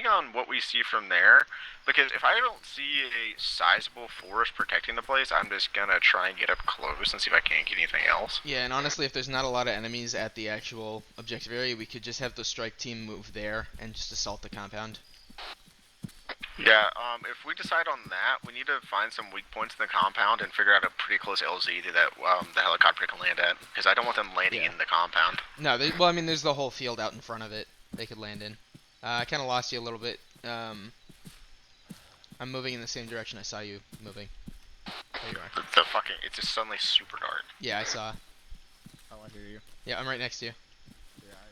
depending on what we see from there, because if I don't see a sizable forest protecting the place, I'm just gonna try and get up close and see if I can't get anything else. Yeah, and honestly, if there's not a lot of enemies at the actual objective area, we could just have the strike team move there and just assault the compound. Yeah, if we decide on that, we need to find some weak points in the compound and figure out a pretty close LZ to that the helicopter can land at, because I don't want them landing in the compound. No, well, I mean, there's the whole field out in front of it they could land in. I kind of lost you a little bit. I'm moving in the same direction I saw you moving. There you are. It's just suddenly super dark. Yeah, I saw. Oh, I hear you. Yeah, I'm right next to you. Yeah, I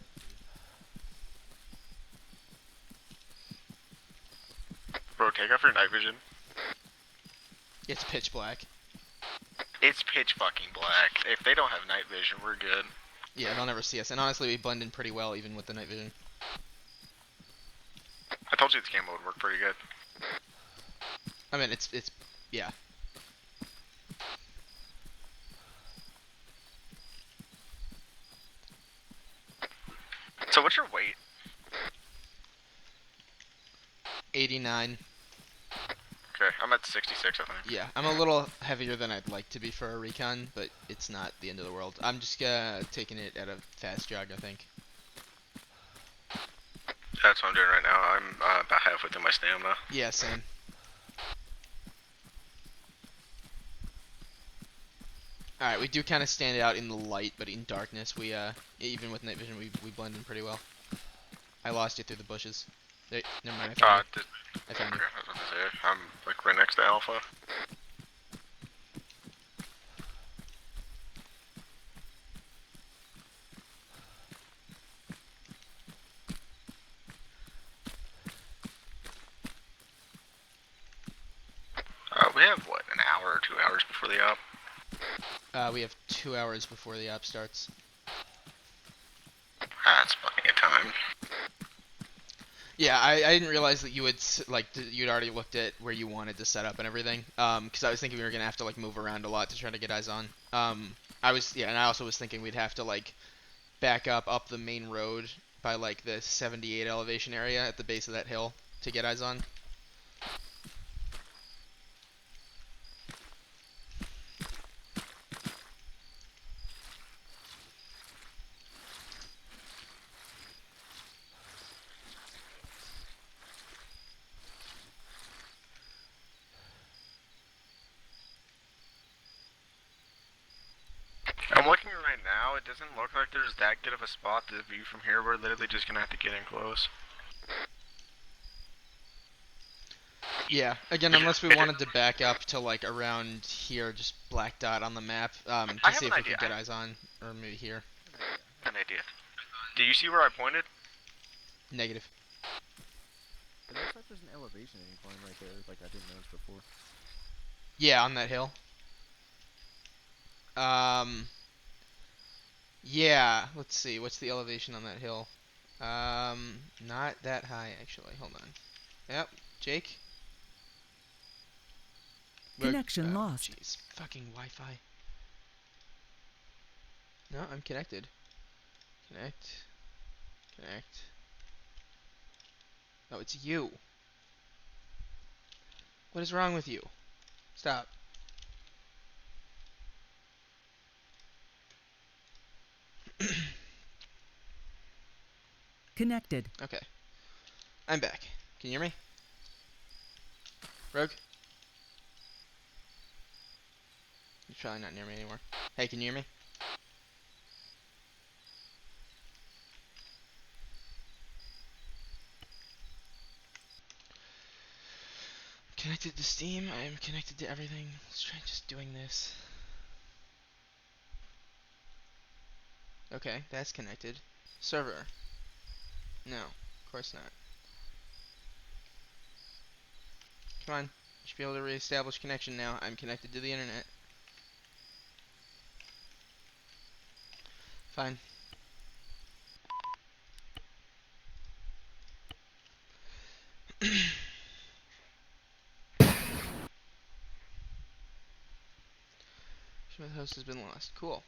see. Bro, take off your night vision. It's pitch black. It's pitch fucking black. If they don't have night vision, we're good. Yeah, they'll never see us. And honestly, we blend in pretty well even with the night vision. I told you this camo would work pretty good. I mean, yeah. So what's your weight? 89. Okay, I'm at 66, I think. Yeah, I'm a little heavier than I'd like to be for a recon, but it's not the end of the world. I'm just taking it at a fast jog, I think. That's what I'm doing right now. I'm about halfway through my stamina. Yeah, same. Alright, we do kind of stand out in the light, but in darkness, we, even with night vision, we blend in pretty well. I lost you through the bushes. There, never mind, I found you. I found you. Okay, I was about to say, I'm like right next to Alpha. We have, what, an hour or 2 hours before the op? We have 2 hours before the op starts. That's plenty of time. Yeah, I didn't realize that you would, like, you'd already looked at where you wanted to set up and everything. Because I was thinking we were going to have to, like, move around a lot to try to get eyes on. And I also was thinking we'd have to, like, back up the main road by, like, the 78 elevation area at the base of that hill to get eyes on. I'm looking right now, it doesn't look like there's that good of a spot to view from here. We're literally just gonna have to get in close. Yeah, again, unless we wanted to back up to, like, around here, just black dot on the map, to see if we could get eyes on, or maybe here. An idea. Do you see where I pointed? Negative. It looks like there's an elevation incline right there, like I didn't notice before. Yeah, on that hill. Yeah, let's see, what's the elevation on that hill? Not that high, actually, hold on. Yep, Jake? Connection lost. Jeez, fucking Wi-Fi. No, I'm connected. Connect. Oh, it's you. What is wrong with you? Stop. Connected. Okay. I'm back. Can you hear me? Rogue? You're probably not near me anymore. Hey, can you hear me? Connected to Steam. I am connected to everything. Let's try just doing this. Okay, that's connected. Server. No, of course not. Come on. You should be able to reestablish connection now. I'm connected to the internet. Fine. Smith host has been lost. Cool.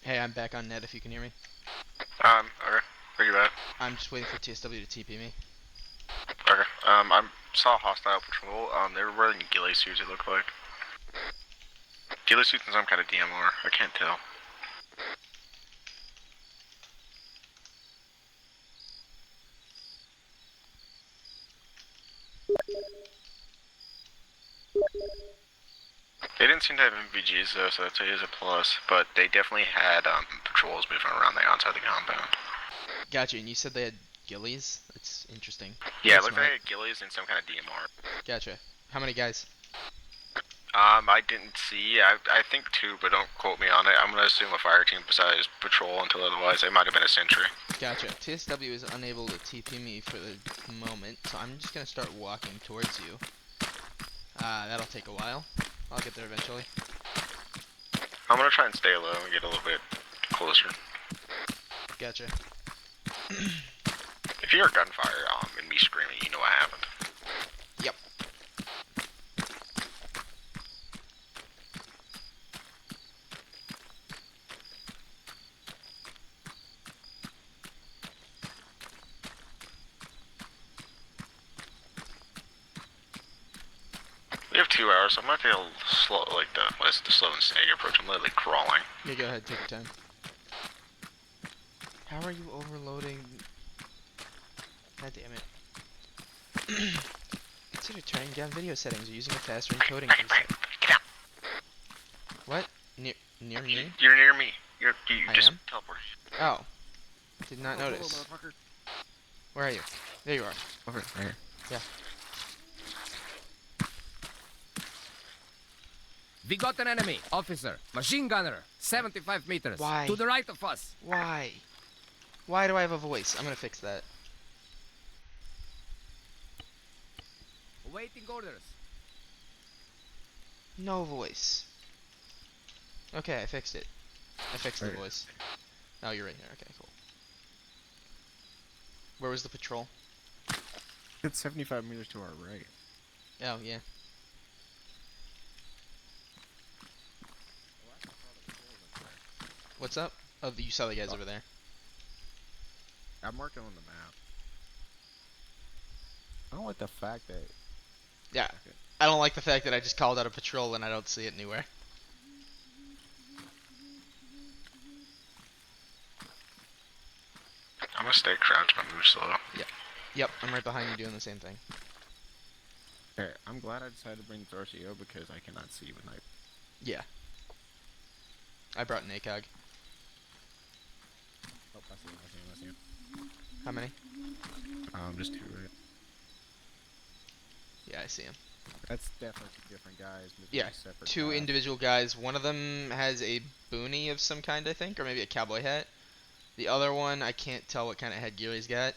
Hey, I'm back on net if you can hear me. Okay. Where you at? I'm just waiting for TSW to TP me. Okay. I saw a hostile patrol. They were wearing ghillie suits, it looked like. Ghillie suits and some kind of DMR. I can't tell. They didn't seem to have MVGs though, so that is a plus. But they definitely had patrols moving around there outside the compound. Gotcha, and you said they had ghillies? That's interesting. Yeah, it That's looked like smart. they had ghillies and some kind of DMR. Gotcha. How many guys? I didn't see. I think 2, but don't quote me on it. I'm gonna assume a fire team besides patrol until otherwise. It might have been a sentry. Gotcha. TSW is unable to TP me for the moment, so I'm just gonna start walking towards you. That'll take a while. I'll get there eventually. I'm gonna try and stay low and get a little bit closer. Gotcha. If you hear gunfire and me screaming, you know what happened. Yep. We have 2 hours, so I might feel slow, like the slow and steady approach. I'm literally crawling. Yeah, go ahead, take your time. How are you overloading? God damn it. Consider turning down video settings or using a faster encoding preset. Get out! What? Near me? You're near me. You I just am? teleported. Oh. Did not Hello, notice. motherfucker. Where are you? There you are. Over there. Yeah. We got an enemy, officer, machine gunner, 75 meters. Why? To the right of us. Why? Why do I have a voice? I'm gonna fix that. Awaiting orders. No voice. Okay, I fixed it. I fixed the Right. voice. Oh, you're right here. Okay, cool. Where was the patrol? It's 75 meters to our right. Oh, yeah. What's up? Oh, you saw the guys over there. I marked it on the map. I don't like the fact that... Yeah. I don't like the fact that I just called out a patrol and I don't see it anywhere. I'm gonna stay crouched but move slow. Yep, I'm right behind you doing the same thing. Okay, I'm glad I decided to bring Thorcio because I cannot see with night. Yeah. I brought an ACOG. Oh, I see him. How many? Just 2, right? Yeah, I see him. That's definitely 2 different guys. moving Yeah, in separate 2 paths. individual guys. One of them has a boonie of some kind, I think, or maybe a cowboy hat. The other one, I can't tell what kind of headgear he's got.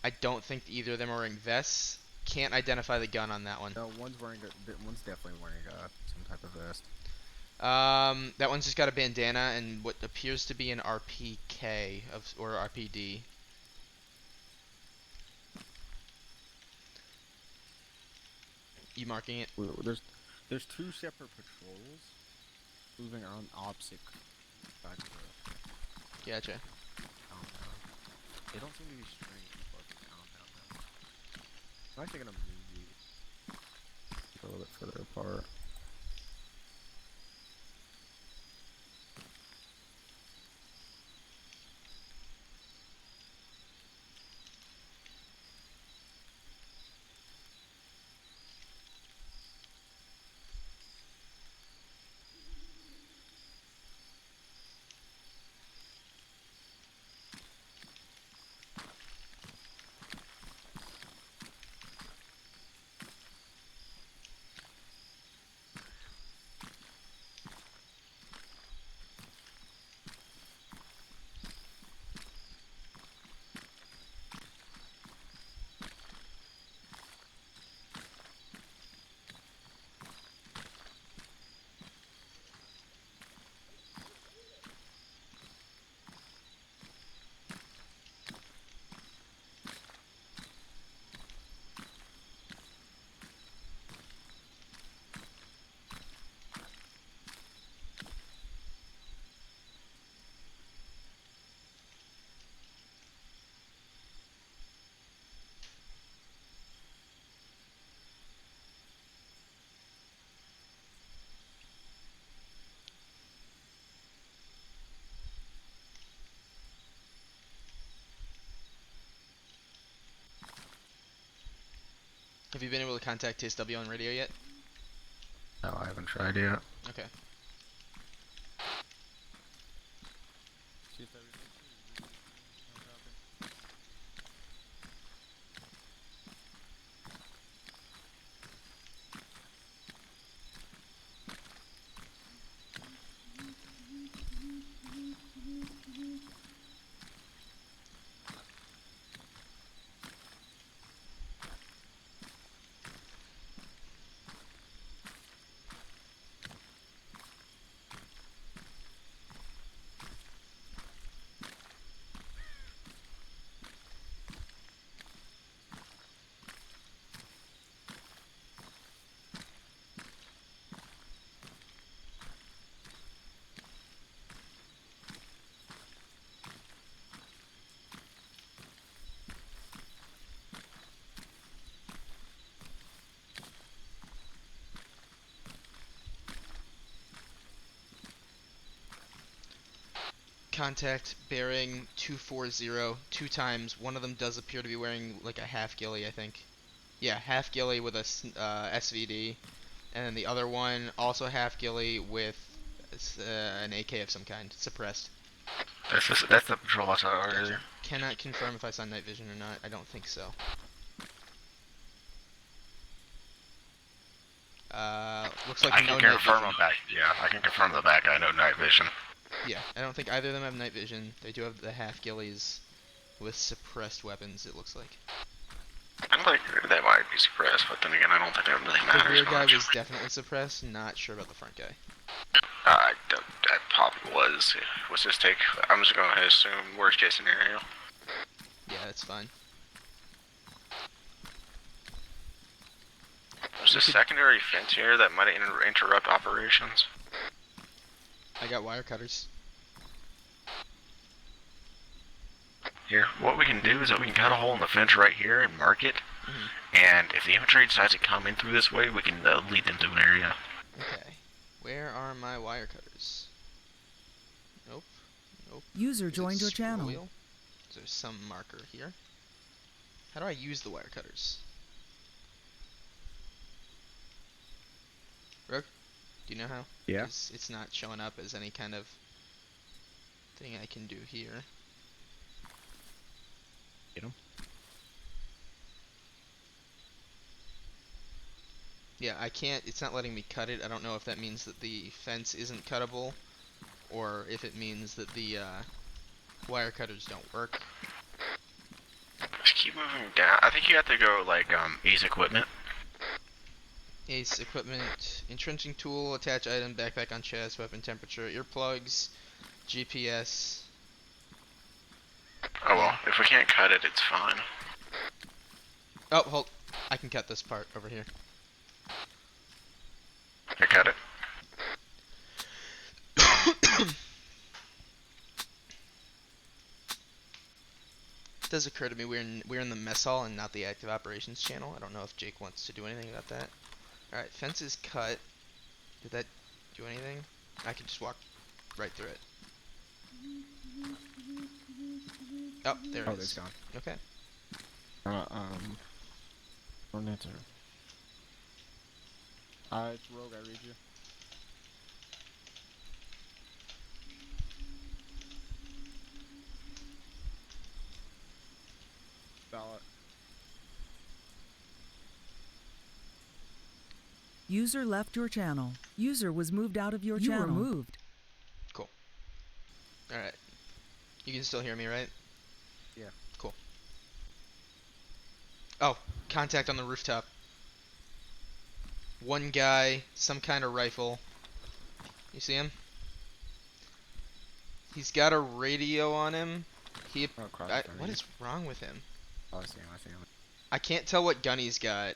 I don't think either of them are wearing vests. Can't identify the gun on that one. No, one's definitely wearing some type of vest. That one's just got a bandana and what appears to be an RPK or RPD. You marking it? Well, there's 2 separate patrols moving on opposite sides of the Gotcha. compound. They don't seem to be straying too far from the compound. I'm actually gonna move these a little bit further apart. Have you been able to contact TSW on radio yet? No, I haven't tried yet. Okay. See if that Contact bearing 240 two times. One of them does appear to be wearing like a half ghillie, I think. Yeah, half ghillie with a SVD, and then the other one also half ghillie with an AK of some kind, suppressed. That's the patrol I saw Gotcha. earlier. Cannot confirm if I saw night vision or not. I don't think so. Looks like I no can night confirm vision. the back. Yeah, I can confirm the back. I know night vision. Yeah, I don't think either of them have night vision. They do have the half ghillies with suppressed weapons, it looks like. I don't think they might be suppressed, but then again, I don't think that really The matters rear guy much. was definitely suppressed, not sure about the front guy. That probably was. What's his take? I'm just going to assume worst case scenario. Yeah, that's fine. There's a secondary fence here that might interrupt operations. I got wire cutters. Here, what we can do is that we can cut a hole in the fence right here and mark it. And if the infantry decides to come in through this way, we can lead them to an area. Okay. Where are my wire cutters? Nope. Nope. User Is it joined your channel. scroll wheel? Is there some marker here? How do I use the wire cutters? Rogue, do you know how? Yeah. It's not showing up as any kind of thing I can do here. Get him. Yeah, I can't, it's not letting me cut it. I don't know if that means that the fence isn't cuttable, or if it means that the wire cutters don't work. Just keep moving down. I think you have to go like Ace equipment. Ace equipment, entrenching tool, attach item, backpack on chest, weapon temperature, earplugs, GPS. Oh well, if we can't cut it, it's fine. Oh, hold. I can cut this part over here. I cut it. does occur to me we're in the mess hall and not the active operations channel. I don't know if Jake wants to do anything about that. Alright, fence is cut. Did that do anything? I can just walk right through it. Oh, there it is. it's gone. Okay. Don't enter. It's Rogue, I read you. Ballot. User left your channel. User was moved out of your channel. You were moved. Cool. Alright. You can still hear me, right? Yeah. Cool. Oh, contact on the rooftop. One guy, some kind of rifle. You see him? He's got a radio on him. What is wrong with him? Oh, I see him. I can't tell what gun he's got.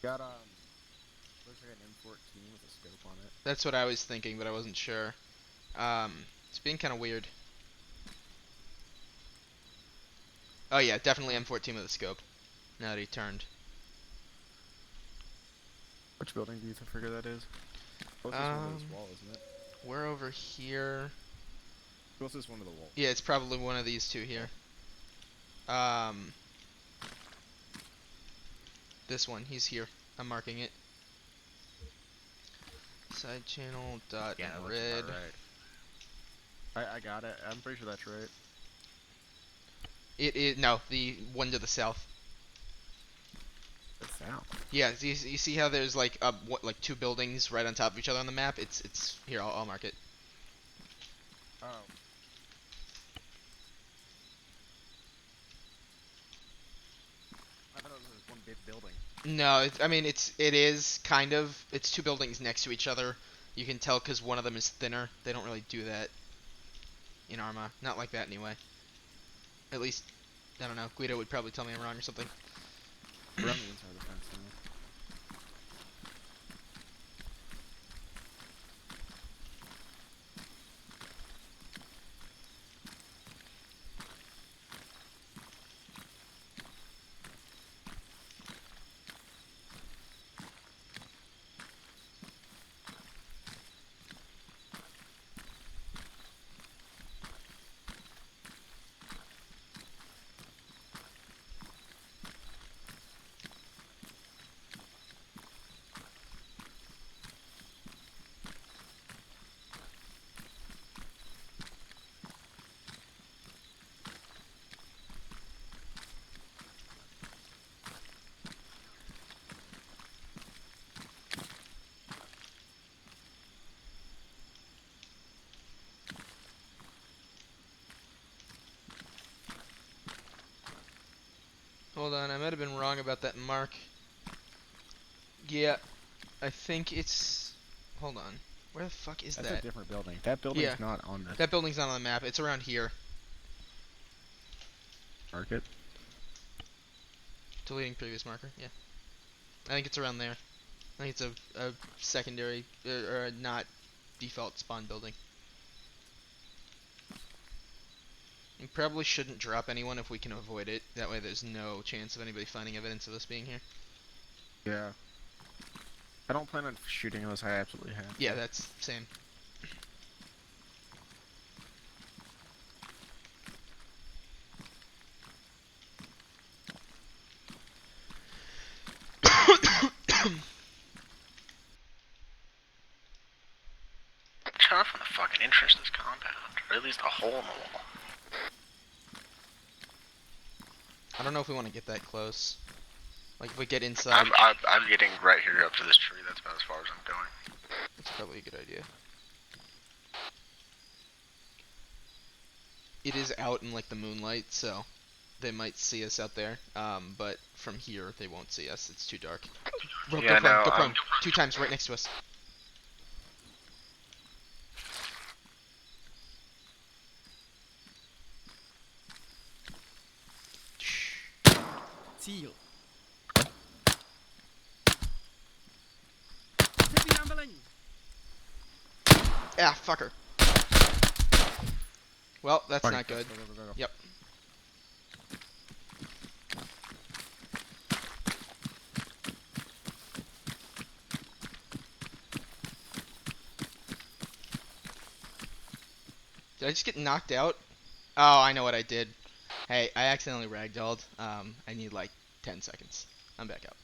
Got looks like an M14 with a scope on it. That's what I was thinking, but I wasn't sure. It's being kind of weird. Oh yeah, definitely M14 with a scope. Now that he turned. Which building do you figure that is? Closest one to this wall, isn't it? We're over here. Closest one to the wall. Yeah, it's probably one of these two here. This one, he's here. I'm marking it. Side channel dot red. Right. I got it. I'm pretty sure that's right. It is no, the one to the south. The south. Yeah, you see how there's like like two buildings right on top of each other on the map? It's here. I'll mark it. Oh. I thought it was one big building. No, I mean it is kind of. It's two buildings next to each other. You can tell because one of them is thinner. They don't really do that in Arma. Not like that anyway. At least, I don't know. Guido would probably tell me I'm wrong or something. We're on the inside of the fence now. Hold on, I might have been wrong about that mark. Yeah, I think it's... Hold on. Where the fuck is that? That's a different building. That building's not on the... That building's not on the map. It's around here. Market? Deleting previous marker, yeah. I think it's around there. I think it's a secondary, or a not default spawn building. You probably shouldn't drop anyone if we can avoid it. That way there's no chance of anybody finding evidence of us being here. Yeah. I don't plan on shooting unless I absolutely have to. Yeah, that's same. Trying to find the fucking entrance to this compound, or at least a hole in the wall. I don't know if we want to get that close. Like, if we get inside... I'm getting right here up to this tree. That's about as far as I'm going. That's probably a good idea. It is out in, like, the moonlight, so they might see us out there. But from here, they won't see us. It's too dark. Go prone. 2 times right next to us. Seal. Ah, fucker. Well, that's not good. Go. Yep. Did I just get knocked out? Oh, I know what I did. Hey, I accidentally ragdolled. I need like 10 seconds. I'm back up.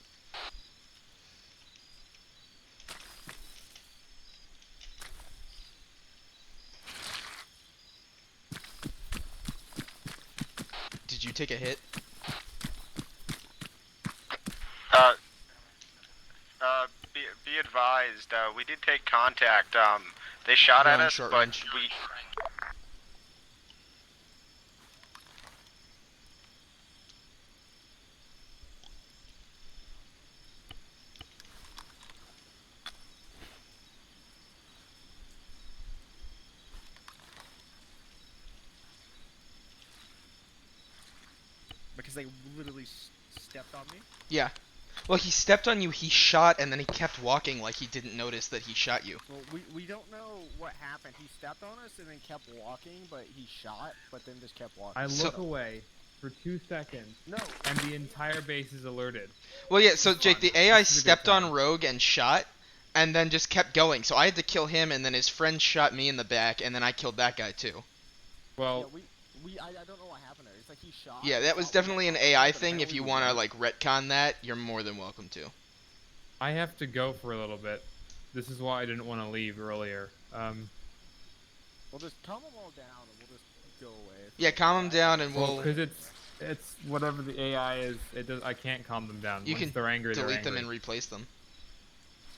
Did you take a hit? Uh, be advised, we did take contact. They shot at Going us, short but range. we. Because they literally stepped on me? Yeah. Well, he stepped on you, he shot, and then he kept walking like he didn't notice that he shot you. Well, we don't know what happened. He stepped on us and then kept walking, but he shot, but then just kept walking. I look So- away for 2 seconds, No. and the entire base is alerted. Well, yeah, so Jake, the AI This is a good stepped on time. Rogue and shot, and then just kept going. So I had to kill him, and then his friend shot me in the back, and then I killed that guy too. Well, Yeah, I don't know what happened there. It's like he shot. Yeah, that was shot, definitely an shot, AI what the thing. hell If he you was want to doing. like retcon that, you're more than welcome to. I have to go for a little bit. This is why I didn't want to leave earlier. We'll just calm them all down and we'll just go away. Yeah, calm him down, and Well, we'll because it's whatever the AI is. It does. I can't calm them down. You Once can they're angry, they're delete angry. them and replace them.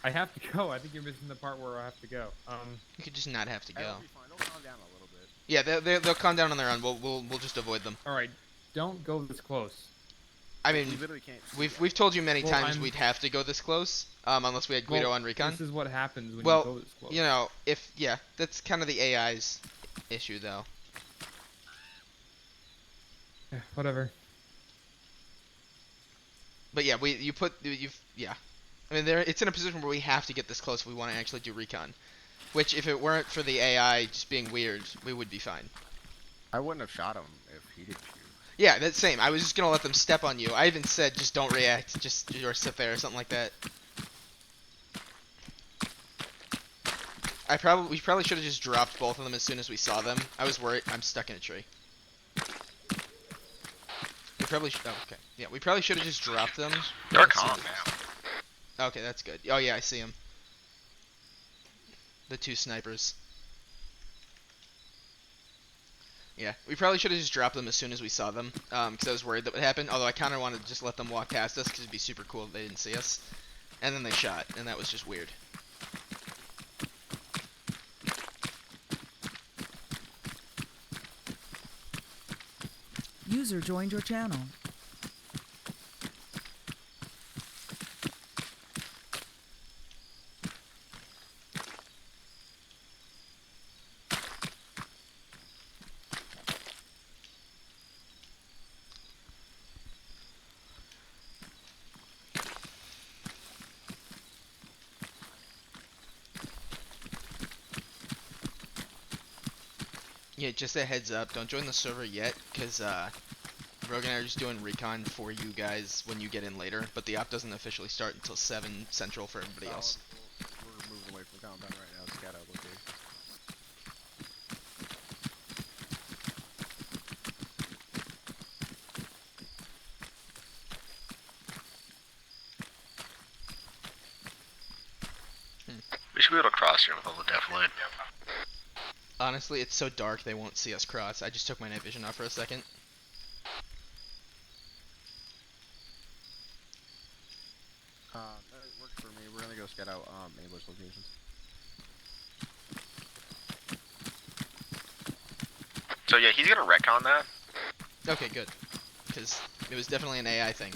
I have to go. I think you're missing the part where I have to go. You could just not have to go. It'll be fine. It'll calm down a little bit. Yeah, they'll calm down on their own. We'll just avoid them. All right. Don't go this close. I We mean, literally can't. we've told you many Well, times I'm- we'd have to go this close, unless we had Guido Well, on recon. This is what happens when Well, you go this close. You know, that's kind of the AI's issue, though. Yeah, whatever. But yeah, yeah. I mean, it's in a position where we have to get this close if we want to actually do recon. Which, if it weren't for the AI just being weird, we would be fine. I wouldn't have shot him if he didn't shoot. Yeah, that's same. I was just gonna let them step on you. I even said just don't react, or sit there or something like that. We probably should have just dropped both of them as soon as we saw them. I was worried. I'm stuck in a tree. We probably should. Oh, okay. Yeah, we probably should have just dropped them. They're Let's see calm what- now. Okay, that's good. Oh yeah, I see them. The two snipers. Yeah, we probably should have just dropped them as soon as we saw them, because I was worried that would happen. Although I kind of wanted to just let them walk past us, because it'd be super cool if they didn't see us. And then they shot, and that was just weird. User joined your channel. Yeah, just a heads up, don't join the server yet, because Rogue and I are just doing recon for you guys when you get in later, but the op doesn't officially start until 7 Central for everybody else. We're moving away from compound right now. Scout out location. We should be able to cross here with a little definitely. Honestly, it's so dark they won't see us cross. I just took my night vision off for a second. That works for me. We're gonna go scout out Abler's locations. So yeah, he's gonna retcon that. Okay, good. Because it was definitely an AI thing.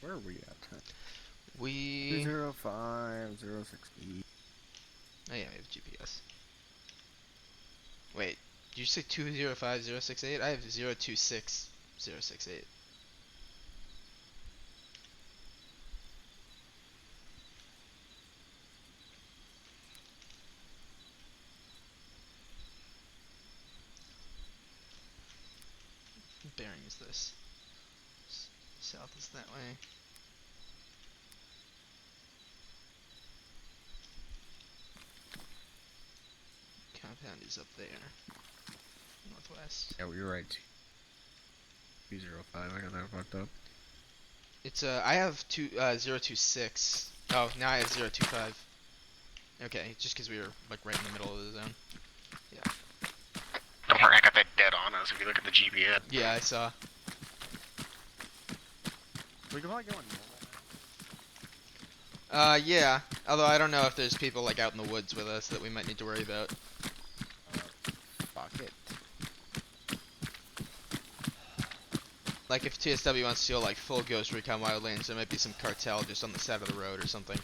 Where are we at? We... 20506E. Oh yeah, we have GPS. Wait, Did you say 205068? I have 026068. What bearing is this? South is that way. Compound is up there. Northwest. Yeah, well, you're right. 205. I got that fucked up. It's I have 026. Oh, now I have 025. Okay, just because we were like right in the middle of the zone. Don't worry, I got that dead on us if you look at the GPS. Yeah, I saw. We can probably go on normal. Yeah. Although I don't know if there's people like out in the woods with us that we might need to worry about. Fuck it. Like if TSW wants to go like full Ghost Recon Wildlands, there might be some cartel just on the side of the road or something,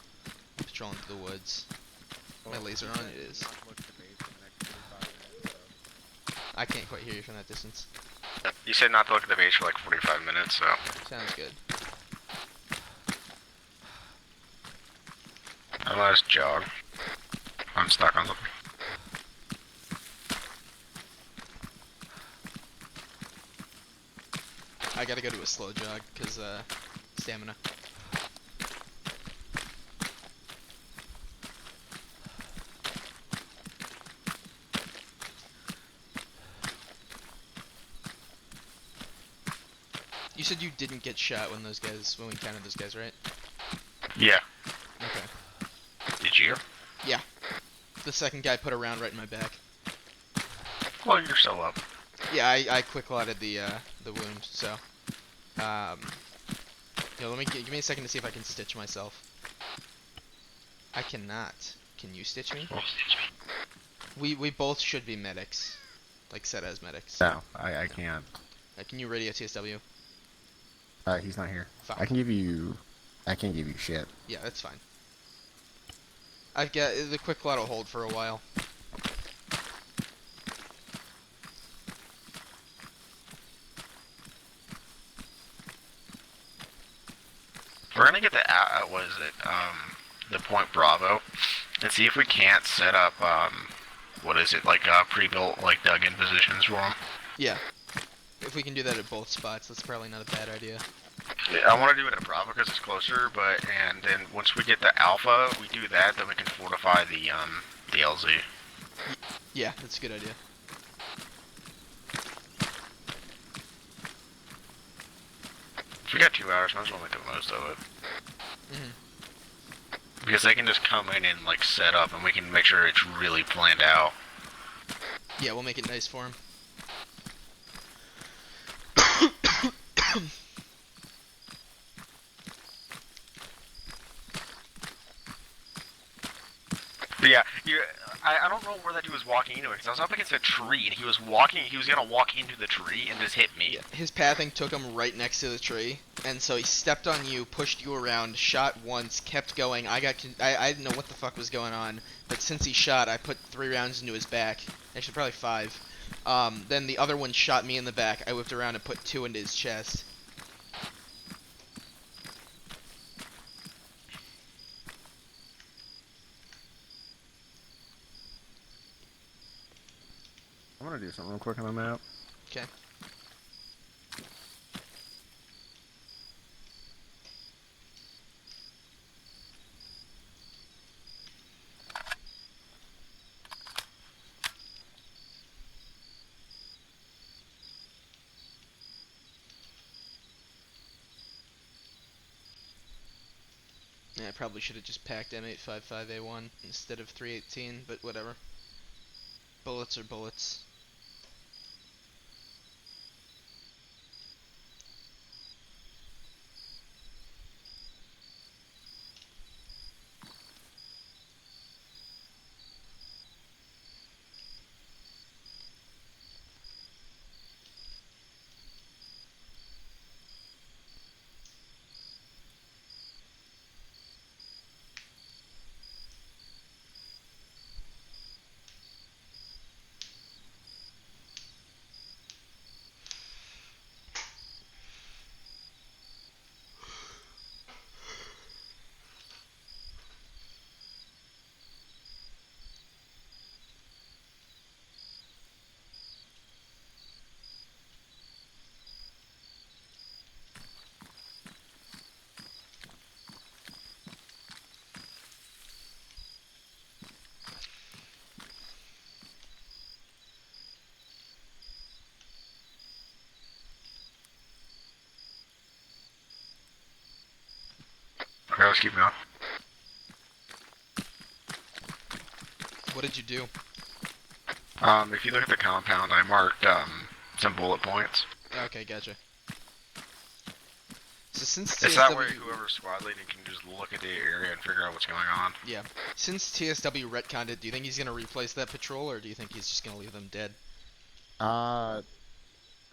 patrolling through the woods. My laser on? It is. I can't quite hear you from that distance. You said not to look at the base for like 45 minutes, so. Sounds good. I'll let us jog. I'm stuck on something. I gotta go to a slow jog, cause stamina. You said you didn't get shot when we counted those guys, right? Yeah. Okay. Did you? Yeah. The second guy put a round right in my back. Well, you're still up. Yeah, I quick lotted the wound, so let me give me a second to see if I can stitch myself. I cannot. Can you stitch me? We both should be medics, like set as medics. No, I can't. Can you radio TSW? He's not here. Fuck. I can't give you shit. Yeah, that's fine. I've got the quick lot will hold for a while. We're gonna get the what is it? The Point Bravo, and see if we can't set up what is it, like pre-built like dug-in positions for them. Yeah. If we can do that at both spots, that's probably not a bad idea. Yeah, I want to do it at Bravo because it's closer, and then once we get the Alpha, we do that, then we can fortify the LZ. Yeah, that's a good idea. If we got 2 hours, might as well make the most of it. Because they can just come in and like set up, and we can make sure it's really planned out. Yeah, we'll make it nice for him. But yeah, I don't know where that dude was walking into it, because I was up against a tree, and he was gonna walk into the tree and just hit me. Yeah, his pathing took him right next to the tree, and so he stepped on you, pushed you around, shot once, kept going. I didn't know what the fuck was going on, but since he shot, I put 3 rounds into his back. Actually, probably 5. Then the other one shot me in the back. I whipped around and put 2 into his chest. I'm gonna do something real quick on the map. Okay. Yeah, I probably should have just packed M855A1 instead of 318, but whatever. Bullets are bullets. Okay, let's keep going. What did you do? If you look at the compound, I marked some bullet points. Okay, gotcha. So since It's TSW, that way whoever's squad leading can just look at the area and figure out what's going on. yeah, since TSW retconned it, do you think he's gonna replace that patrol, or do you think he's just gonna leave them dead?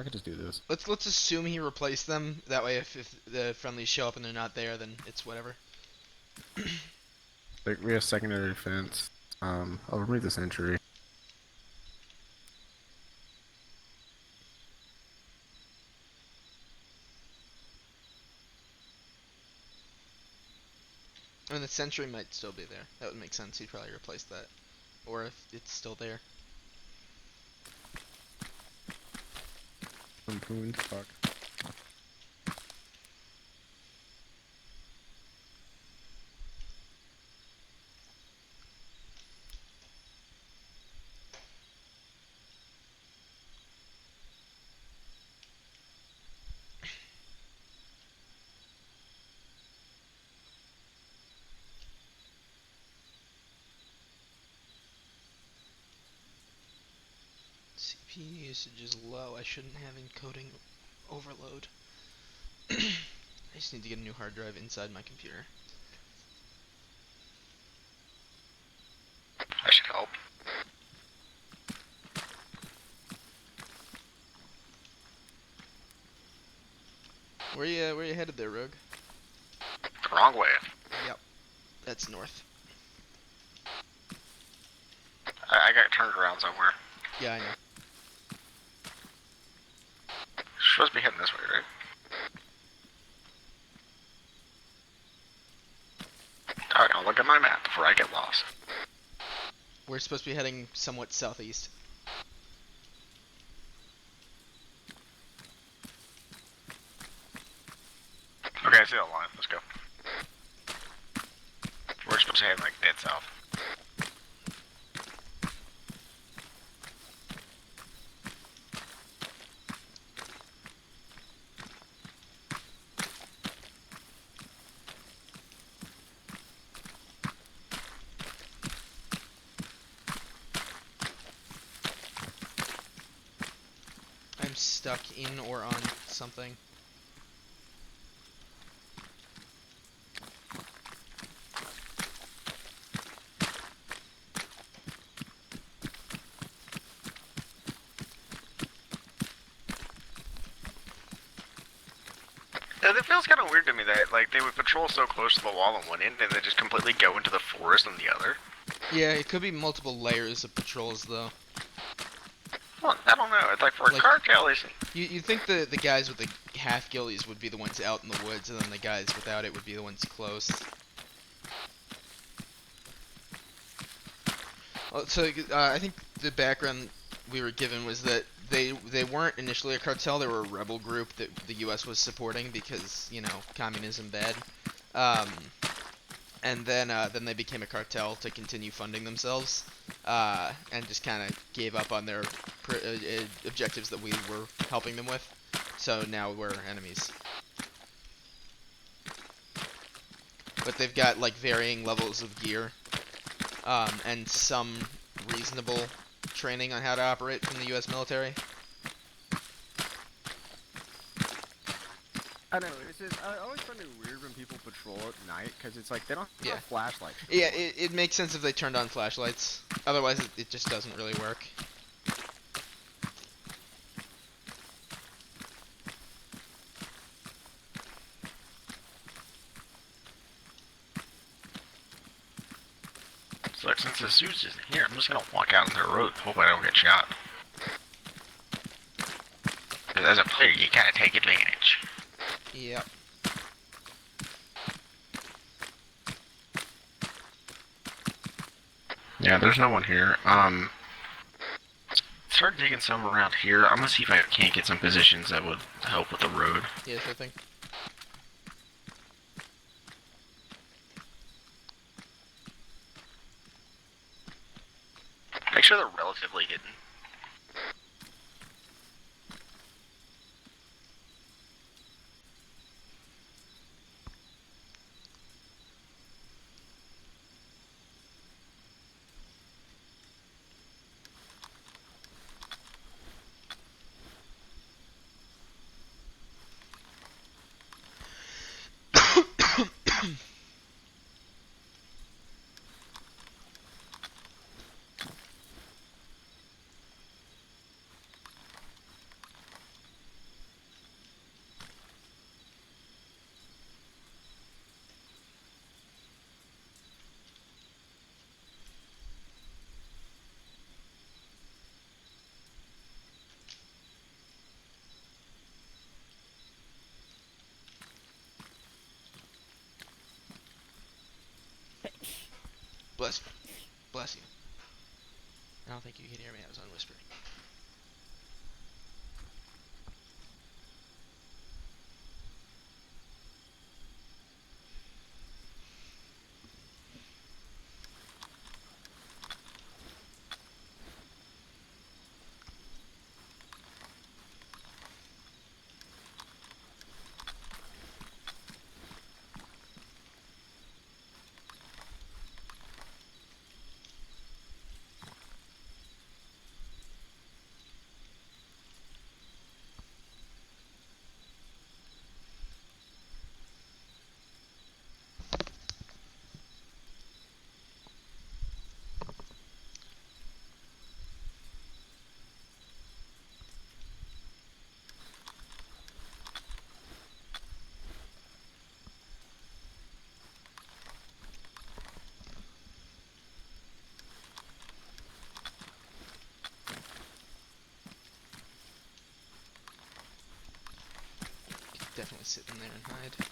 I could just do this. Let's assume he replaced them. That way, if the friendlies show up and they're not there, then it's whatever. Like, we have secondary defense. I'll remove the sentry. I mean, the sentry might still be there. That would make sense. He'd probably replace that, or if it's still there. Fuck. CPU usage is low. I shouldn't have encoding overload. I just need to get a new hard drive inside my computer. I should help. Where you headed there, Rogue? The wrong way. Yep. That's north. I got turned around somewhere. Yeah, I know. Supposed to be heading this way, right? Alright, I'll look at my map before I get lost. We're supposed to be heading somewhat southeast. Okay, I see that line. Let's go. We're supposed to head like dead south. I'm stuck in or on something. It feels kind of weird to me that like they would patrol so close to the wall on one end and then just completely go into the forest on the other. Yeah, it could be multiple layers of patrols though. Well, I don't know. It's like for a Like- cartel, You think the guys with the half ghillies would be the ones out in the woods, and then the guys without it would be the ones close. Well, so I think the background we were given was that they weren't initially a cartel; they were a rebel group that the U.S. was supporting because communism bad. And then they became a cartel to continue funding themselves, and just kind of gave up on their objectives that we were helping them with. So now we're enemies. But they've got like varying levels of gear, and some reasonable training on how to operate from the U.S. military. I know, it's just, I always find it weird when people patrol at night, because it's like, they don't have Yeah. flashlights. Yeah, it makes sense if they turned on flashlights. Otherwise, it just doesn't really work. So like, since the suits isn't here, I'm just gonna walk out into the road and hope I don't get shot. 'Cause as a player, you gotta take advantage. Yep. Yeah, there's no one here. Start digging some around here. I'm gonna see if I can't get some positions that would help with the road. Yeah, sure thing. Make sure they're relatively hidden. Bless you. Bless you. I don't think you can hear me. I was on whispering. Definitely sit in there and hide.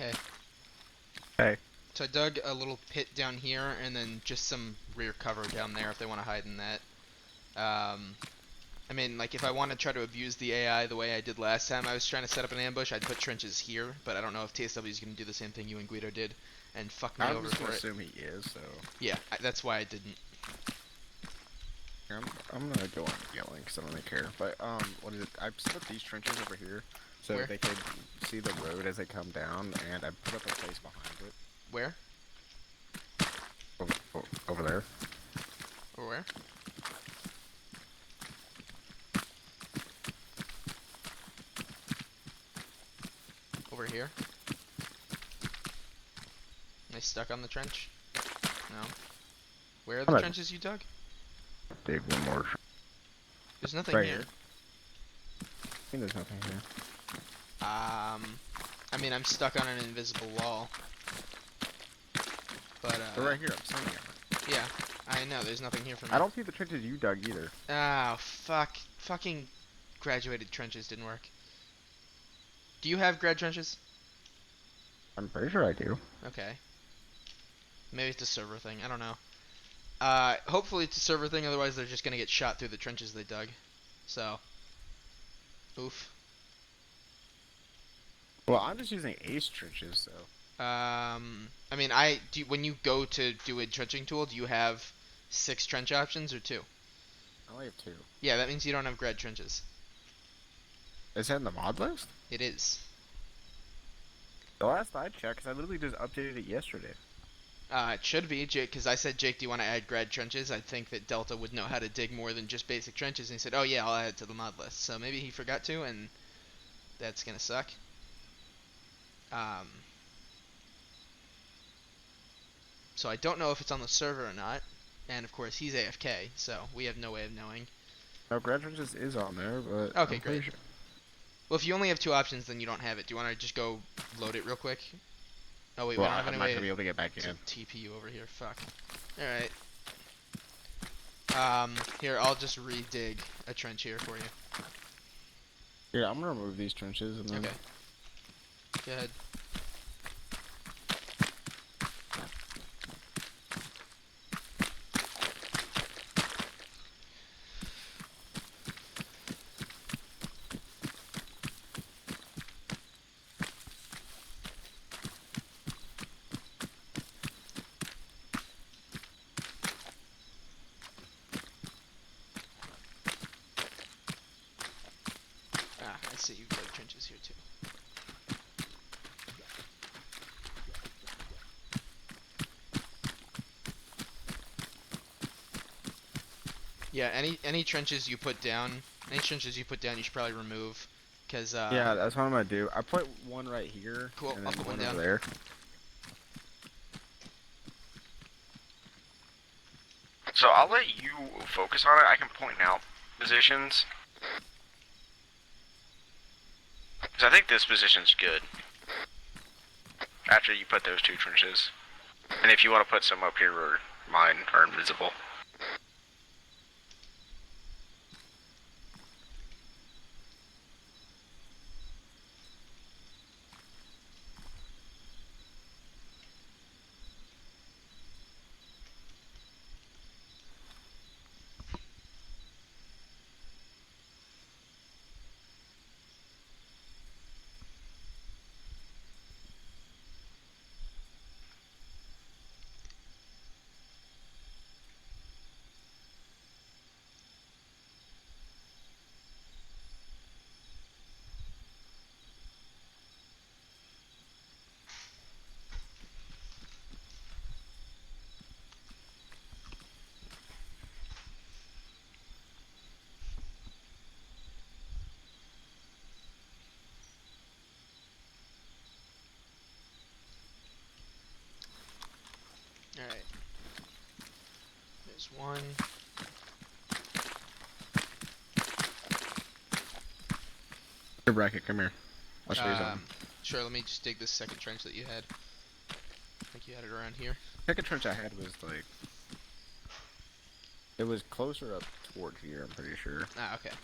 Hey. Hey. So I dug a little pit down here, and then just some rear cover down there if they want to hide in that. I mean, like, if I want to try to abuse the AI the way I did last time I was trying to set up an ambush, I'd put trenches here, but I don't know if TSW is going to do the same thing you and Guido did, and fuck me I'm over just for gonna it. assume he is, so... Yeah, that's why I didn't. Here, I'm gonna go on yelling, because I don't really care. But, what is it? I set up these trenches over here, so Where? they could see the road as they come down, and I put up a place behind it. Where? Over there. Or where? Over here? They stuck on the trench? No. Where are the trenches you dug? Dig one more. There's nothing Right here. here. I think there's nothing here. I mean, I'm stuck on an invisible wall. But, They're right here, I'm saying it. yeah, I know, there's nothing here for me. I don't see the trenches you dug either. Oh, fuck. Fucking graduated trenches didn't work. Do you have grad trenches? I'm pretty sure I do. Okay. Maybe it's a server thing, I don't know. Hopefully it's a server thing, otherwise they're just gonna get shot through the trenches they dug. So. Oof. Well, I'm just using ace trenches, so... I mean, when you go to do a trenching tool, do you have 6 trench options or 2? I only have 2. Yeah, that means you don't have grad trenches. Is that in the mod list? It is. The last I checked, because I literally just updated it yesterday. It should be, Jake, because I said, Jake, do you want to add grad trenches? I think that Delta would know how to dig more than just basic trenches, and he said, oh yeah, I'll add it to the mod list. So maybe he forgot to, and that's gonna suck. So I don't know if it's on the server or not, and of course he's AFK, so we have no way of knowing. No, grad trenches is on there, but... Okay, I'm pretty great. Sure. Well, if you only have 2 options, then you don't have it. Do you want to just go load it real quick? Oh wait, Well, we don't have I'm any not way gonna be able to get back to in. TP you over here. Fuck. Alright. Here, I'll just re-dig a trench here for you. Here, I'm gonna remove these trenches and then... Okay. Go ahead. I see you've got trenches here too. Yeah, any trenches you put down, you should probably remove, cause Yeah, that's what I'm gonna do. I put one right here. Cool, And I'll then put one over down. there. So I'll let you focus on it. I can point out positions. Because I think this position's good. After you put those 2 trenches. And if you want to put some up here where mine are invisible. Alright. There's one. Here, Bracket, come here. I'll show you something. Sure, let me just dig this second trench that you had. I think you had it around here. Second trench I had was like... It was closer up towards here, I'm pretty sure. Ah, okay.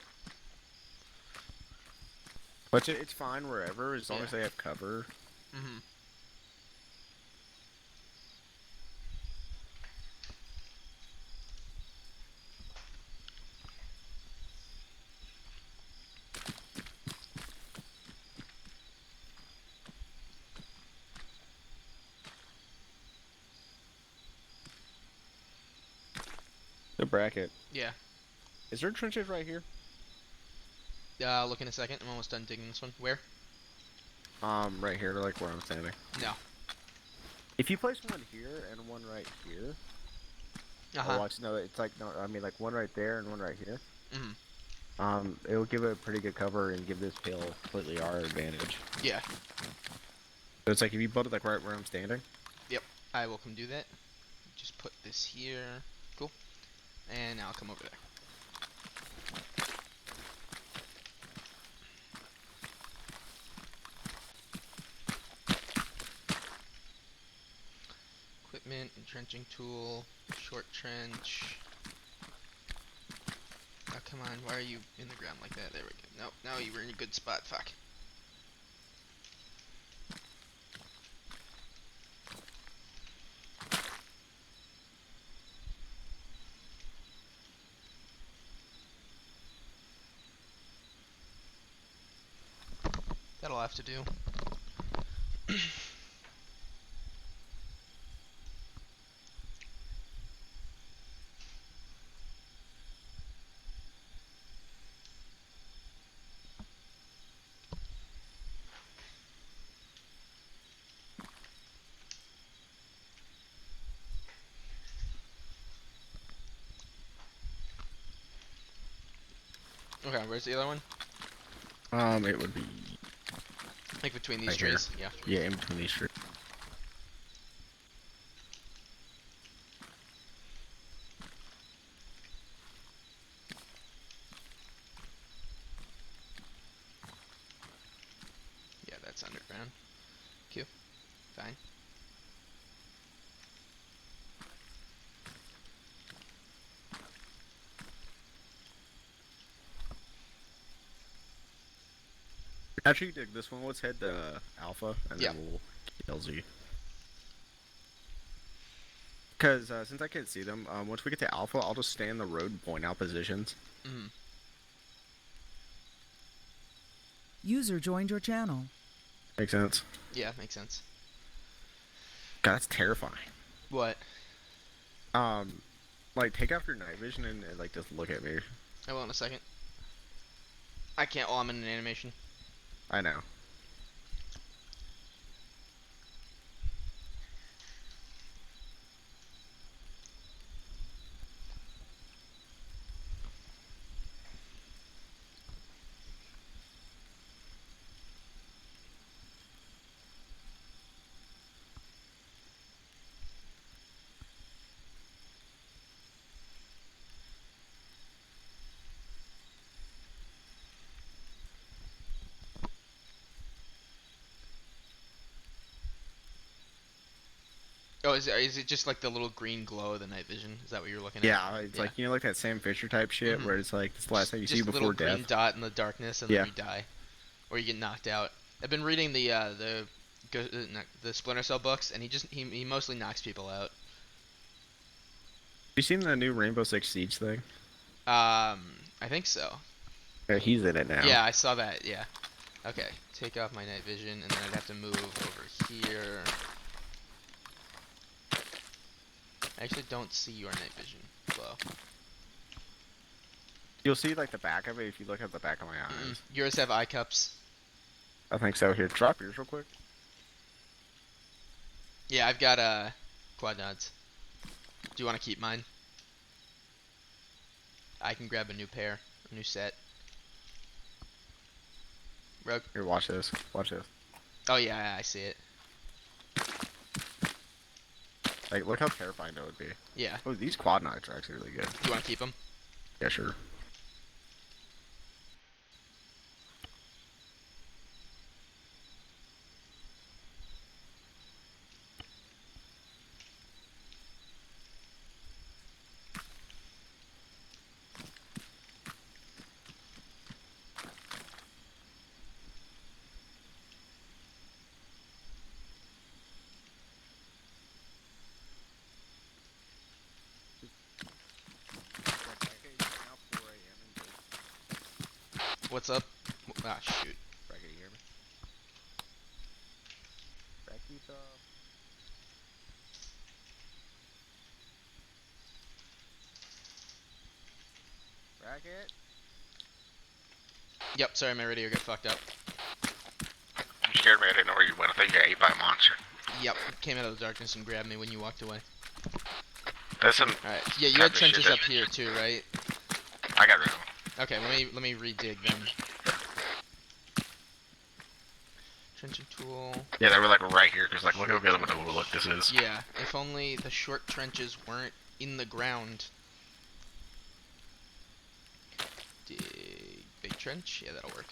But it's fine wherever, as long Yeah. as they have cover. Mm-hmm. bracket. Yeah. Is there trenches right here? Look in a second. I'm almost done digging this one. Where? Right here, like where I'm standing. No. If you place one here and one right here, Uh-huh. watch. No, it's like no. I mean, like one right there and one right here. Mhm. It will give it a pretty good cover and give this hill completely our advantage. Yeah. So it's like if you build it like right where I'm standing. Yep. I will come do that. Just put this here. Cool. And now I'll come over there. Equipment, entrenching tool, short trench. Oh, come on. Why are you in the ground like that? There we go. Nope. Now you were in a good spot. Fuck. That'll have to do. Okay, where's the other one? It would be Like between these right here. trees? Yeah. Yeah, in between these trees. Yeah, that's underground. Q. Fine. After you dig this one, let's head to Alpha, and Yeah. then we'll get LZ. Because since I can't see them, once we get to Alpha, I'll just stay in the road and point out positions. Mhm. User joined your channel. Makes sense. Yeah, makes sense. God, that's terrifying. What? Like take off your night vision and like just look at me. I will in a second. I can't while I'm in an animation. I know. Oh, is it just like the little green glow of the night vision? Is that what you're looking at? Yeah, it's like like that Sam Fisher type shit Mhm. where it's like it's the last time you see just a before little green death. dot in the darkness, and Yeah. then you die, or you get knocked out. I've been reading the Splinter Cell books, and he mostly knocks people out. You seen the new Rainbow Six Siege thing? I think so. Yeah, he's in it now. Yeah, I saw that. Yeah. Okay, take off my night vision, and then I'd have to move over here. I actually don't see your night vision glow. You'll see like the back of it if you look at the back of my eyes. Yours have eye cups. I think so. Here, drop yours real quick. Yeah, I've got quad nods. Do you want to keep mine? I can grab a new pair, a new set. Rogue. Here, watch this. Watch this. Oh yeah, I see it. Like, look how terrifying that would be. Yeah. Oh, these quad knives are actually really good. Do you want to keep them? Yeah, sure. What's up? Ah, shoot. Bracket, you hear me? Bracket, Racket? Yep, sorry, my radio got fucked up. You scared me. I didn't know where you went. I thought you got ate by a monster. Yep, came out of the darkness and grabbed me when you walked away. That's some. Alright, yeah, you type had of trenches shit up here too, right? I got rid of them. Okay, let me redig them. Trenching tool. Yeah, they were like right here. Cause like look how good of an overlook this is. Yeah, if only the short trenches weren't in the ground. Dig big trench. Yeah, that'll work.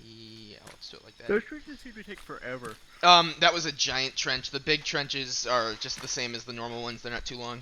Yeah, let's do it like that. Those trenches seem to take forever. That was a giant trench. The big trenches are just the same as the normal ones. They're not too long.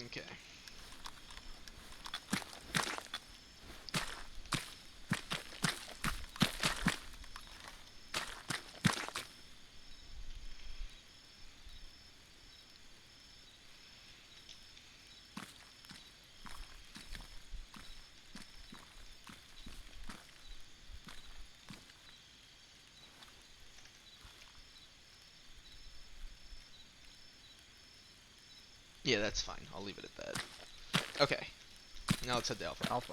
Okay. Yeah, that's fine. I'll leave it at that. Okay. Now let's head to Alpha. Alpha.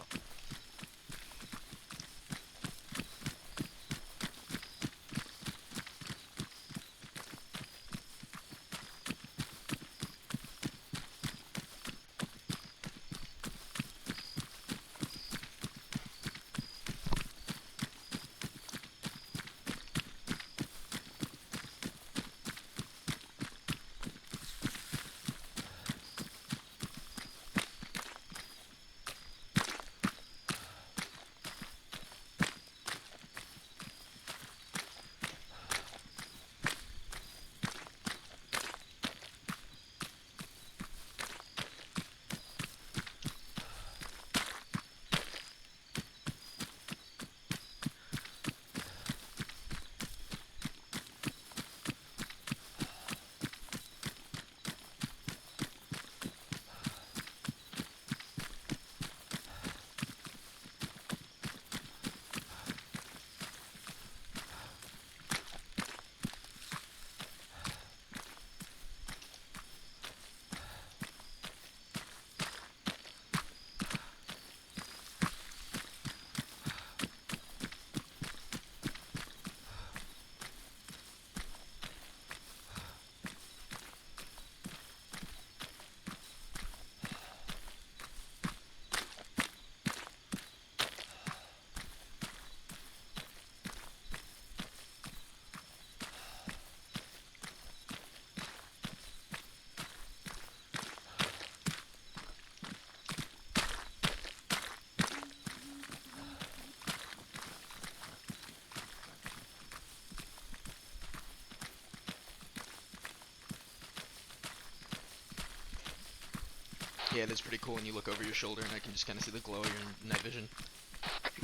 Yeah, that's pretty cool when you look over your shoulder and I can just kind of see the glow of your night vision.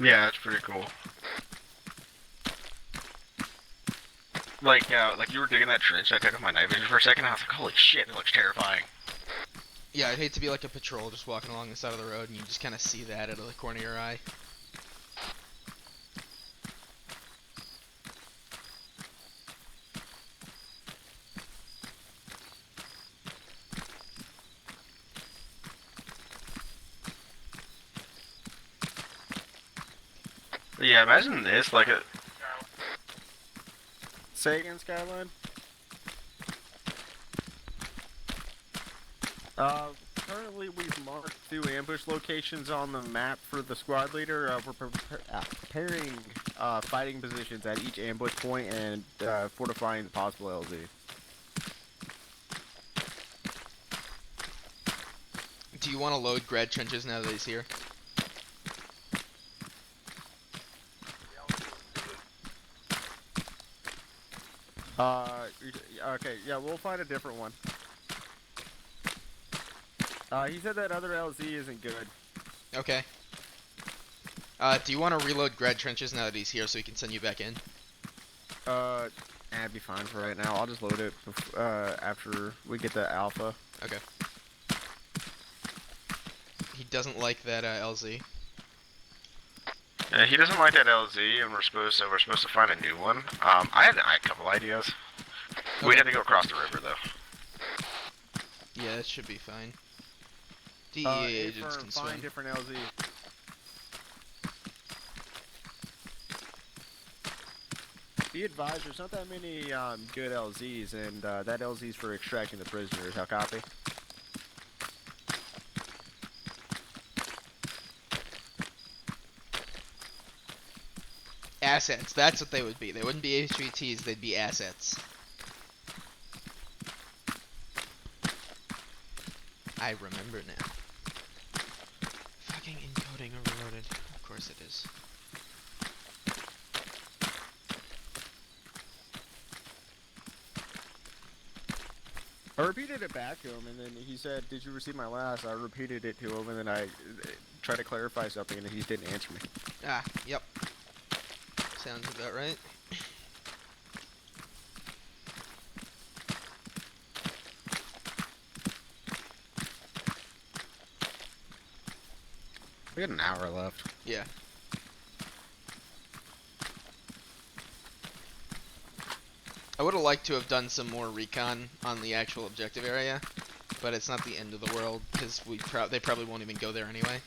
Yeah, that's pretty cool. Like you were digging that trench, I took off my night vision for a second, and I was like, holy shit, it looks terrifying. Yeah, I'd hate to be like a patrol just walking along the side of the road and you just kind of see that out of the corner of your eye. But yeah, imagine this, like a... Say again, Skyline? Currently we've marked 2 ambush locations on the map for the squad leader. We're preparing fighting positions at each ambush point and fortifying the possible LZ. Do you want to load grad trenches now that he's here? Okay, yeah, we'll find a different one. He said that other LZ isn't good. Okay. Do you want to reload Grad Trenches now that he's here so he can send you back in? That'd be fine for right now. I'll just load it after we get the alpha. Okay. He doesn't like that LZ. He doesn't like that LZ, and we're supposed to find a new one. I had a couple ideas. Okay. We had to go across the river though. Yeah, that should be fine. DEA agents can find swim. different LZ. Be advised, there's not that many good LZs, and that LZ's for extracting the prisoners. How copy? Assets, that's what they would be. They wouldn't be HVTs, they'd be assets. I remember now. Fucking encoding overloaded. Of course it is. I repeated it back to him, and then he said, "Did you receive my last?" I repeated it to him, and then I tried to clarify something, and he didn't answer me. Ah, yep. Sounds about right. We got an hour left. Yeah. I would have liked to have done some more recon on the actual objective area, but it's not the end of the world because they probably won't even go there anyway.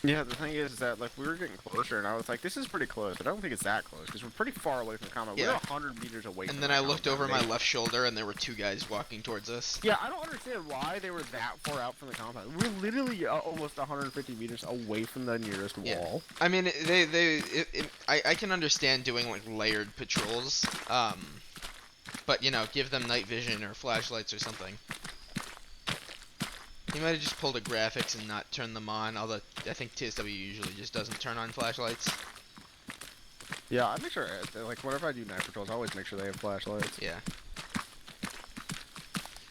Yeah, the thing is that like we were getting closer, and I was like, "This is pretty close," but I don't think it's that close because we're pretty far away from the combat. Yeah. We're 100 meters away. And from then the I looked over combat. my left shoulder, and there were two guys walking towards us. Yeah, I don't understand why they were that far out from the compound. We're literally almost 150 meters away from the nearest wall. I mean, I can understand doing like layered patrols, but you know, give them night vision or flashlights or something. He might have just pulled a graphics and not turned them on, although I think TSW usually just doesn't turn on flashlights. Yeah, I make sure, like, whenever I do night patrols, I always make sure they have flashlights. Yeah.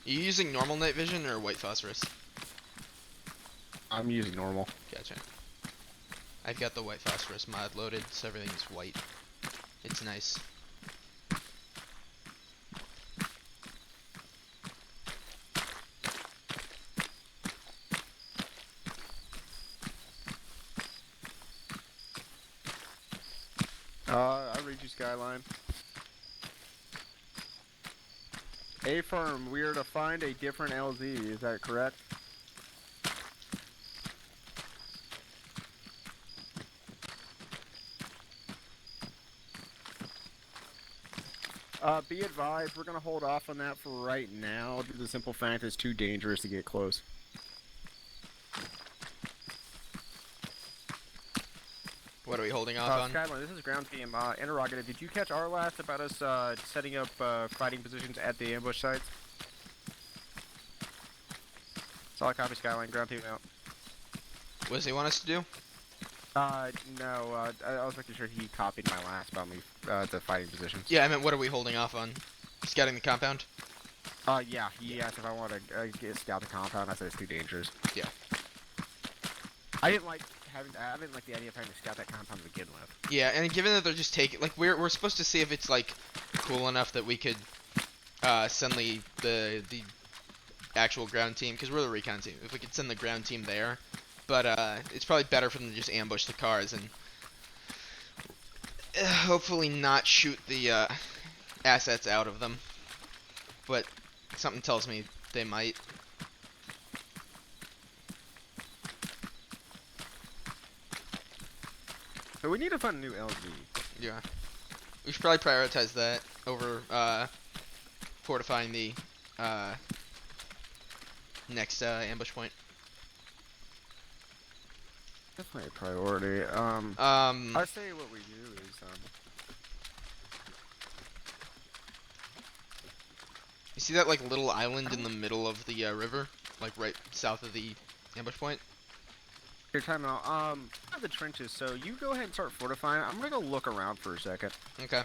You using normal night vision or white phosphorus? I'm using normal. Gotcha. I've got the white phosphorus mod loaded, so everything's white. It's nice. I read you, Skyline. A-firm, we are to find a different LZ, is that correct? Be advised, we're gonna hold off on that for right now, due to the simple fact it's too dangerous to get close. What are we holding off on? Skyline, this is ground team. Interrogative, did you catch our last about us setting up fighting positions at the ambush sites? Solid copy, Skyline. Ground team out. What does he want us to do? No, I was making sure he copied my last about me, the fighting positions. Yeah, I meant what are we holding off on? Scouting the compound? Yeah, he asked if I want to scout the compound. I said it's too dangerous. Yeah. I didn't like the idea of having to scout that compound to begin with. Yeah, and given that they're just taking, like, we're supposed to see if it's like cool enough that we could send the actual ground team, because we're the recon team. If we could send the ground team there, but it's probably better for them to just ambush the cars and hopefully not shoot the assets out of them. But something tells me they might. So we need to find a new LZ. Yeah. We should probably prioritize that over fortifying the next ambush point. Definitely a priority. I say what we do is you see that like little island in the middle of the river, like right south of the ambush point? your time out. I have the trenches, so you go ahead and start fortifying. I'm gonna go look around for a second. Okay.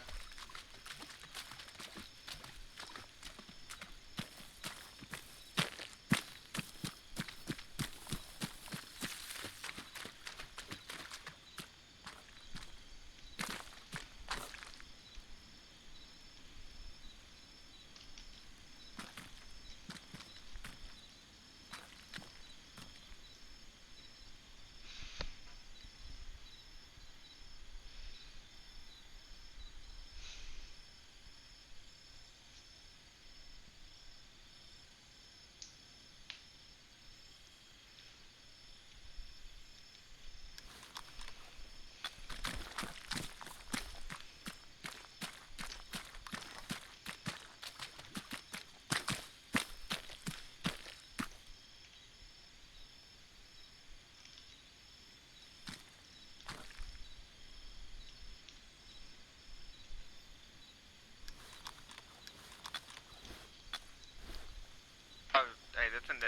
that's in the...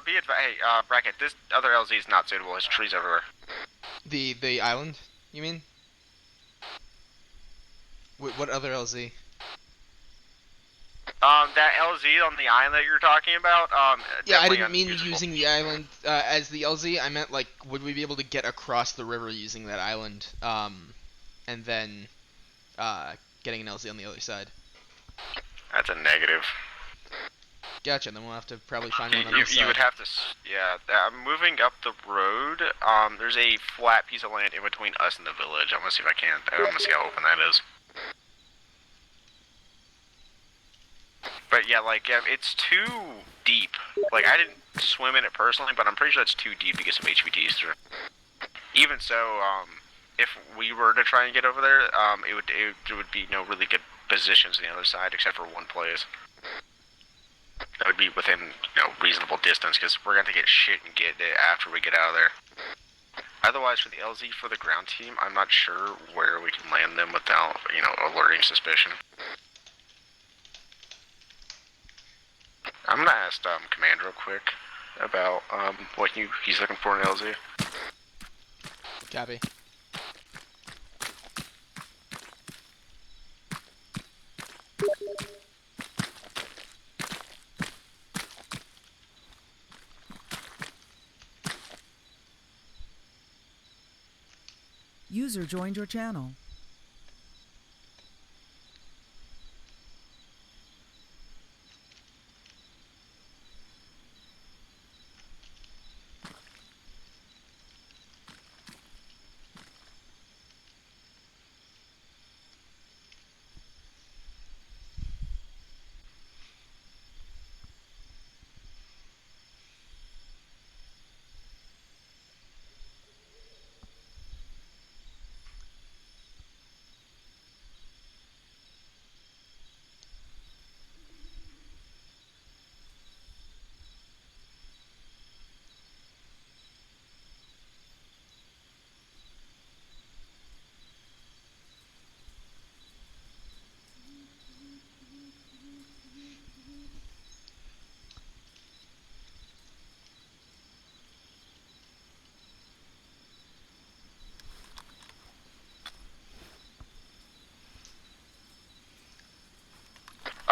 Be advised, hey, Bracket, this other LZ is not suitable. There's trees everywhere. The island, you mean? What other LZ? That LZ on the island that you're talking about, Yeah, I definitely didn't mean unusable. using the island as the LZ. I meant like, would we be able to get across the river using that island, and then getting an LZ on the other side? That's a negative. Gotcha. Then we'll have to probably find one on this You side. would have to, yeah. I'm moving up the road. There's a flat piece of land in between us and the village. I'm gonna see if I can. I'm gonna see how open that is. But yeah, like, it's too deep. Like, I didn't swim in it personally, but I'm pretty sure it's too deep to get some HVTs through. Even so, if we were to try and get over there, there would be no really good positions on the other side except for one place. That would be within, reasonable distance, because we're going to get shit and get it after we get out of there. Otherwise, for the LZ for the ground team, I'm not sure where we can land them without, alerting suspicion. I'm gonna ask Command real quick about what he's looking for in LZ. Copy. User joined your channel.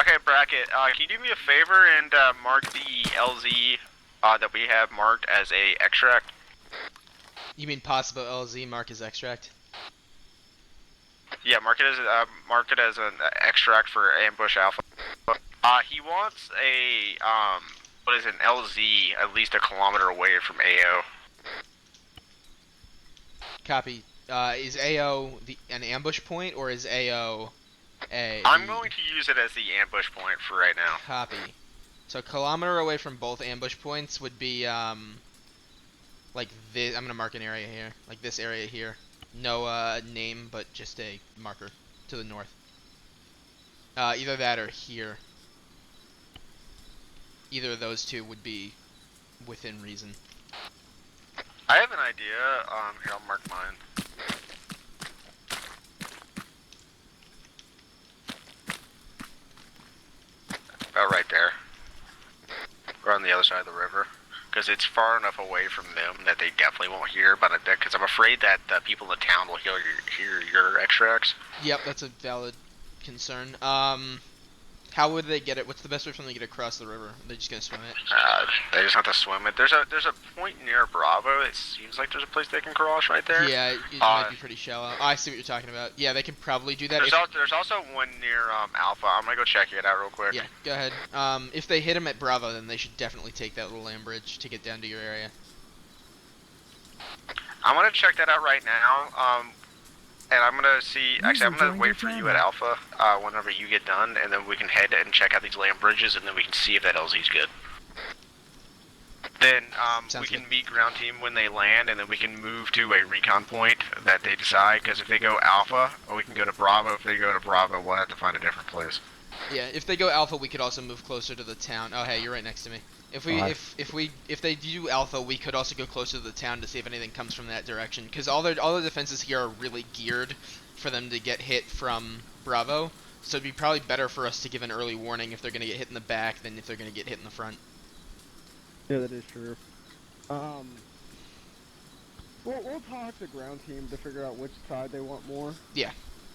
Okay, Bracket, can you do me a favor and mark the LZ that we have marked as a extract? You mean possible LZ mark as extract? Yeah, mark it as an extract for ambush alpha. He wants a an LZ at least a kilometer away from AO. Copy. Is AO an ambush point, or is AO a... I'm going to use it as the ambush point for right now. Copy. So a kilometer away from both ambush points would be, like this. I'm gonna mark an area here. Like this area here. No, name, but just a marker to the north. Either that or here. Either of those two would be within reason. I have an idea. Here, I'll mark mine. About right there. We're on the other side of the river. Because it's far enough away from them that they definitely won't hear about it. Because I'm afraid that the people in the town will hear your extracts. Yep, that's a valid concern. How would they get it? What's the best way for them to get across the river? Are they just gonna swim it? They just have to swim it. There's a point near Bravo. It seems like there's a place they can cross right there. Yeah, it might be pretty shallow. Oh, I see what you're talking about. Yeah, they can probably do that. There's also one near Alpha. I'm gonna go check it out real quick. Yeah, go ahead. If they hit them at Bravo, then they should definitely take that little land bridge to get down to your area. I'm gonna check that out right now. And I'm gonna see. Actually, I'm gonna wait for you at Alpha whenever you get done, and then we can head and check out these land bridges, and then we can see if that LZ's good. Then we can meet ground team when they land, and then we can move to a recon point that they decide. Because if they go Alpha, or we can go to Bravo. If they go to Bravo, we'll have to find a different place. Yeah, if they go Alpha, we could also move closer to the town. Oh, hey, you're right next to me. If they do Alpha, we could also go closer to the town to see if anything comes from that direction. Because all their defenses here are really geared for them to get hit from Bravo. So it'd be probably better for us to give an early warning if they're going to get hit in the back than if they're going to get hit in the front. Yeah, that is true. We'll talk to the ground team to figure out which side they want more. Yeah.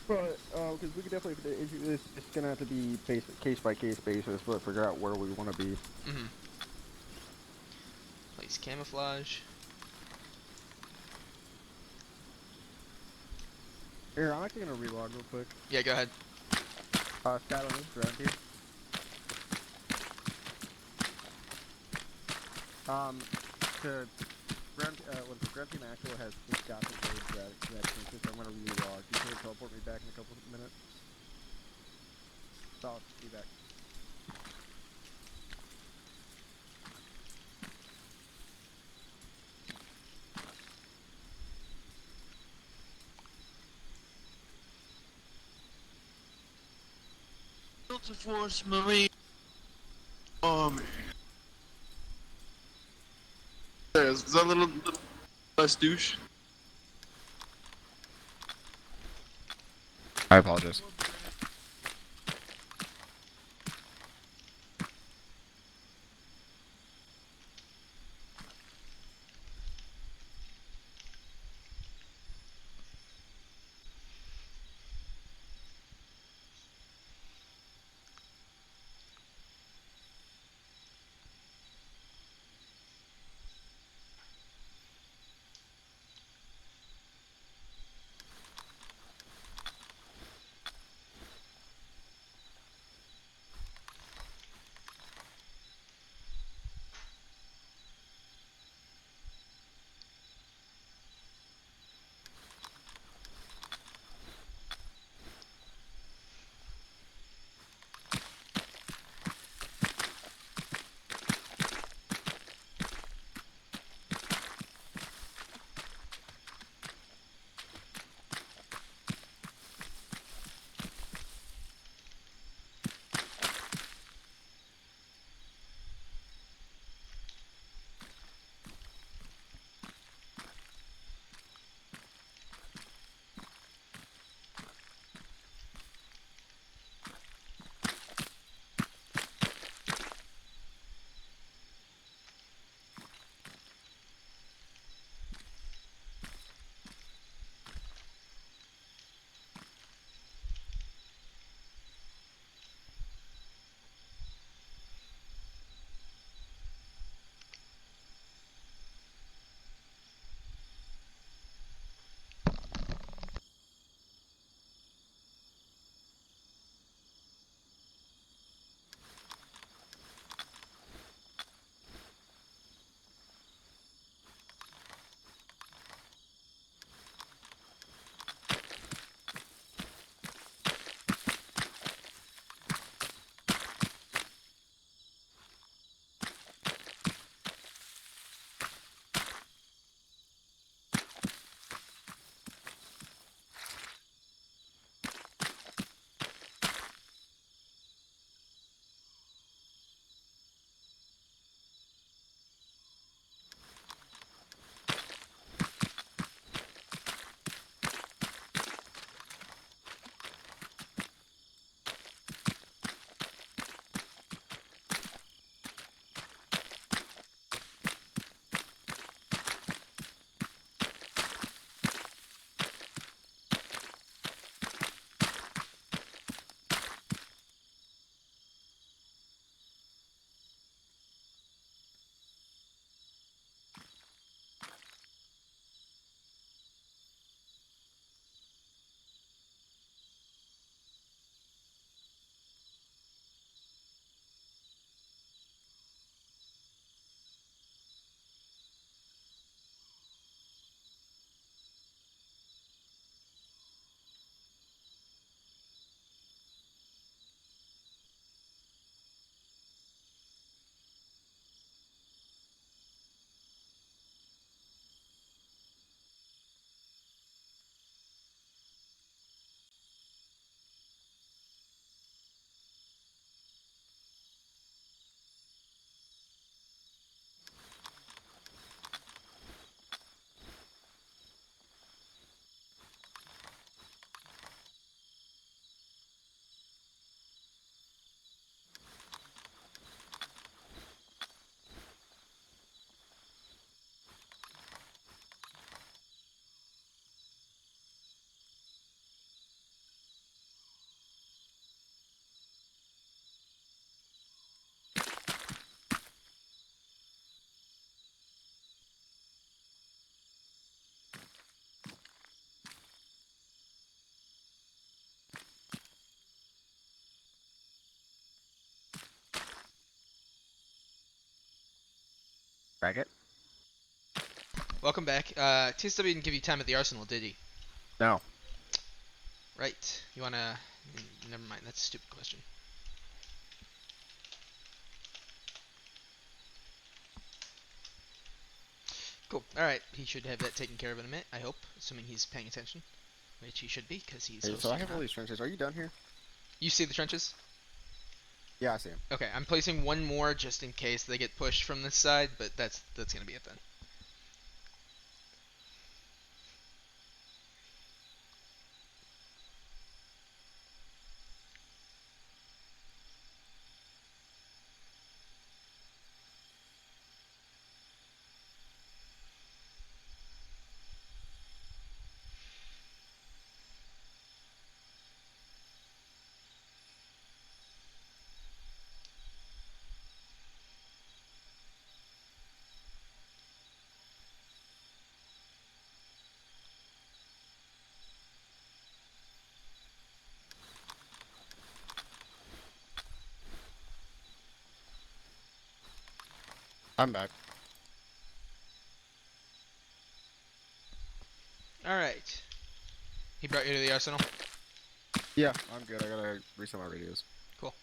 But, because we could definitely, it's gonna have to be case by case basis, but figure out where we want to be. Mm-hmm. Place camouflage. Here, I'm actually gonna relog real quick. Yeah, go ahead. Stat on this ground team. The ground team actual has got the road that changes, so I'm gonna relog. You can teleport me back in a couple of minutes. So I'll be back. Delta Force Marine Army. Is that a little less douche? I apologize. Bracket? Welcome back. TSW didn't give you time at the arsenal, did he? No. Right. You wanna... Never mind, that's a stupid question. Cool. Alright, he should have that taken care of in a minute, I hope, assuming he's paying attention. Which he should be, because he's Hey, so I hosting have all now. these trenches. Are you done here? You see the trenches? Yeah, I see him. Okay, I'm placing one more just in case they get pushed from this side, but that's gonna be it then. I'm back. Alright. He brought you to the arsenal? Yeah, I'm good. I gotta reset my radios. Cool.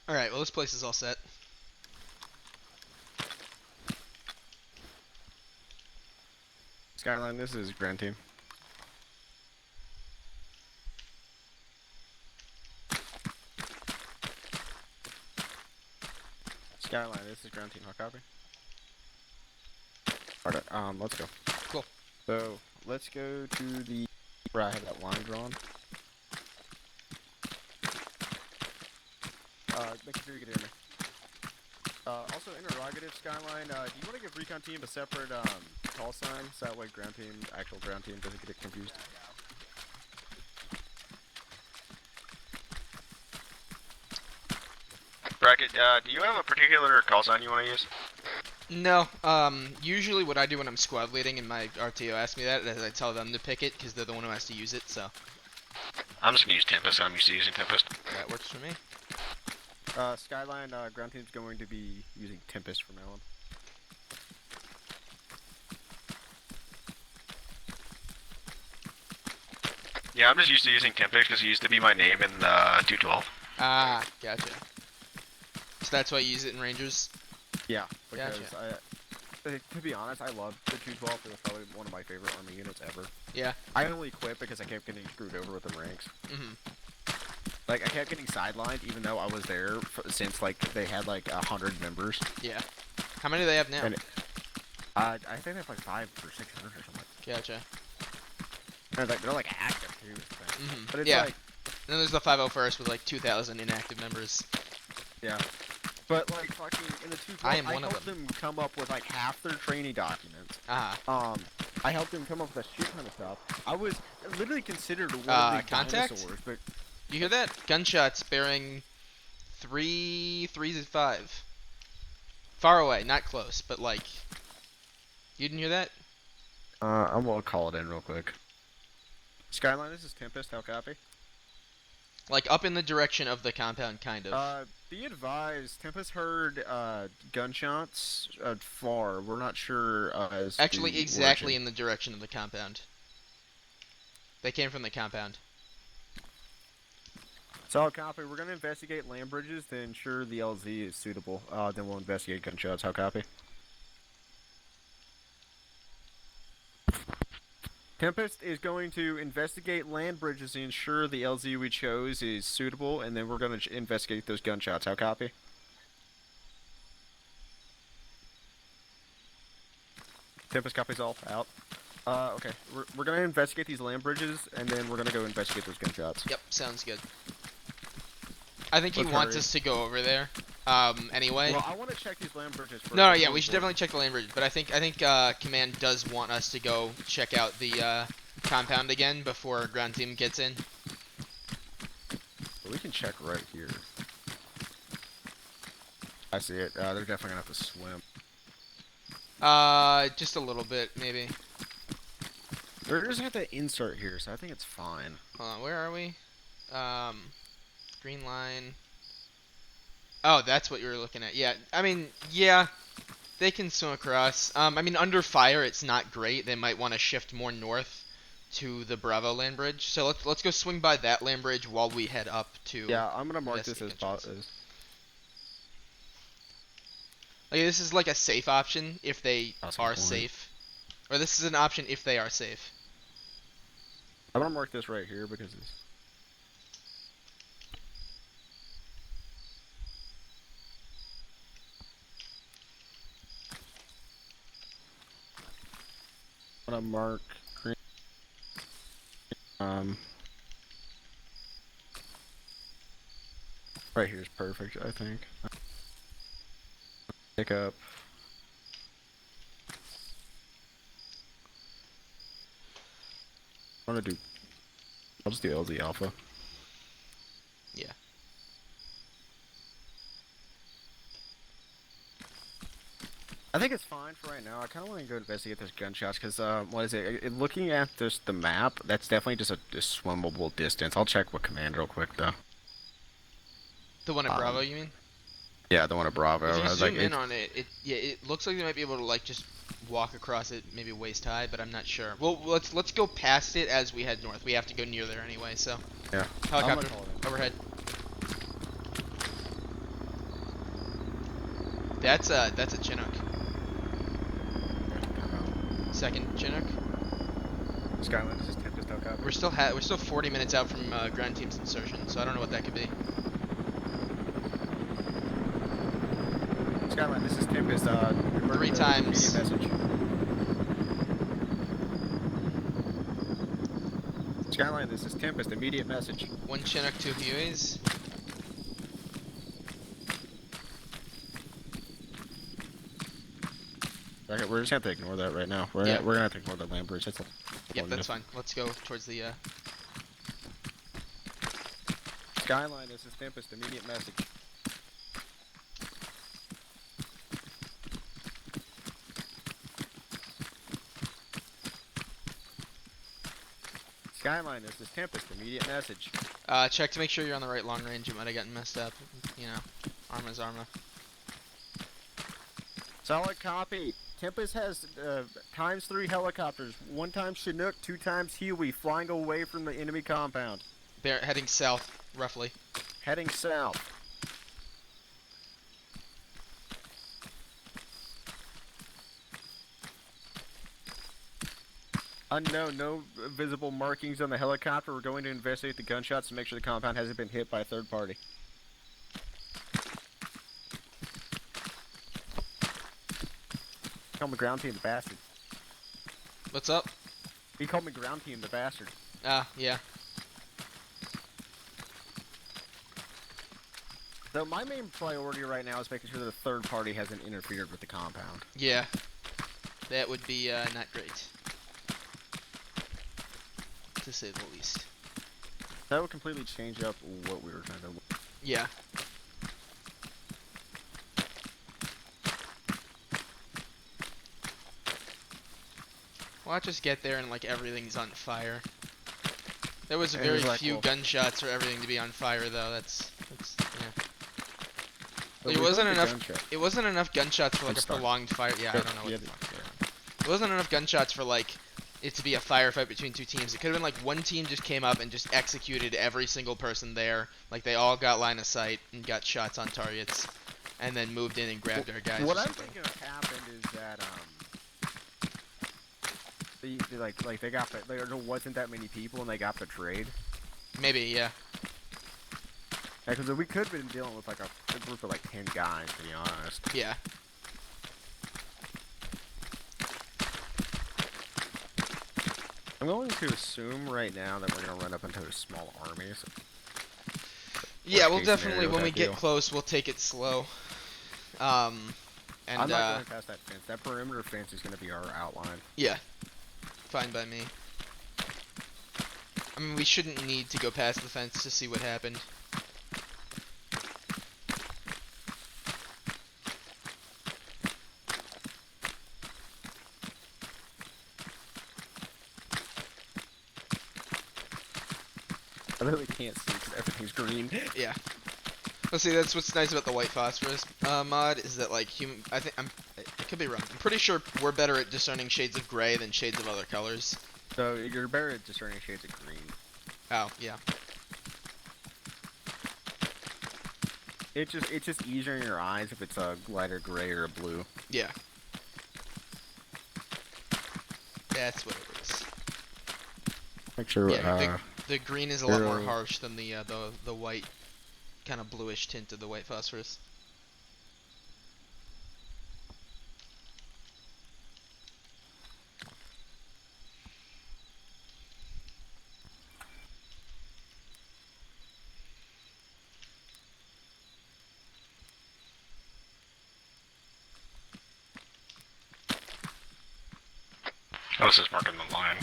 Alright, well this place is all set. Skyline, this is Grand Team. Skyline, this is Ground Team. How copy? Alright, let's go. Cool. So, let's go to the... where I have that line drawn. Making sure you can hear me. Also, interrogative, Skyline, do you want to give Recon Team a separate, call sign, so that way Ground Team, actual Ground Team, doesn't get confused? Bracket, do you have a particular call sign you want to use? No, usually what I do when I'm squad leading and my RTO asks me that is I tell them to pick it because they're the one who has to use it, so I'm just gonna use Tempest. I'm used to using Tempest. that works for me. Skyline, Ground Team's going to be using Tempest from now on. Yeah, I'm just used to using Tempest because it used to be my name in 212. Ah, gotcha. So that's why you use it in Rangers? Yeah, because Gotcha. to be honest, I love the 212. It was probably one of my favorite army units ever. Yeah. I only quit because I kept getting screwed over with the ranks. Mm-hmm. Like, I kept getting sidelined even though I was there since, like, they had, like, 100 members. Yeah. How many do they have now? And I think they have, like, 5 or 600 or something. Gotcha. And they're, like, active, too. So. Mm-hmm. But it's Yeah. like... And then there's the 501st with like 2,000 inactive members. Yeah. But, like, fucking, in the 212, I am one of helped them come up with, like, half their training documents. Ah. I helped them come up with a shit ton of stuff. I was literally considered one of the contact? dinosaurs, but... You hear that? Gunshots bearing 3-5. Far away, not close, but like... You didn't hear that? I'm gonna call it in real quick. Skyline, this is Tempest, how copy? Like up in the direction of the compound, kind of. Be advised, Tempest heard, gunshots, far. We're not sure, as to Actually, the exactly origin. in the direction of the compound. They came from the compound. Solid copy. We're gonna investigate land bridges to ensure the LZ is suitable. Then we'll investigate gunshots. How copy? Tempest is going to investigate land bridges to ensure the LZ we chose is suitable, and then we're gonna investigate those gunshots. How copy? Tempest copies all out. Okay. We're gonna investigate these land bridges, and then we're gonna go investigate those gunshots. Yep, sounds good. I think he Let's wants hurry. us to go over there. Anyway. Well, I want to check these land bridges first. No, yeah, we should definitely check the land bridge. But I think Command does want us to go check out the compound again before ground team gets in. We can check right here. I see it. They're definitely gonna have to swim. Just a little bit, maybe. They're just gonna have to insert here, so I think it's fine. Hold on, where are we? Green line. Oh, that's what you were looking at. Yeah, I mean, yeah, they can swim across. I mean, under fire, it's not great. They might want to shift more north to the Bravo land bridge. So let's go swing by that land bridge while we head up to. Yeah, I'm gonna mark this as investigate Like, this is like a safe option if they are safe, or this is an option if they are safe. I'm gonna mark this right here because it's. I'm gonna mark green. Right here is perfect, I think. Pick up. I'm gonna do. I'll just do LZ Alpha. Yeah. I think it's fine for right now. I kind of want to go investigate those gunshots because, what is it? Looking at this, the map, that's definitely just a swimmable distance. I'll check with command real quick though. The one at Bravo, you mean? Yeah, the one at Bravo. If you I was zoom like, in on it, it looks like they might be able to like just walk across it, maybe waist high, but I'm not sure. Well, let's go past it as we head north. We have to go near there anyway, so. Yeah. Helicopter overhead. That's a Chinook. Second Chinook. Skyline, this is Tempest helicopter. We're still 40 minutes out from ground team's insertion, so I don't know what that could be. Skyline, this is Tempest. 3 times. Message. Skyline, this is Tempest. Immediate message. 1 Chinook, 2 Hueys. Okay, we're just gonna have to ignore that right now. We're gonna have to ignore the land bridge. That's Yep, that's fine. Let's go towards the. Skyline, this is Tempest. Immediate message. Skyline, this is Tempest. Immediate message. Check to make sure you're on the right long range. You might have gotten messed up. You know, Arma's Arma. Solid copy. Tempest has ×3 helicopters. 1 time Chinook, 2 times Huey, flying away from the enemy compound. They're heading south, roughly. Heading south. Unknown, no visible markings on the helicopter. We're going to investigate the gunshots to make sure the compound hasn't been hit by a third party. Call me ground team, the bastard. What's up? He called me ground team, the bastard. Yeah. So my main priority right now is making sure that the third party hasn't interfered with the compound. Yeah. That would be not great. To say the least. That would completely change up what we were trying to. Yeah. Watch us get there and like everything's on fire. There was very few gunshots for everything to be on fire though. That's yeah. But It wasn't enough. It wasn't enough gunshots for like a prolonged fire. Yeah, I don't know what the fuck's going on. It wasn't enough gunshots for like it to be a firefight between 2 teams. It could have been like 1 team just came up and just executed every single person there. Like they all got line of sight and got shots on targets, and then moved in and grabbed our guys. What I'm thinking happened is that there wasn't that many people and they got betrayed. Maybe, yeah. Yeah, because we could have been dealing with like a group of like 10 guys, to be honest. Yeah. I'm going to assume right now that we're going to run up into a small army. So yeah, we'll definitely, when we get close, we'll take it slow. And I'm not going past that fence. That perimeter fence is going to be our outline. Yeah. Fine by me. I mean, we shouldn't need to go past the fence to see what happened. I literally can't see because everything's green. Yeah. Well, see, that's what's nice about the white phosphorus mod is that like I could be wrong. I'm pretty sure we're better at discerning shades of gray than shades of other colors. So you're better at discerning shades of green. Oh yeah. It's just easier in your eyes if it's a lighter gray or a blue. Yeah. That's what it is. Make sure. Yeah, the green is a lot more arrow. harsh than the white, kind of bluish tint of the white phosphorus. Oh, this is marking the line.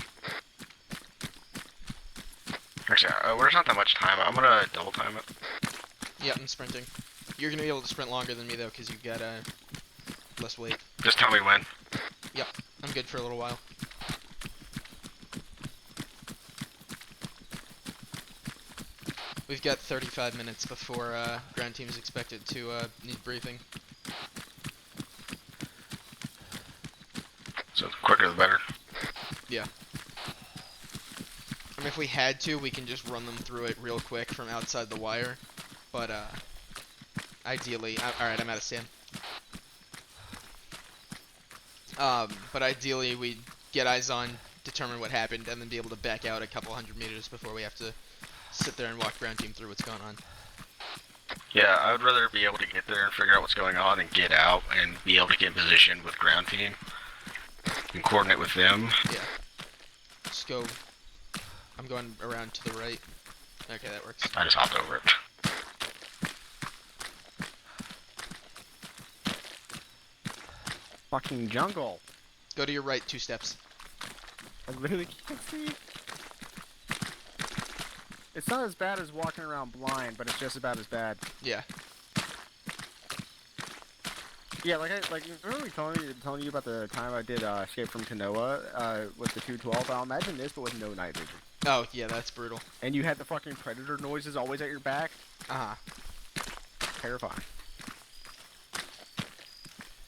Actually, there's not that much time. I'm gonna double time it. Yep, I'm sprinting. You're gonna be able to sprint longer than me though, because you've got less weight. Just tell me when. Yep, I'm good for a little while. We've got 35 minutes before ground team is expected to need briefing. So the quicker the better. Yeah. I mean, if we had to, we can just run them through it real quick from outside the wire. But, ideally... Alright, I'm out of sand. But ideally, we'd get eyes on, determine what happened, and then be able to back out a couple 100 meters before we have to sit there and walk ground team through what's going on. Yeah, I would rather be able to get there and figure out what's going on and get out and be able to get in position with ground team and coordinate with them. Yeah. Just go... I'm going around to the right. Okay, that works. I just hopped over it. Fucking jungle. Go to your right 2 steps. I literally can't see. It's not as bad as walking around blind, but it's just about as bad. Yeah. Yeah, remember me telling you about the time I did Escape from Kanoa with the 212? I'll imagine this, but with no night vision. Oh, yeah, that's brutal. And you had the fucking predator noises always at your back. Uh-huh. Terrifying.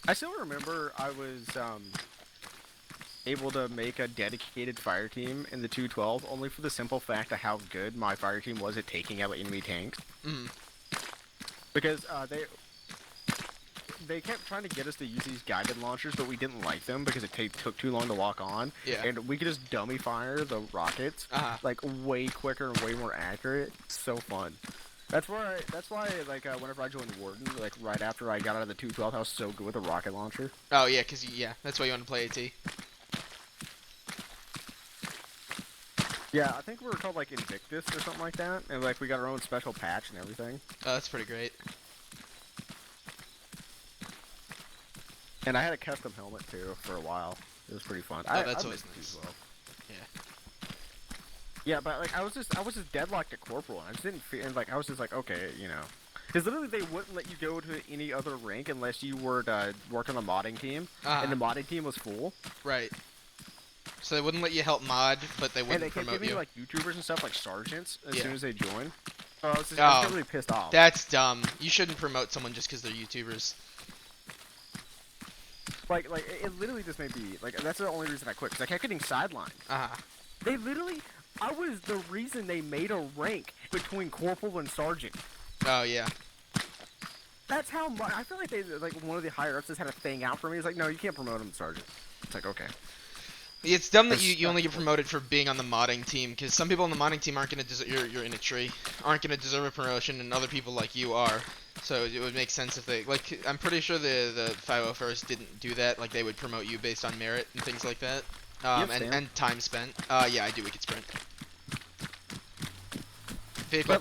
I still remember I was able to make a dedicated fire team in the 212 only for the simple fact of how good my fire team was at taking out enemy tanks. Mm. Because they kept trying to get us to use these guided launchers, but we didn't like them because it took too long to lock on. Yeah. And we could just dummy fire the rockets like way quicker and way more accurate. So fun. That's why whenever I joined Warden, like right after I got out of the 212, I was so good with a rocket launcher. Oh, yeah, because, that's why you want to play AT. Yeah, I think we were called like Invictus or something like that, and like we got our own special patch and everything. Oh, that's pretty great. And I had a custom helmet too for a while. It was pretty fun. Oh, that's I always missed it nice. as well. Yeah. Yeah, but like I was just deadlocked at corporal. And I just didn't feel, and like I was just like, okay, you know, because literally they wouldn't let you go to any other rank unless you were to work on the modding team, and the modding team was full. Right. So they wouldn't let you help mod, but they And wouldn't they kept promote giving you. like YouTubers and stuff like sergeants as Yeah. soon as they join. So I was just really pissed off. That's dumb. You shouldn't promote someone just because they're YouTubers. Like it literally just made me like that's the only reason I quit because I kept getting sidelined. They literally, I was the reason they made a rank between corporal and sergeant. Oh yeah. That's how much I feel like they like one of the higher ups just had a thing out for me. It's like, no, you can't promote him to sergeant. It's like, okay. It's dumb that you only get promoted for being on the modding team, because some people on the modding team aren't gonna deserve. You're in a tree. Aren't gonna deserve a promotion, and other people like you are. So it would make sense if they like. I'm pretty sure the 501st didn't do that. Like they would promote you based on merit and things like that. And time spent. Yeah, I do. We could sprint. Vehicle.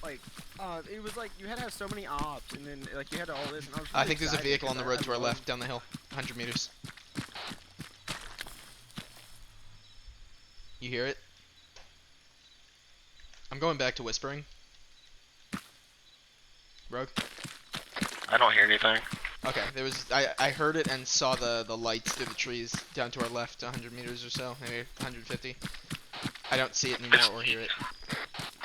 But it was like you had to have so many ops, and then like you had all this. And I was I really think there's a excited vehicle on the because road to our I left, down the hill, 100 meters. You hear it? I'm going back to whispering. Rogue? I don't hear anything. Okay, there was I heard it and saw the lights through the trees down to our left, 100 meters or so, maybe 150. I don't see it anymore or hear it.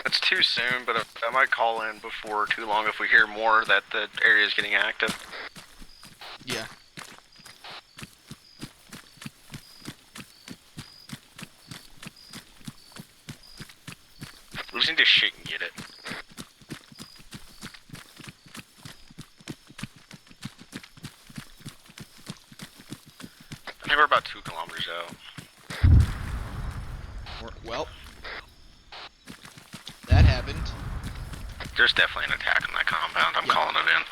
It's too soon, but I might call in before too long if we hear more that the area is getting active. Yeah. We just need to shit and get it. I think we're about 2 kilometers out. Well, that happened. There's definitely an attack on that compound. I'm calling it in.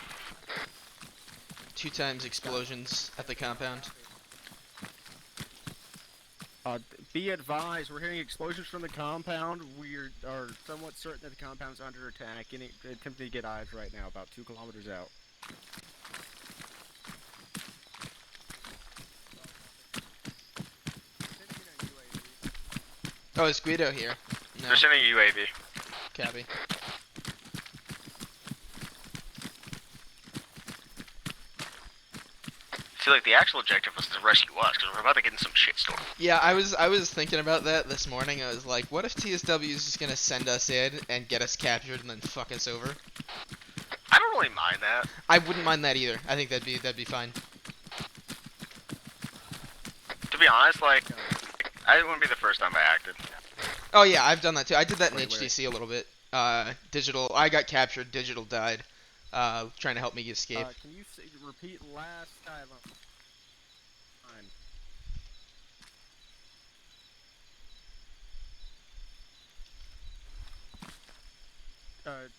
2 times explosions at the compound. Be advised, we're hearing explosions from the compound. We are somewhat certain that the compound's under attack, and attempting to get eyes right now, about 2 kilometers out. Oh, is Guido here? No. They're sending a UAV. Cabby. See, like, the actual objective was to rescue us, because we're about to get in some shitstorm. Yeah, I was thinking about that this morning. I was like, what if TSW is just gonna send us in and get us captured and then fuck us over? I don't really mind that. I wouldn't mind that either. I think that'd be fine. To be honest, like, I wouldn't be the first time I acted. Oh yeah, I've done that too. I did that in Wait. HTC a little bit. Digital. I got captured. Digital died. Trying to help me escape. Can you repeat last time?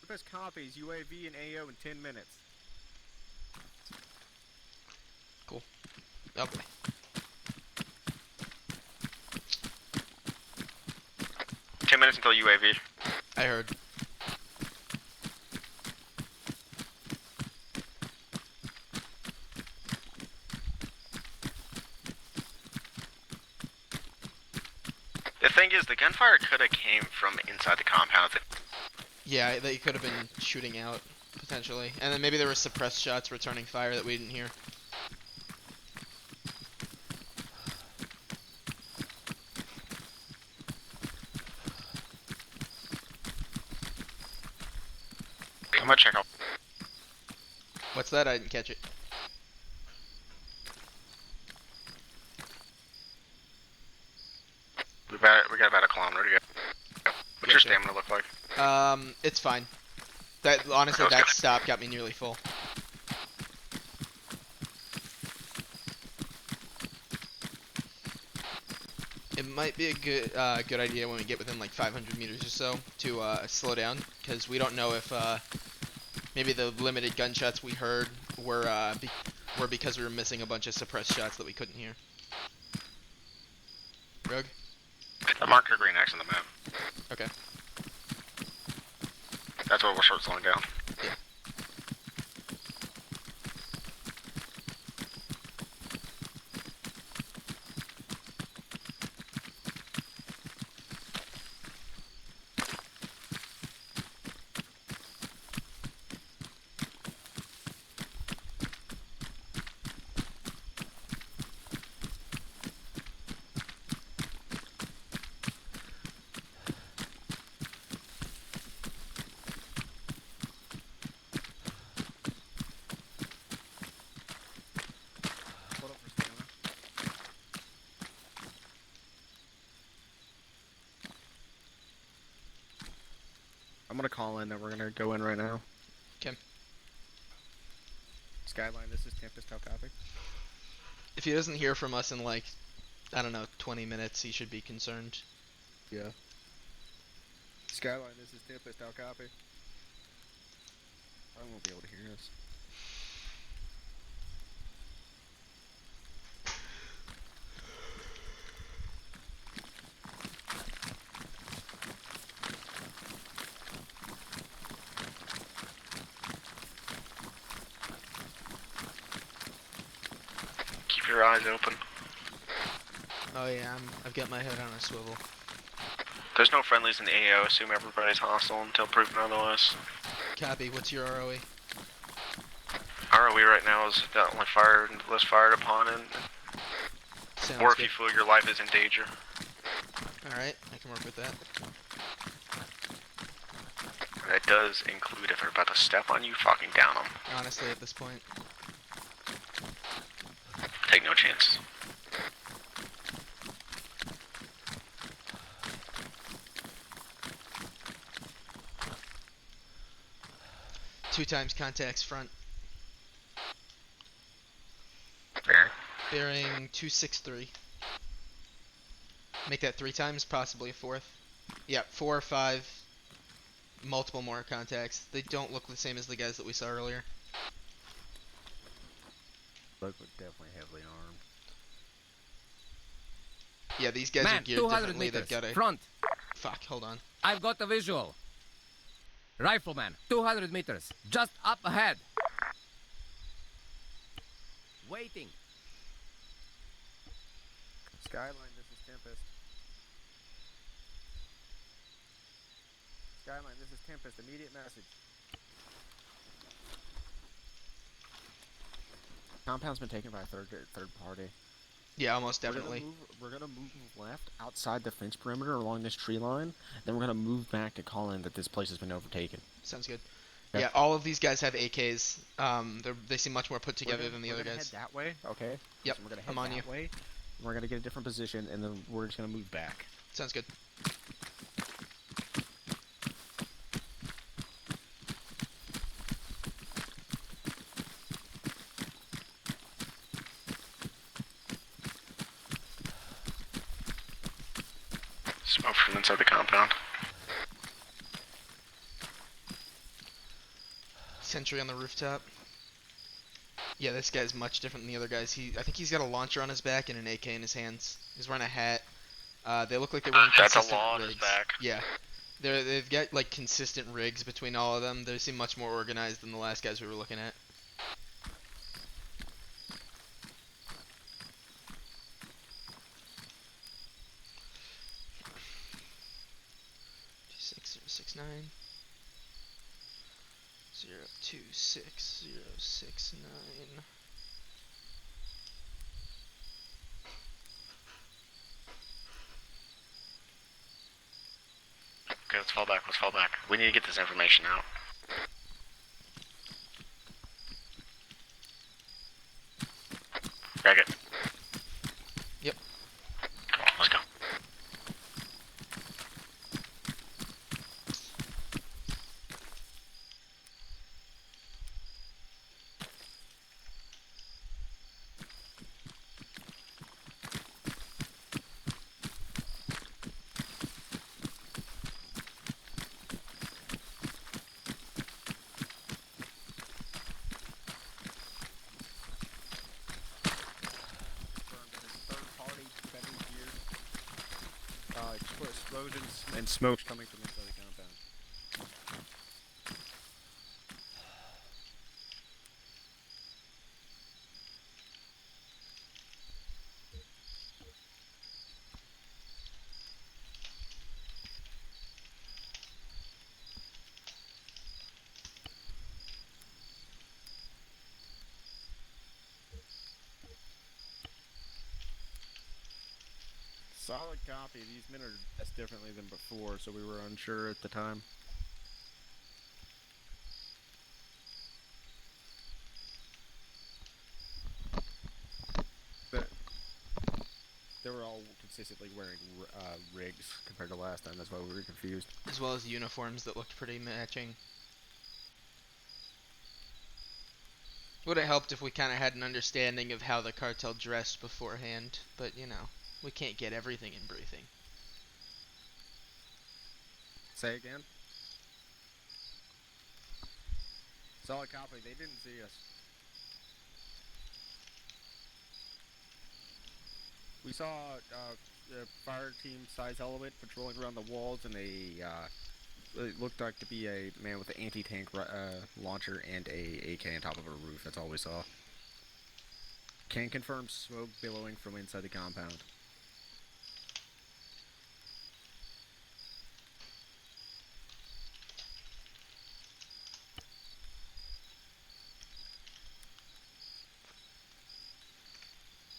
Best copies, UAV and AO in 10 minutes. Cool. Oh boy. Ten minutes until UAV. I heard. The thing is, the gunfire could have came from inside the compound. Yeah, they could have been shooting out potentially, and then maybe there were suppressed shots returning fire that we didn't hear. I'm gonna check out. What's that? I didn't catch it. We got about a kilometer to go. What's your stamina look like? It's fine. That honestly, that stop got me nearly full. It might be a good idea when we get within like 500 meters or so to slow down, because we don't know if maybe the limited gunshots we heard were because we were missing a bunch of suppressed shots that we couldn't hear. Rogue? I marked your green X on the map. Okay. That's what we'll start slowing down. Yeah. Hold up for stamina. I'm gonna call in that we're gonna go in right now. 'Kay. Skyline, this is Tempest, how copy? If he doesn't hear from us in like, I don't know, 20 minutes, he should be concerned. Yeah. Skyline, this is Tempest, how copy? I won't be able to hear us. Keep your eyes open. Oh yeah, I've got my head on a swivel. There's no friendlies in the AO. Assume everybody's hostile until proven otherwise. Copy, what's your ROE? ROE right now is got only fired unless fired upon, and Sounds or if good. you feel your life is in danger. Alright, I can work with that. That does include if they're about to step on you, fucking down them. Honestly, at this point. Take no chances. Two times contacts front. Fair. Bearing 263. Make that 3 times, possibly a 4th. Yep, 4 or 5. Multiple more contacts. They don't look the same as the guys that we saw earlier. Look, definitely heavily armed. Yeah, these guys Man, are geared 200 differently. meters. They've got a... Front. Fuck, hold on. I've got the visual. Rifleman, 200 meters. Just up ahead. Waiting. Skyline, this is Tempest. Skyline, this is Tempest. Immediate message. Compound's been taken by a third party. Yeah, almost definitely. We're gonna move left outside the fence perimeter along this tree line. Then we're gonna move back to call in that this place has been overtaken. Sounds good. Okay. Yeah, all of these guys have AKs. They seem much more put together than the other We're gonna guys. head that way, okay? Yep, So we're gonna head I'm on that you. way. We're gonna get a different position, and then we're just gonna move back. Sounds good. Smoke from inside the compound. Sentry on the rooftop. Yeah, this guy's much different than the other guys. I think he's got a launcher on his back and an AK in his hands. He's wearing a hat. They look like they're wearing That's a consistent law on rigs. his back. Yeah. They've got like consistent rigs between all of them. They seem much more organized than the last guys we were looking at. Six 026069. Okay, let's fall back. Let's fall back. We need to get this information out. Greg it. Yep. Come on, let's go. Explosions and smoke coming from inside the compound. Solid copy. These men are dressed differently than before, so we were unsure at the time. But they were all consistently wearing rigs compared to last time. That's why we were confused. As well as uniforms that looked pretty matching. Would have helped if we kind of had an understanding of how the cartel dressed beforehand, but you know, we can't get everything in briefing. Say again? Solid copy. They didn't see us. We saw the fire team size element patrolling around the walls, and it looked like to be a man with an anti-tank launcher and a AK on top of a roof. That's all we saw. Can confirm smoke billowing from inside the compound.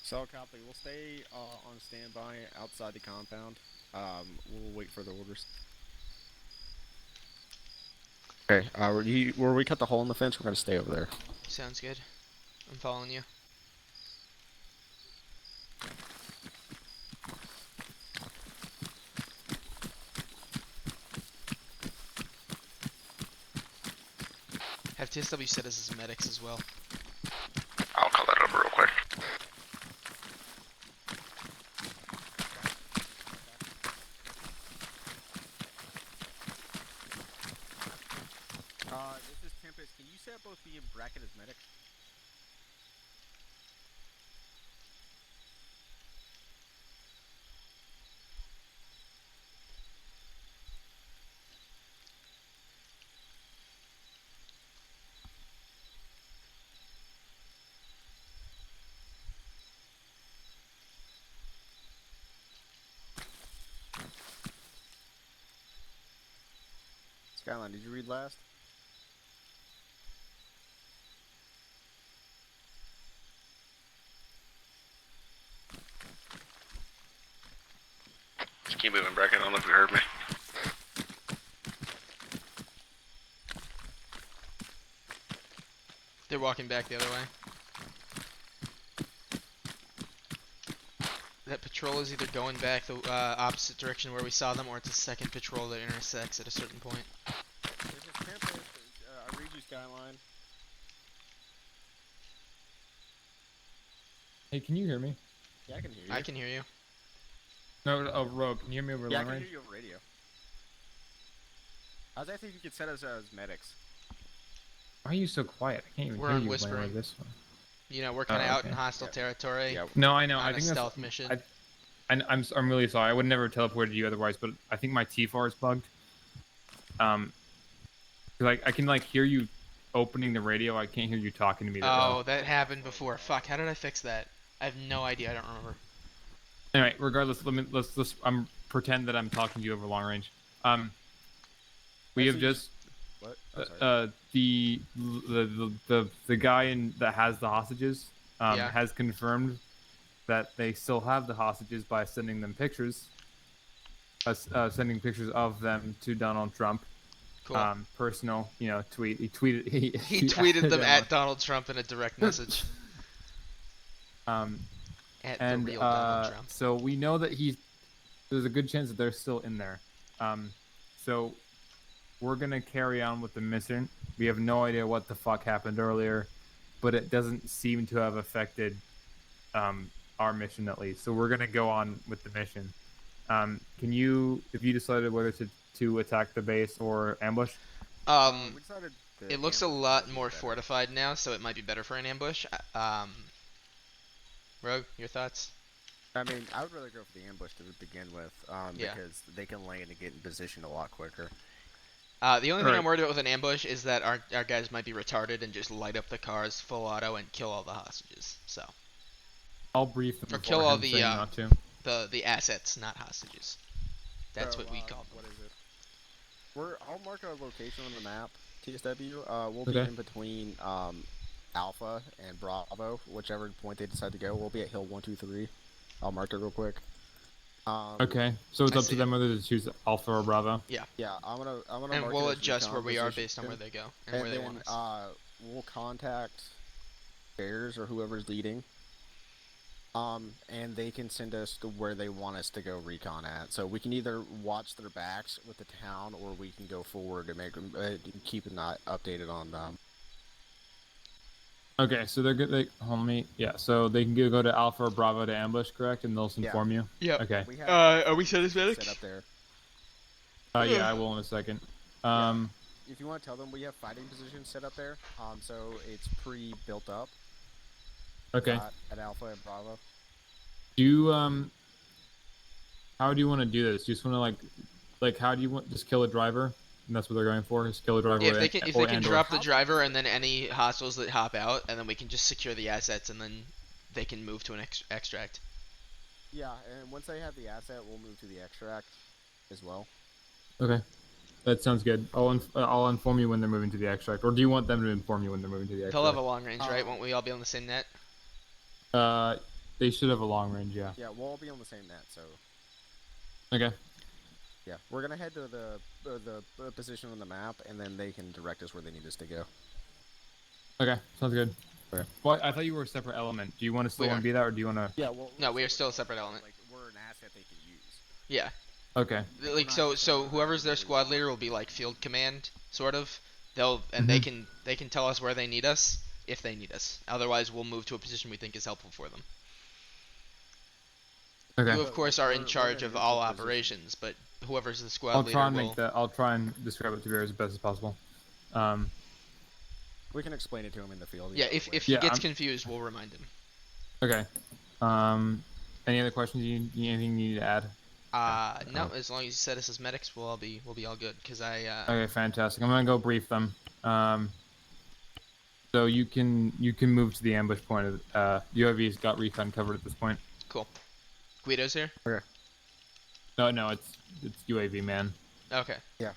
Solid copy. We'll stay on standby outside the compound. We'll wait for the orders. Okay. Where we cut the hole in the fence, we're gonna stay over there. Sounds good. I'm following you. Have TSW set us as medics as well. I'll call that over real quick. This is Tempest. Can you set both me and Bracket as medics? Skyline, did you read last? Just keep moving, Bracken. I don't know if you heard me. They're walking back the other way. That patrol is either going back the opposite direction where we saw them, or it's a second patrol that intersects at a certain point. This is Tempest. I read you, Skyline. Hey, can you hear me? Yeah, I can hear you. I can hear you. No, oh, Rogue, can you hear me over Yeah, I long can range? hear you over radio. I was asking if you could set us as medics. Why are you so quiet? I can't even We're hear on you whispering. like this one. You know, we're kind of Oh, out okay. in hostile Yeah. territory Yeah. No, I know. on I a think stealth mission. I'm really sorry. I would never have teleported you otherwise, but I think my T4 is bugged. 'Cause, like I can like hear you opening the radio. I can't hear you talking to me. That well. Oh, that happened before. Fuck, how did I fix that? I have no idea. I don't remember. Anyway, regardless, let's pretend that I'm talking to you over long range. We have Actually, just What? I'm sorry. the guy that has the hostages Yeah. has confirmed that they still have the hostages by sending them pictures, sending pictures of them to Donald Trump. Cool. Personal, tweet. He tweeted. He tweeted them at Donald Trump in a direct message. At the And real Donald Trump. so we know that there's a good chance that they're still in there. So we're gonna carry on with the mission. We have no idea what the fuck happened earlier, but it doesn't seem to have affected our mission at least. So we're gonna go on with the mission. Can you, if you decided whether to attack the base or ambush? We decided It looks a ambush lot would be more better. fortified now, so it might be better for an ambush. Rogue, your thoughts? I mean, I would rather go for the ambush to begin with, Yeah. because they can land and get in position a lot quicker. The only thing Alright. I'm worried about with an ambush is that our guys might be retarded and just light up the cars full auto and kill all the hostages. So I'll brief them. Or kill all beforehand the, saying not to. the assets, not hostages. That's So, what we call them. What is it? I'll mark a location on the map. TSW. We'll be Okay. in between Alpha and Bravo, whichever point they decide to go. We'll be at Hill 123. I'll mark it real quick. Okay, so it's I up see to them whether to choose Alpha or Bravo. Yeah, I'm gonna. And mark we'll it as adjust recon where we are position. based on where they go and, And where they then want us. we'll contact Bears or whoever's leading. And they can send us to where they want us to go recon at. So we can either watch their backs with the town, or we can go forward and keep an eye updated on them. Okay, so they're good. So they can go to Alpha or Bravo to ambush, correct? And they'll Yeah. inform you. Yeah. Okay. We have Are we set as medics? set up there. Yeah, I will in a second. If you want to tell them, we have fighting positions set up there. So it's pre-built up. Okay. At Alpha and Bravo. Do you how do you want to do this? Do you just want to like how do you want just kill a driver? And that's what they're going for. Just kill a driver. Yeah, if they can and/or- drop the driver and then any hostiles that hop out, and then we can just secure the assets, and then they can move to an extract. Yeah, and once they have the asset, we'll move to the extract as well. Okay. That sounds good. I'll inform you when they're moving to the extract, or do you want them to inform you when they're moving to the extract? They'll have a long range, right? Won't we all be on the same net? They should have a long range, yeah. Yeah, we'll all be on the same net, so. Okay. Yeah, we're gonna head to the position on the map, and then they can direct us where they need us to go. Okay, sounds good. Okay. Well, I thought you were a separate element. Do you want to still We want are. to be that, or do you want to? Yeah, well, No, we are still a separate element. Like, we're an asset they can use. Yeah. Okay. Like so whoever's their squad leader will be like field command sort of. They'll and they can tell us where they need us if they need us. Otherwise, we'll move to a position we think is helpful for them. Okay. You of course are in We're charge in of a all neutral position. operations, but whoever's the squad I'll leader try and will. make that. I'll try and describe it to Vera as best as possible. We can explain it to him in the field. Yeah, either if way. he Yeah, gets I'm- confused, we'll remind him. Okay. Any other questions? Anything you need to add? No, as long as you set us as medics, we'll be all good. Cause I Okay, fantastic. I'm gonna go brief them. So you can move to the ambush point. UAV's got recon covered at this point. cool. Guido's here. No, it's UAV man. Okay. Yeah,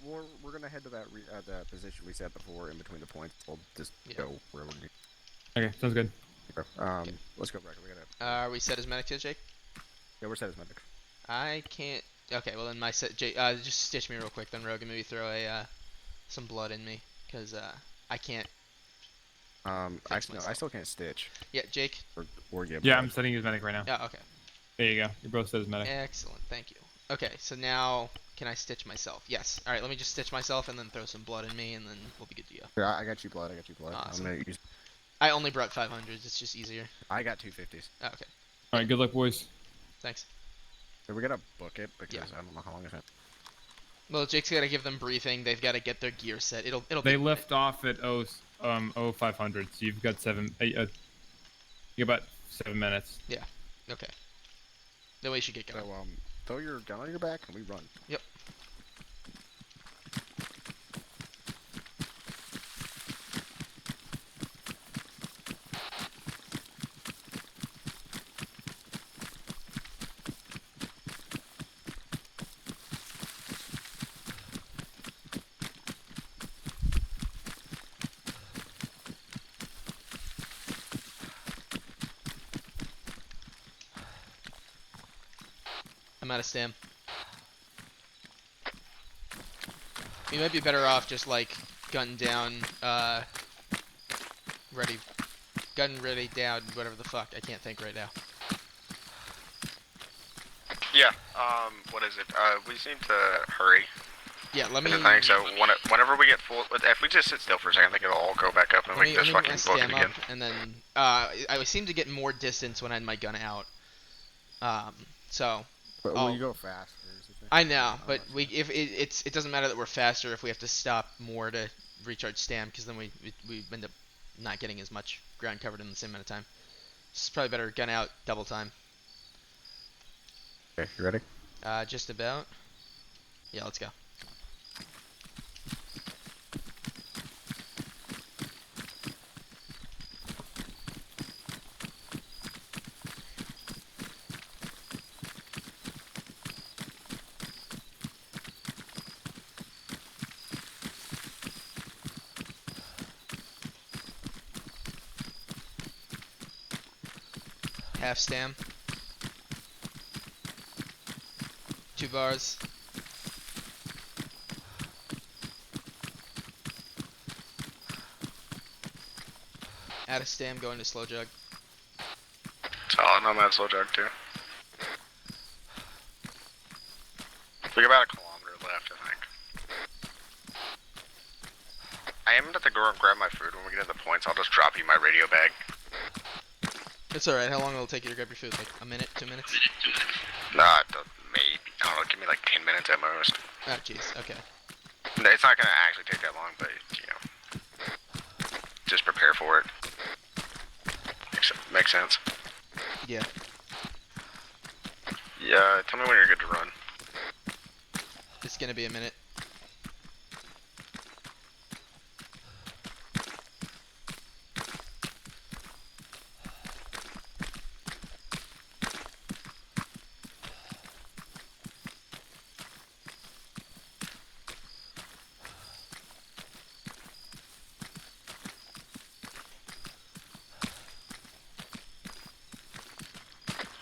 we're gonna head to that the position we set before in between the points. We'll just go where we need. Okay, sounds good. Okay. Let's go, Brecker. We gotta. Are we set as medics yet, Jake? Yeah, we're set as medic. I can't. Okay, well then my set. Jake, just stitch me real quick, then Rogan. Maybe throw a some blood in me, cause I can't. I still can't stitch Yeah, Jake. or get. Yeah, blood. I'm setting you as medic right now. Yeah. Okay. There you go. You're both set as medic. Excellent. Thank you. Okay, so now can I stitch myself? Yes. All right. Let me just stitch myself and then throw some blood in me, and then we'll be good to go. Here, I got you blood. Awesome. I'm gonna use. I only brought 500s. It's just easier. I got 250s. Oh, okay. All right, good luck, boys. Thanks. So we gotta book it because Yeah. I don't know how long it's. Well, Jake's got to give them briefing. They've got to get their gear set. It'll. They be lift off at 0500, so you've got you got about 7 minutes. Okay. Then we should get going. So throw your gun on your back and we run. Yep. I'm out of stam. We might be better off just like gun down, ready down, whatever the fuck. I can't think right now. Yeah. What is it? We seem to hurry. Yeah, let me. I think so. Whenever we get full, if we just sit still for a second, I think it'll all go back up and we can just fucking book it again. And then I seem to get more distance when I had my gun out. So. But Oh. will you go faster? Is the thing? I know, but it doesn't matter that we're faster if we have to stop more to recharge stam, because then we end up not getting as much ground covered in the same amount of time. It's probably better gun out double time. Okay, you ready? Just about. Yeah, let's go. Half stam. 2 bars. Out of stam, going to slow jug. Solid. I'm at slow jug too. We got about a kilometer left, I think. I am gonna have to go and grab my food when we get to the points. I'll just drop you my radio bag. It's alright. How long will it take you to grab your food? Like a minute, 2 minutes? Nah, maybe. I don't know. Give me like 10 minutes at most. Oh, jeez. Okay. It's not gonna actually take that long, but just prepare for it. Makes sense. Yeah. Yeah. Tell me when you're good to run. It's gonna be a minute.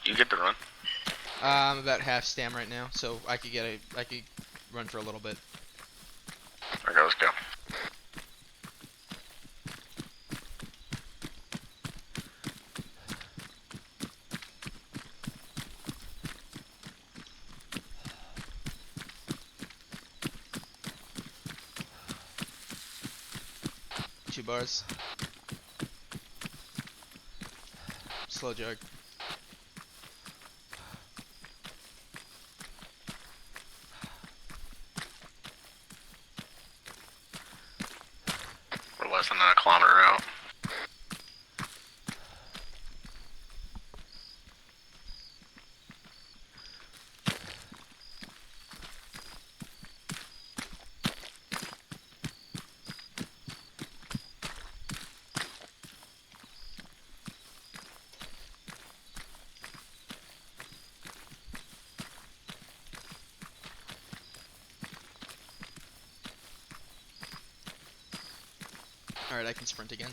You get to run. I'm about half stam right now, so I could run for a little bit. Okay, let's go. Two bars. Slow jog. We're less than a kilometer out. Alright, I can sprint again.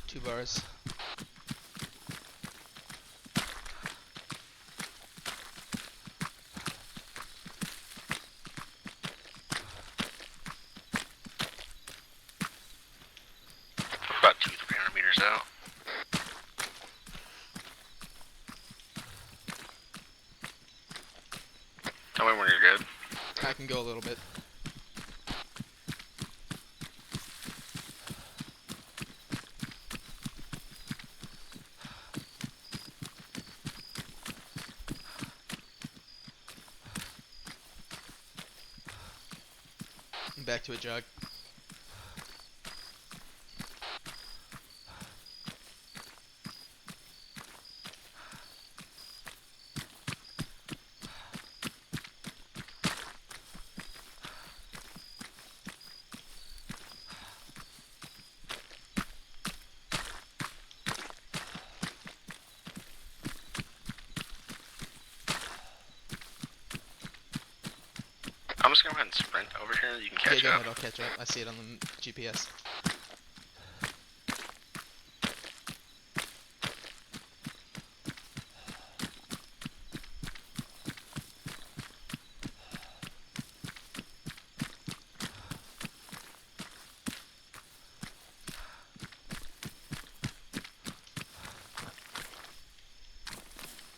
Two bars. About 200-300 meters out. Tell me when you're good. I can go a little bit. Back to a jog. I'm just gonna go ahead and sprint over here. You can Okay, catch go up. ahead, I'll catch up. I see it on the GPS.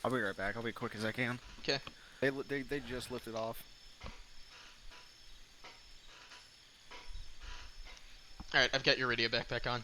I'll be right back. I'll be quick as I can. Okay. They just lifted off. Alright, I've got your radio backpack on.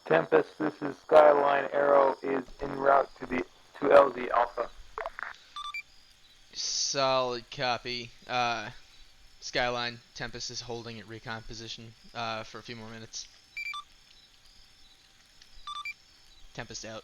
Tempest, this is Skyline. Arrow is en route to LZ Alpha. Solid copy. Skyline, Tempest is holding at recon position for a few more minutes. Tempest out.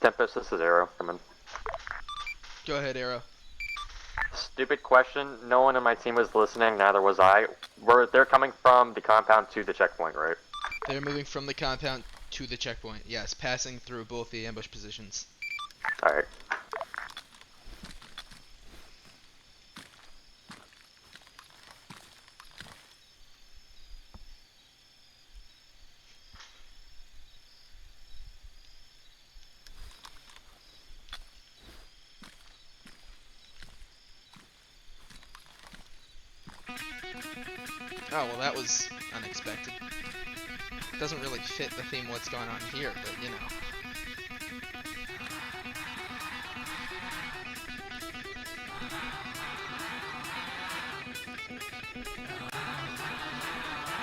Tempest, this is Arrow. Come in. Go ahead, Arrow. Stupid question. No one in my team was listening, neither was I. They're coming from the compound to the checkpoint, right? They're moving from the compound to the checkpoint. Yes, passing through both the ambush positions. Alright. Oh, well, that was unexpected. Doesn't really fit the theme of what's going on here, but you know.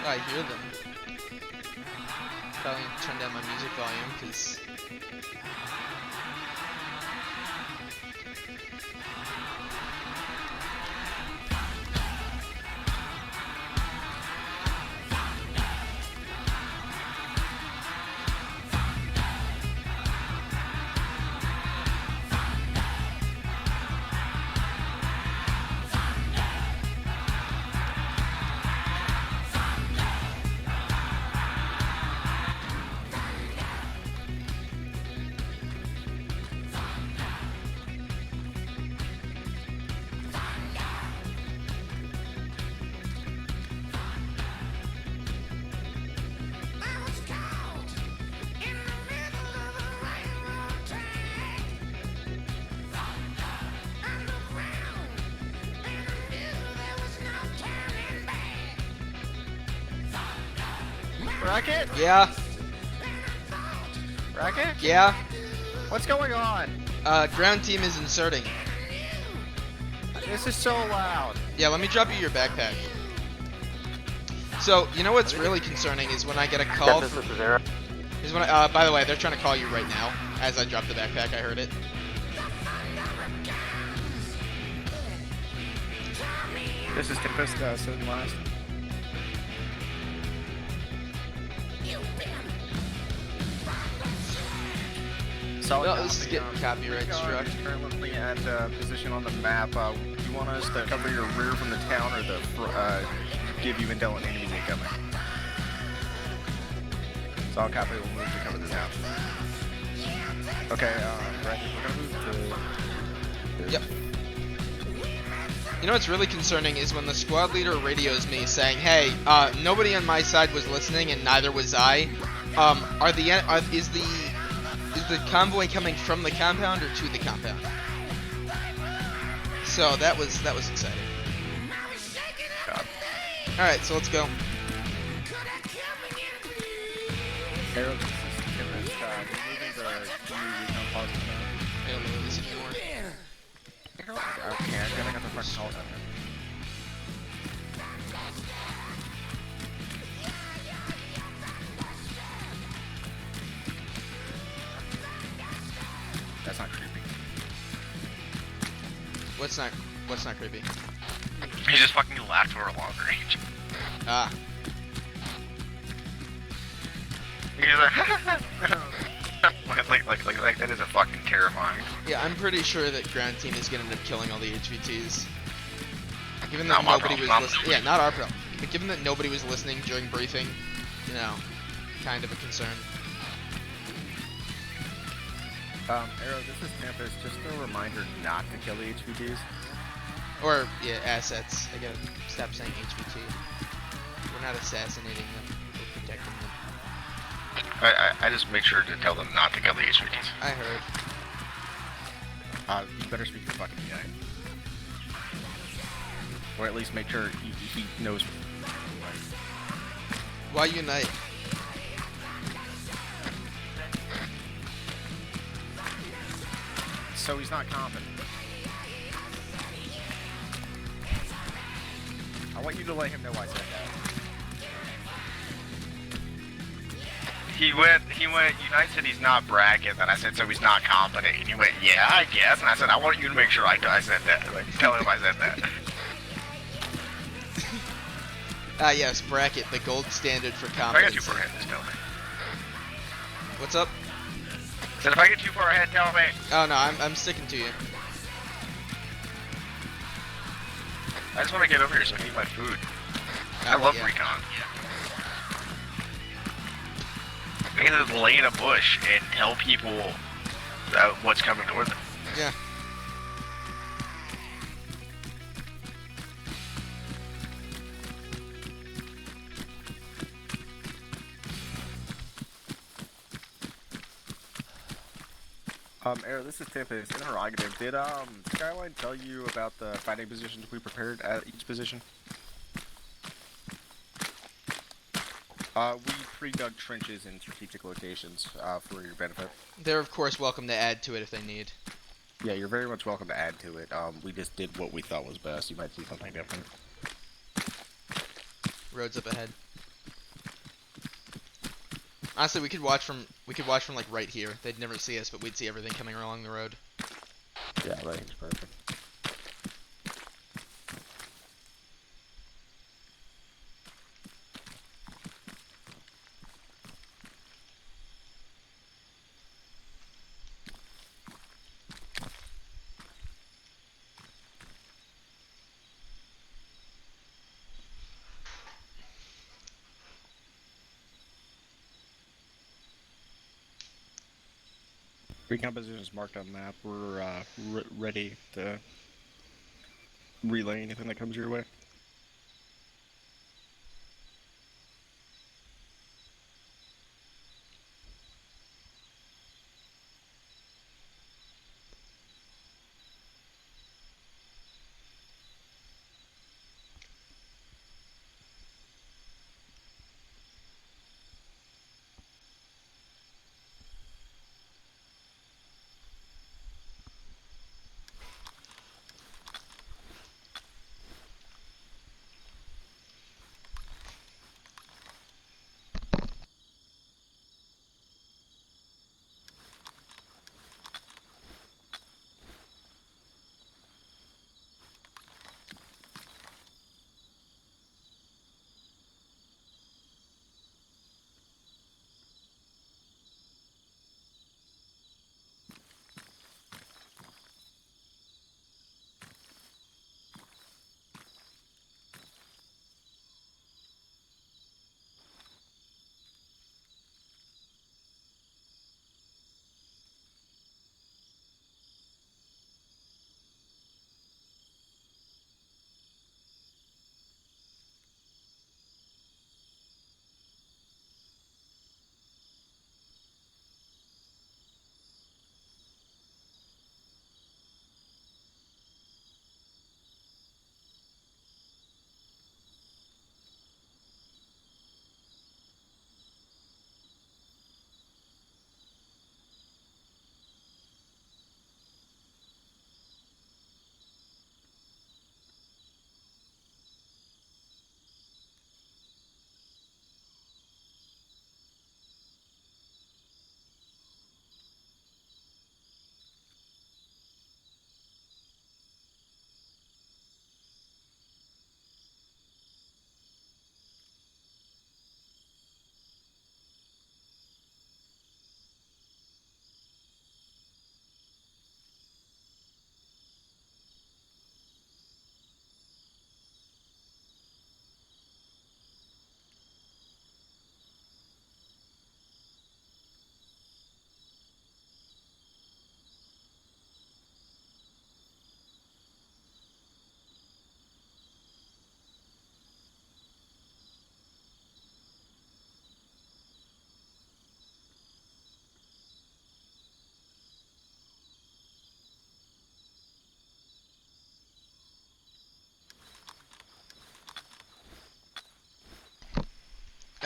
I hear them. Probably turn down my music volume, because... Racket? Yeah, Racket? yeah. What's going on? Ground team is inserting. This is so loud. Yeah, let me drop you your backpack. So, you know what's really concerning is when I get a call Tempest, from... this is Arrow. Is when by the way, they're trying to call you right now. As I drop the backpack, I heard it. This is Tempest, second last. Solid Well, this is copy. getting copyright struck. Currently at position on the map. Do you want us to cover your rear from the town or give you intel on enemies incoming? Solid copy. We'll move to cover the town. Okay, right. We're gonna move to. Yep. You know what's really concerning is when the squad leader radios me saying, "Hey, nobody on my side was listening, and neither was I." is the convoy coming from the compound or to the compound? So that was exciting. All right, so let's go. Arrow, this is Tempest. Removing the new recon positive now. I don't know this anymore. Okay, I got the fucking call down there. That's not creepy. What's not creepy? He just fucking laughed for a long range. Ah, He's like that is a fucking terrifying. yeah, I'm pretty sure that ground team is gonna end up killing all the HVTs. Given Not that my nobody was problem. listening, yeah, not our problem. But given that nobody was listening during briefing, you know, kind of a concern. Arrow, this is Tempest. Just a reminder not to kill the HVTs. Or, yeah, assets. I gotta stop saying HVT. We're not assassinating them, we're protecting them. I just make sure to tell them not to kill the HVTs. I heard. You better speak to the fucking DEA. Or at least make sure he knows. Why unite? So he's not competent. I want you to let him know I said that. He went, Unite said he's not bragging, and I said, so he's not competent. And he went, yeah, I guess. And I said, I want you to make sure I said that. Like, tell him I said that. Ah, yes, bracket, the gold standard for If I get too competency. far ahead, just tell me. What's up? Said if I get too far ahead, tell me. Oh no, I'm sticking to you. I just want to get over here so I can eat my food. I love yeah. recon. I can just lay in a bush and tell people what's coming toward them. Yeah. Arrow, this is Tempest. Interrogative. Did Skyline tell you about the fighting positions we prepared at each position? We pre-dug trenches in strategic locations for your benefit. They're of course welcome to add to it if they need. Yeah, you're very much welcome to add to it. We just did what we thought was best. You might see something different. Roads up ahead. Honestly, we could watch from like right here. They'd never see us, but we'd see everything coming along the road. Yeah, I think it's perfect. Recon positions marked on the map. We're ready to relay anything that comes your way.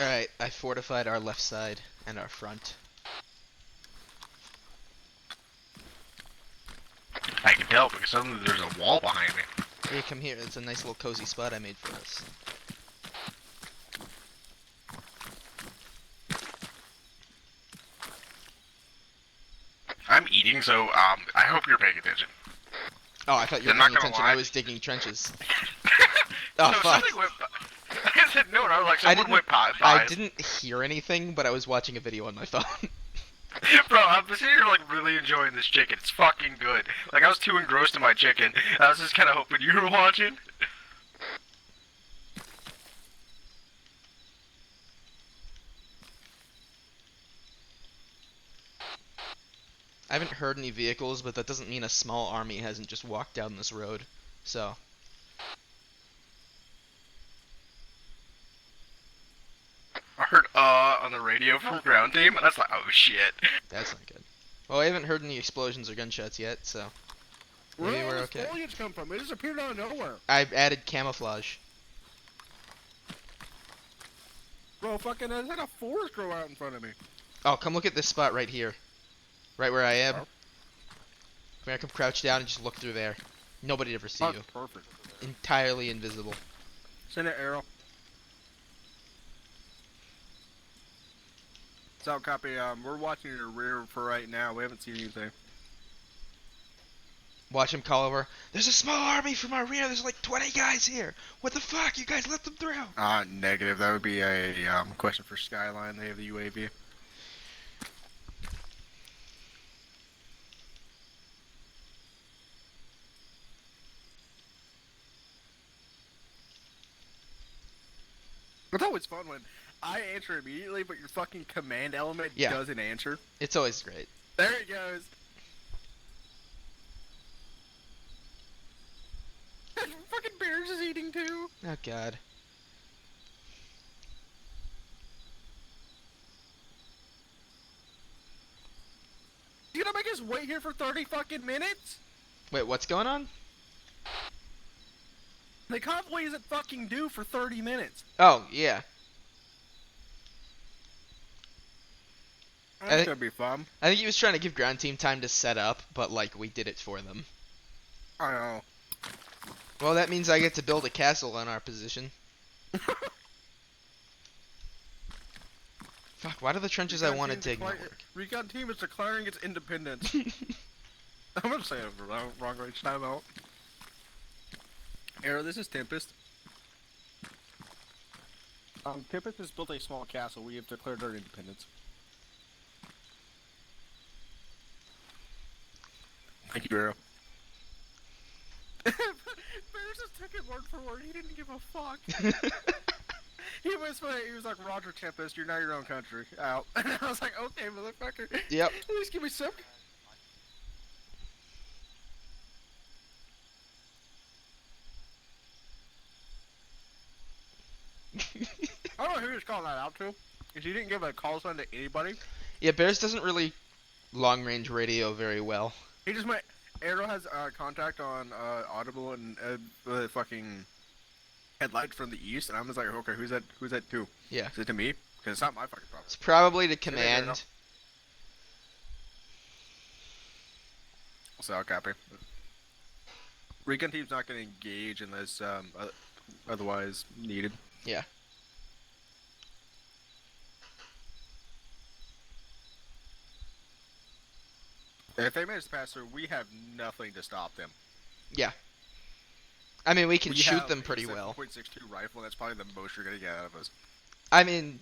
Alright, I fortified our left side and our front. I can tell because suddenly there's a wall behind me. Here, come here. It's a nice little cozy spot I made for us. I'm eating, so I hope you're paying attention. Oh, I thought you were I'm not paying gonna attention. lie. I was digging trenches. Oh, No, fuck. something went. I said no, and I was like, I someone went by. didn't hear anything, but I was watching a video on my phone. Bro, I'm sitting here like really enjoying this chicken. It's fucking good. Like I was too engrossed in my chicken. I was just kind of hoping you were watching. I haven't heard any vehicles, but that doesn't mean a small army hasn't just walked down this road. So, I heard on the radio from ground team, and I was like, oh shit. that's not good. Well, I haven't heard any explosions or gunshots yet, so maybe Where we're did okay. this foliage come from? It just appeared out of nowhere. I've added camouflage. Bro, fucking, there's like a forest grow out in front of me. Oh, come look at this spot right here. Right where I am. Oh. Come here, come crouch down and just look through there. Nobody'd ever see Oh, you. perfect. Entirely invisible. Send an arrow. So, copy, we're watching your rear for right now. We haven't seen anything. Watch him call over. There's a small army from our rear. There's like 20 guys here. What the fuck? You guys let them through. Negative. That would be a, question for Skyline. They have the UAV. It's always fun when I answer immediately, but your fucking command element Yeah. doesn't answer. It's always great. There he goes. Fucking Bears is eating too. Oh god. You gonna make us wait here for 30 fucking minutes? Wait, what's going on? The convoy isn't fucking due for 30 minutes. Oh, yeah. That's gonna be fun. I think he was trying to give ground team time to set up, but like we did it for them. I know. Well, that means I get to build a castle on our position. Fuck, why do the trenches I want to dig not work? Recon team is declaring its independence. I'm gonna say it wrong range timeout. Arrow, this is Tempest. Tempest has built a small castle. We have declared our independence. Thank you, Arrow. Bears just took it word for word. He didn't give a fuck. He was like, Roger Tempest, you're now your own country. Out. And I was like, okay, motherfucker. Yep. At least give me some. I don't know who he was calling that out to. Because he didn't give a call sign to anybody. Yeah, Bears doesn't really long range radio very well. He just went. Arrow has contact on Audible and fucking headlights from the east, and I was like, okay, who's that? Who's that to? Yeah. Is it to me? Because it's not my fucking problem. It's probably to Say that, Arrow. command. So I'll copy. Recon team's not going to engage unless otherwise needed. Yeah. If they manage to pass through, we have nothing to stop them. Yeah. I mean, we can We shoot have them a pretty well. 7.62 rifle, and that's probably the most you're going to get out of us. I mean,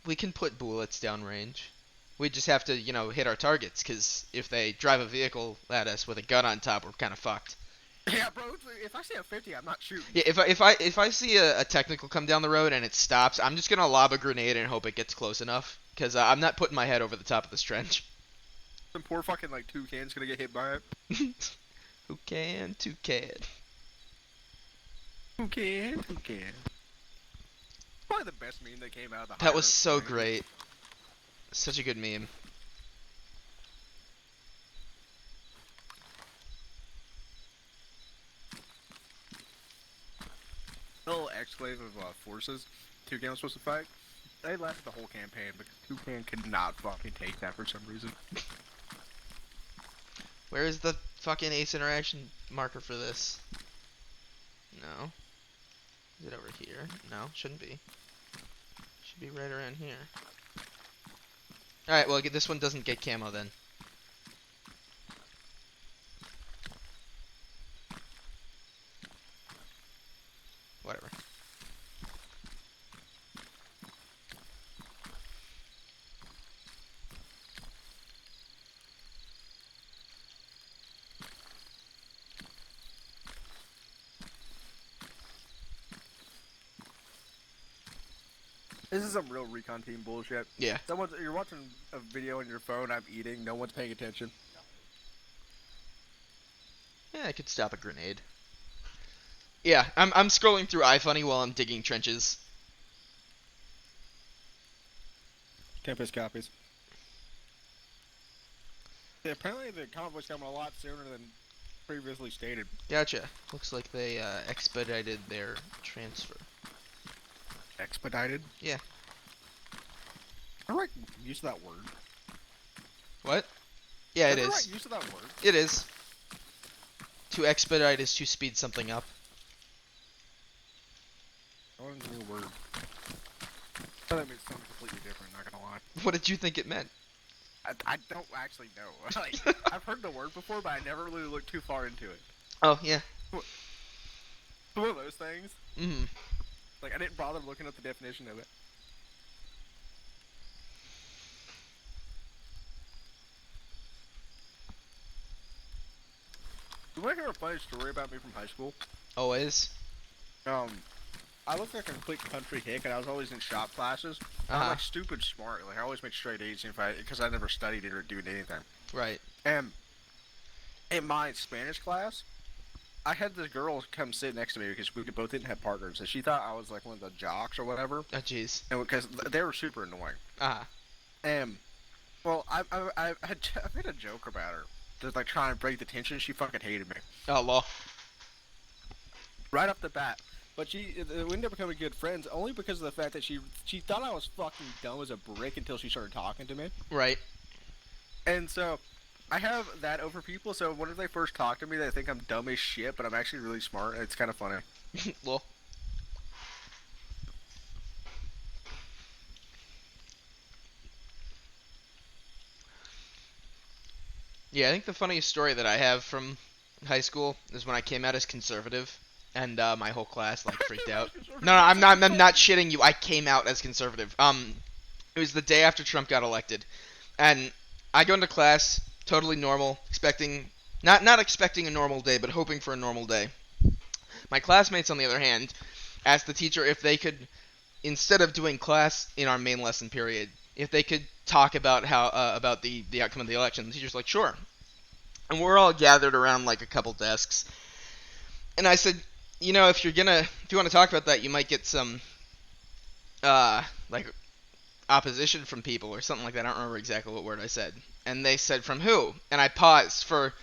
we can put bullets downrange. We just have to, you know, hit our targets, because if they drive a vehicle at us with a gun on top, we're kind of fucked. Yeah, bro, if I see a 50, I'm not shooting. Yeah, if I see a technical come down the road and it stops, I'm just gonna lob a grenade and hope it gets close enough, because I'm not putting my head over the top of this trench. Some poor fucking, like, toucan's going to get hit by it. Who can? Toucan. Toucan. Probably the best meme that came out of the That was Highlands so thing. great. Such a good meme. Little exclave of forces. Toucan was supposed to fight. they left the whole campaign because Toucan could not fucking take that for some reason. Where is the fucking ace interaction marker for this? No. Is it over here? No, shouldn't be. Should be right around here. Alright, well, this one doesn't get camo then. Whatever. This is some real recon team bullshit. Yeah. You're watching a video on your phone, I'm eating, no one's paying attention. Yeah, I could stop a grenade. Yeah, I'm scrolling through iFunny while I'm digging trenches. Tempest copies. Yeah, apparently the convoy's coming a lot sooner than previously stated. Gotcha. Looks like they expedited their transfer. Expedited? Yeah. I like use of that word. What? Yeah, it Is that the is. right use of that word? It is. To expedite is to speed something up. I want a new word. I thought that meant something completely different, not gonna lie. What did you think it meant? I don't actually know. Like, I've heard the word before, but I never really looked too far into it. Oh, yeah. It's one of those things. Mm-hmm. Like, I didn't bother looking up the definition of it. You want to hear a funny story about me from high school? Always. I looked like a complete country hick, and I was always in shop classes. I was like stupid smart. Like I always made straight A's because I never studied it or doing anything. Right. And in my Spanish class, I had this girl come sit next to me because we both didn't have partners, and she thought I was like one of the jocks or whatever. Oh, jeez. And because they were super annoying. And well, I made a joke about her, just like trying to break the tension. She fucking hated me. Oh, law. Right off the bat. But we ended up becoming good friends only because of the fact that she thought I was fucking dumb as a brick until she started talking to me. Right. And so, I have that over people, so whenever they first talk to me, they think I'm dumb as shit, but I'm actually really smart, and it's kind of funny. Lol. Yeah, I think the funniest story that I have from high school is when I came out as conservative, and my whole class like freaked out. No, I'm not shitting you. I came out as conservative. It was the day after Trump got elected, and I go into class totally normal, expecting not expecting a normal day, but hoping for a normal day. My classmates, on the other hand, asked the teacher if they could, instead of doing class in our main lesson period, if they could talk about how about the outcome of the election. The teacher's like, sure. And we're all gathered around like a couple desks. And I said, you know, if you want to talk about that, you might get some like opposition from people or something like that. I don't remember exactly what word I said. And they said, from who? And I paused for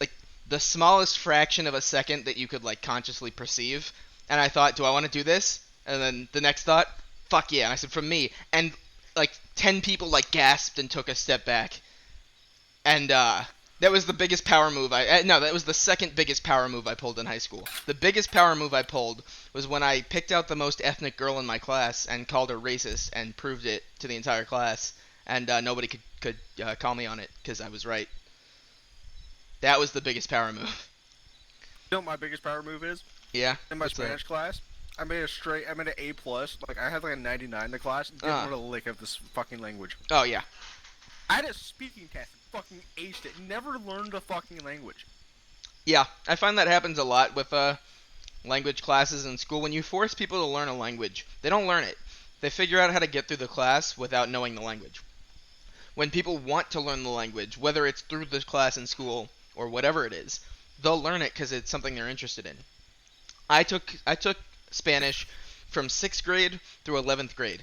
like the smallest fraction of a second that you could like consciously perceive. And I thought, do I want to do this? And then the next thought, fuck yeah. And I said, from me. And like 10 people like gasped and took a step back. And that was the biggest power move that was the second biggest power move I pulled in high school. The biggest power move I pulled was when I picked out the most ethnic girl in my class and called her racist and proved it to the entire class, and nobody could call me on it because I was right. That was the biggest power move. You know what my biggest power move is? Yeah. In my Spanish class, I made an A+. Like, I had like a 99 in the class, and didn't want a lick of this fucking language. Oh, yeah. I had a speaking test, fucking aced it, never learned a fucking language. Yeah, I find that happens a lot with language classes in school. When you force people to learn a language, they don't learn it. They figure out how to get through the class without knowing the language. When people want to learn the language, whether it's through the class in school or whatever it is, they'll learn it because it's something they're interested in. I took Spanish from 6th grade through 11th grade.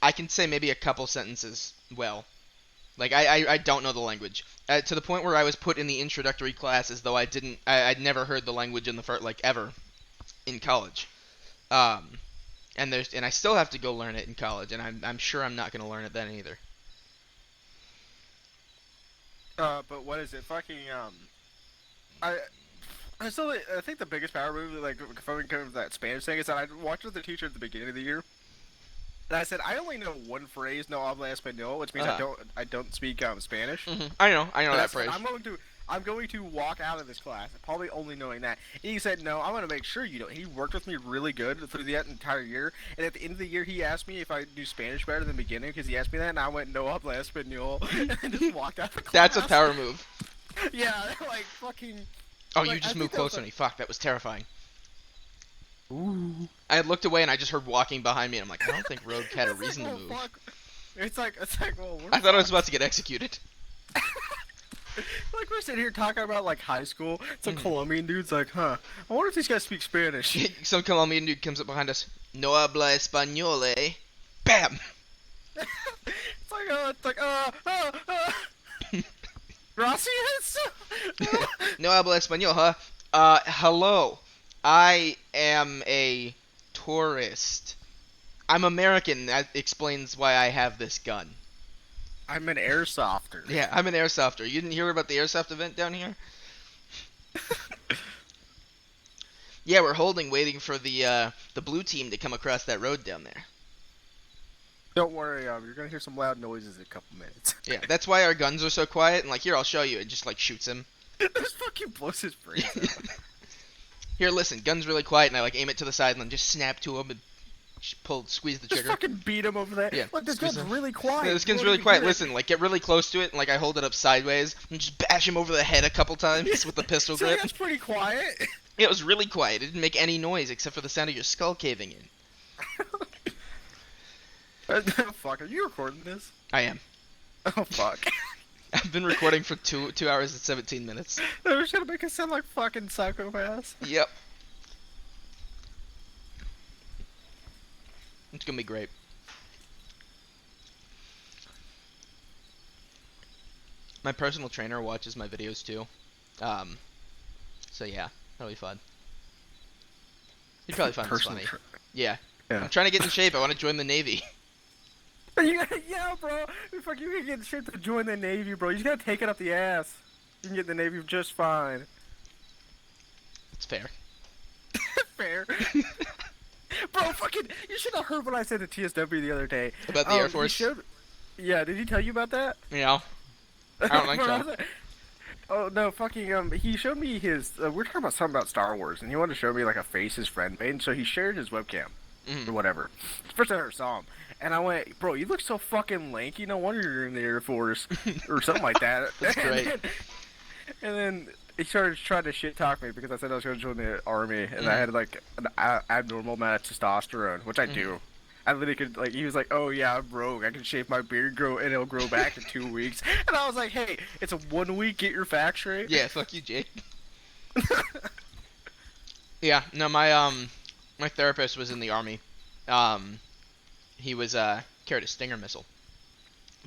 I can say maybe a couple sentences well. Like, I don't know the language. To the point where I was put in the introductory class as though I'd never heard the language in the first, like, ever in college. and I still have to go learn it in college, and I'm sure I'm not gonna learn it then either. But what is it? Fucking I I think the biggest power move, like, if I comes to that Spanish thing, is that I watched with the teacher at the beginning of the year, and I said I only know one phrase, no habla español, which means I don't speak Spanish. I know And that phrase. I'm going to walk out of this class probably only knowing that. And he said, no, I'm going to make sure you don't. He worked with me really good through the entire year. And at the end of the year, he asked me if I knew Spanish better than the beginning because he asked me that. And I went, no habla español. And just walked out of the class. That's a power move. Yeah, like fucking. Oh, like, you just I moved think that was closer to me. Fuck, that was terrifying. Ooh. I had looked away and I just heard walking behind me, and I'm like, I don't think Rogue had a reason to move. Fuck. It's like, well, we're I thought I was fucked. about to get executed. Like, we're sitting here talking about, like, high school. Some Colombian dude's like, I wonder if these guys speak Spanish. Some Colombian dude comes up behind us. No habla español, eh? Bam! It's like, gracias? No habla español, huh? Hello. I am a tourist. I'm American. That explains why I have this gun. I'm an airsofter. Yeah, I'm an airsofter. You didn't hear about the airsoft event down here? Yeah, we're waiting for the blue team to come across that road down there. Don't worry, you're gonna hear some loud noises in a couple minutes. Yeah, that's why our guns are so quiet. And like, here, I'll show you. It just like shoots him. This fucking blows his brains out. Here, listen, gun's really quiet, and I like aim it to the side and then just snap to him and squeeze the Just trigger. fucking beat him over there. Yeah, Look, this squeeze gun's him. really quiet. Yeah, this gun's You really won't quiet. even hear it. Listen, like, get really close to it, and like I hold it up sideways and just bash him over the head a couple times with the pistol So grip. that's pretty quiet. Yeah, it was really quiet. It didn't make any noise except for the sound of your skull caving in. Fuck, are you recording this? I am. Oh, fuck. I've been recording for 2 hours and 17 minutes. They're just gonna make us sound like fucking psychopaths. Yep. It's gonna be great. My personal trainer watches my videos too. So yeah, that'll be fun. He'd probably find this funny. Yeah. Yeah. I'm trying to get in shape. I want to join the Navy. Yeah, bro. Fuck, you can get in shape to join the Navy, bro. You just gotta take it up the ass. You can get in the Navy just fine. It's fair. Fair. Bro, fucking, you should have heard what I said to TSW the other day. About the Air Force? Yeah, did he tell you about that? You know, I don't think so. Oh, no, fucking, he showed me his, we're talking about something about Star Wars, and he wanted to show me, like, a face his friend made, and so he shared his webcam, or whatever. It's the first time I ever saw him. And I went, bro, you look so fucking lanky, no wonder you're in the Air Force, or something like that. That's great. And then he started trying to shit talk me because I said I was going to join the Army, and I had, like, an abnormal amount of testosterone, which I do. I literally could, like, he was like, oh yeah, I'm broke, I can shave my beard, and it'll grow back in 2 weeks. And I was like, hey, it's a 1 week, get your facts straight. Yeah, fuck you, Jake. Yeah, no, my therapist was in the Army. He was, carried a Stinger missile.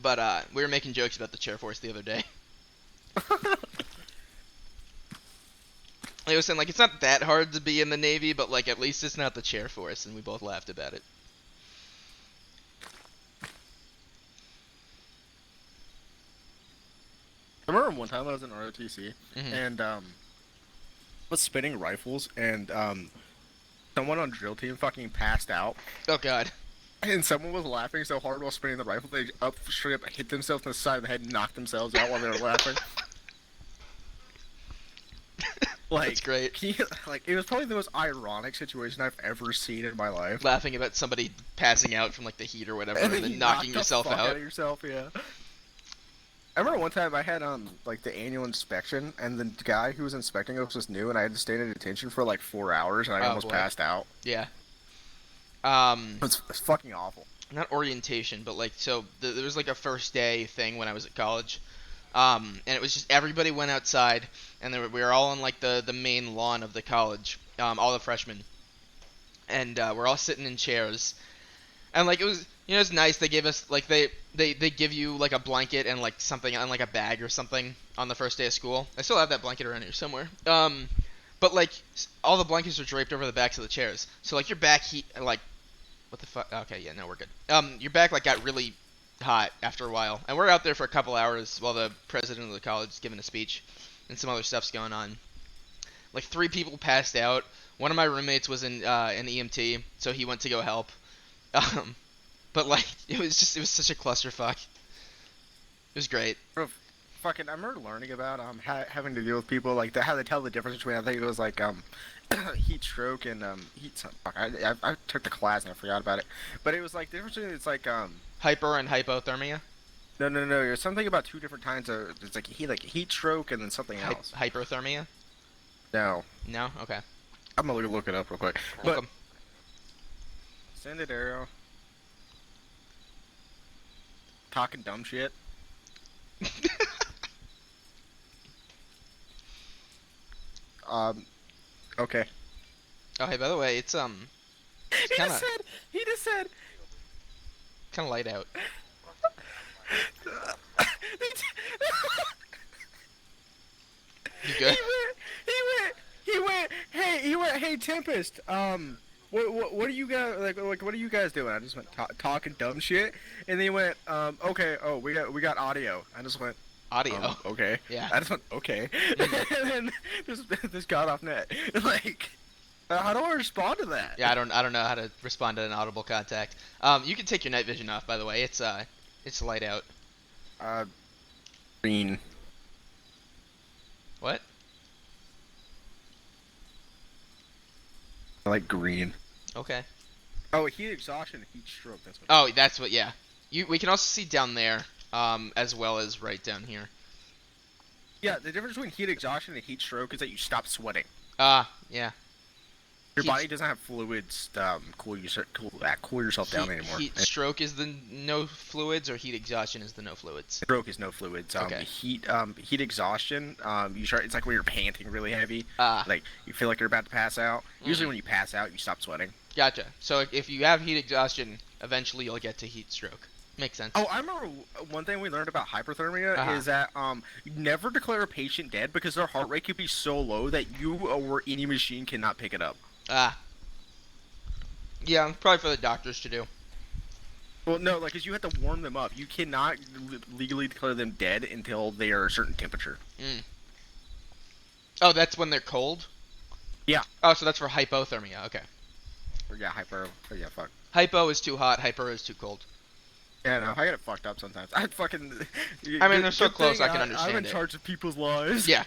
But, we were making jokes about the chair force the other day. He was saying, like, it's not that hard to be in the Navy, but, like, at least it's not the chair force, and we both laughed about it. I remember one time I was in ROTC, and, was spinning rifles, and, someone on drill team fucking passed out. Oh, God. And someone was laughing so hard while spinning the rifle, they straight up hit themselves in the side of the head and knocked themselves out while they were laughing. Like, That's great. It was probably the most ironic situation I've ever seen in my life. Laughing about somebody passing out from, like, the heat or whatever, and then you knocking knock the yourself fuck out. of yourself, yeah. I remember one time I had, like, the annual inspection, and the guy who was inspecting us was new, and I had to stay in detention for, like, 4 hours, and I almost boy. passed out. Yeah. It's fucking awful. Not orientation, but like, so there was like a first day thing when I was at college, and it was just everybody went outside, and we were all on like the main lawn of the college, all the freshmen, and we're all sitting in chairs, and like it was, you know, it's nice. They gave us like they give you like a blanket and like something on like a bag or something on the first day of school. I still have that blanket around here somewhere. But like all the blankets are draped over the backs of the chairs, so like your back heat like What the fuck? Okay, yeah, no, we're good. Your back like got really hot after a while, and we're out there for a couple hours while the president of the college is giving a speech, and some other stuff's going on. Like 3 people passed out. One of my roommates was in an EMT, so he went to go help. But like it was such a clusterfuck. It was great. Bro, fucking, I remember learning about having to deal with people like how they tell the difference between, I think it was like heat stroke and heat. Fuck, I took the class and I forgot about it. But it was like the difference between, it's like Hyper and hypothermia. no, there's something about 2 different kinds of, it's like heat stroke and then something else. Hyperthermia. No, No. Okay. I'm gonna look it up real quick. But Welcome. send it, Arrow. Talking dumb shit. Okay. Oh, hey, by the way, it's He kinda- just said. kind of light out. You good? He went, hey, Tempest, what are you guys, like, what are you guys doing? I just went, talking dumb shit, and then he went, okay, oh, we got audio. I just went, Audio. okay. Yeah. I just went, okay. And then this got off net. Like, how do I respond to that? Yeah, I don't know how to respond to an audible contact. You can take your night vision off, by the way. It's light out. Green. What? I like green. Okay. Oh, heat exhaustion, heat stroke, that's what. Oh, that's what. Yeah. We can also see down there, as well as right down here. Yeah, the difference between heat exhaustion and heat stroke is that you stop sweating. Yeah. Your Heat- body doesn't have fluids cool yourself down anymore. Heat stroke is the no fluids, or heat exhaustion is the no fluids. Stroke is no fluids. Okay. Heat exhaustion. It's like when you're panting really heavy. Ah. Like you feel like you're about to pass out. Usually when you pass out, you stop sweating. Gotcha. So if you have heat exhaustion, eventually you'll get to heat stroke. Makes sense. Oh, I remember one thing we learned about hyperthermia Uh-huh. is that you never declare a patient dead because their heart rate could be so low that you or any machine cannot pick it up. Yeah, probably for the doctors to do. Well, no, like, cause you have to warm them up. You cannot legally declare them dead until they are a certain temperature. Oh, that's when they're cold? Yeah. Oh, so that's for hypothermia. Okay. Or, yeah, yeah, fuck. Hypo is too hot, hyper is too cold. Yeah, no, I get it fucked up sometimes. I fucking. I mean, they're so good close, thing I can understand I'm in it. charge of people's lives. Yeah.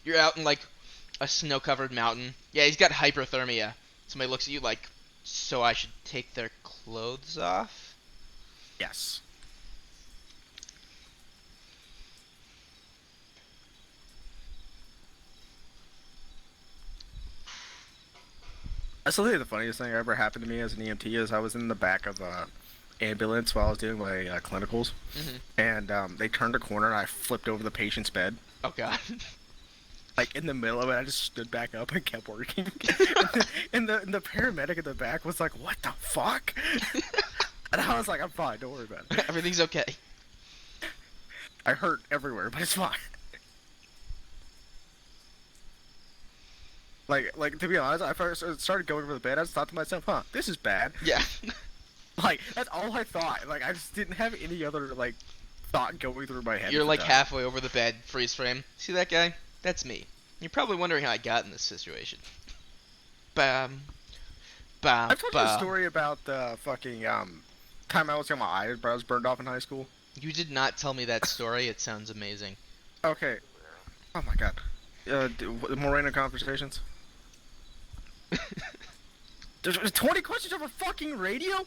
You're out in, like, a snow-covered mountain. Yeah, he's got hyperthermia. Somebody looks at you like, so I should take their clothes off? Yes. That's literally the funniest thing that ever happened to me as an EMT is I was in the back of a ambulance while I was doing my clinicals, and they turned a corner and I flipped over the patient's bed. Oh, God. Like, in the middle of it, I just stood back up and kept working. and the paramedic in the back was like, what the fuck? And I was like, I'm fine, don't worry about it. Everything's okay. I hurt everywhere, but it's fine. Like to be honest, I first started going over the bed, I just thought to myself, huh, this is bad. Yeah. Like, that's all I thought. Like, I just didn't have any other, like, thought going through my head. You're at the like time. halfway over the bed, freeze frame. See that guy? That's me. You're probably wondering how I got in this situation. Bam. Bam. I've told you a story about the fucking, time I was getting my eyebrows burned off in high school. You did not tell me that story. It sounds amazing. Okay. Oh my god. More random conversations? There's 20 questions over fucking radio?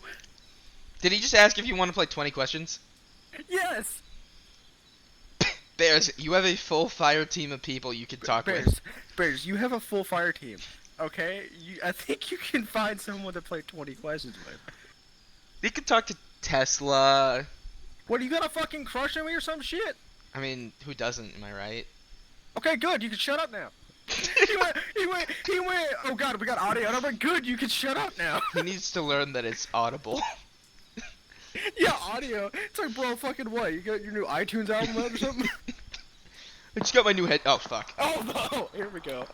Did he just ask if you want to play 20 questions? Yes! Bears, you have a full fire team of people you can talk with. Bears, you have a full fire team. Okay? I think you can find someone to play 20 questions with. You could talk to Tesla. What, you got a fucking crush on me or some shit? I mean, who doesn't, am I right? Okay, good, you can shut up now. he went, oh god, we got audio, and I'm like, good, you can shut up now. He needs to learn that it's audible. Yeah, audio. It's like, bro, fucking what? You got your new iTunes album out or something? I just got my new head. Oh, fuck. Oh no! Here we go.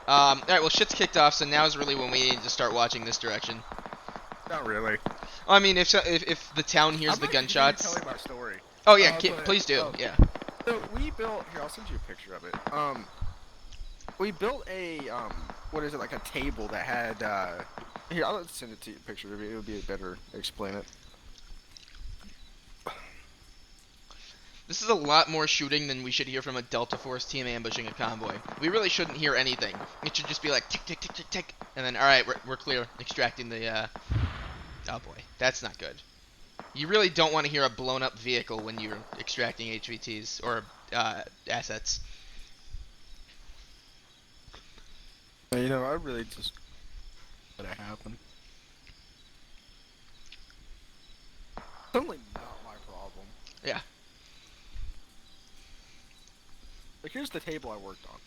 All right. Well, shit's kicked off, so now is really when we need to start watching this direction. Not really. I mean, if the town hears the gunshots. I'm telling my story. Oh yeah, please do. Yeah. So we built. Here, I'll send you a picture of it. We built a what is it, like a table that had here, I'll send it to you a picture of it. It would be better to explain it. This is a lot more shooting than we should hear from a Delta Force team ambushing a convoy. We really shouldn't hear anything. It should just be like tick tick tick tick tick, and then all right, we're clear, extracting the. Oh boy, that's not good. You really don't want to hear a blown up vehicle when you're extracting HVTs or assets. You know, I really just let it happen. Certainly not my problem. Yeah. Like, here's the table I worked on.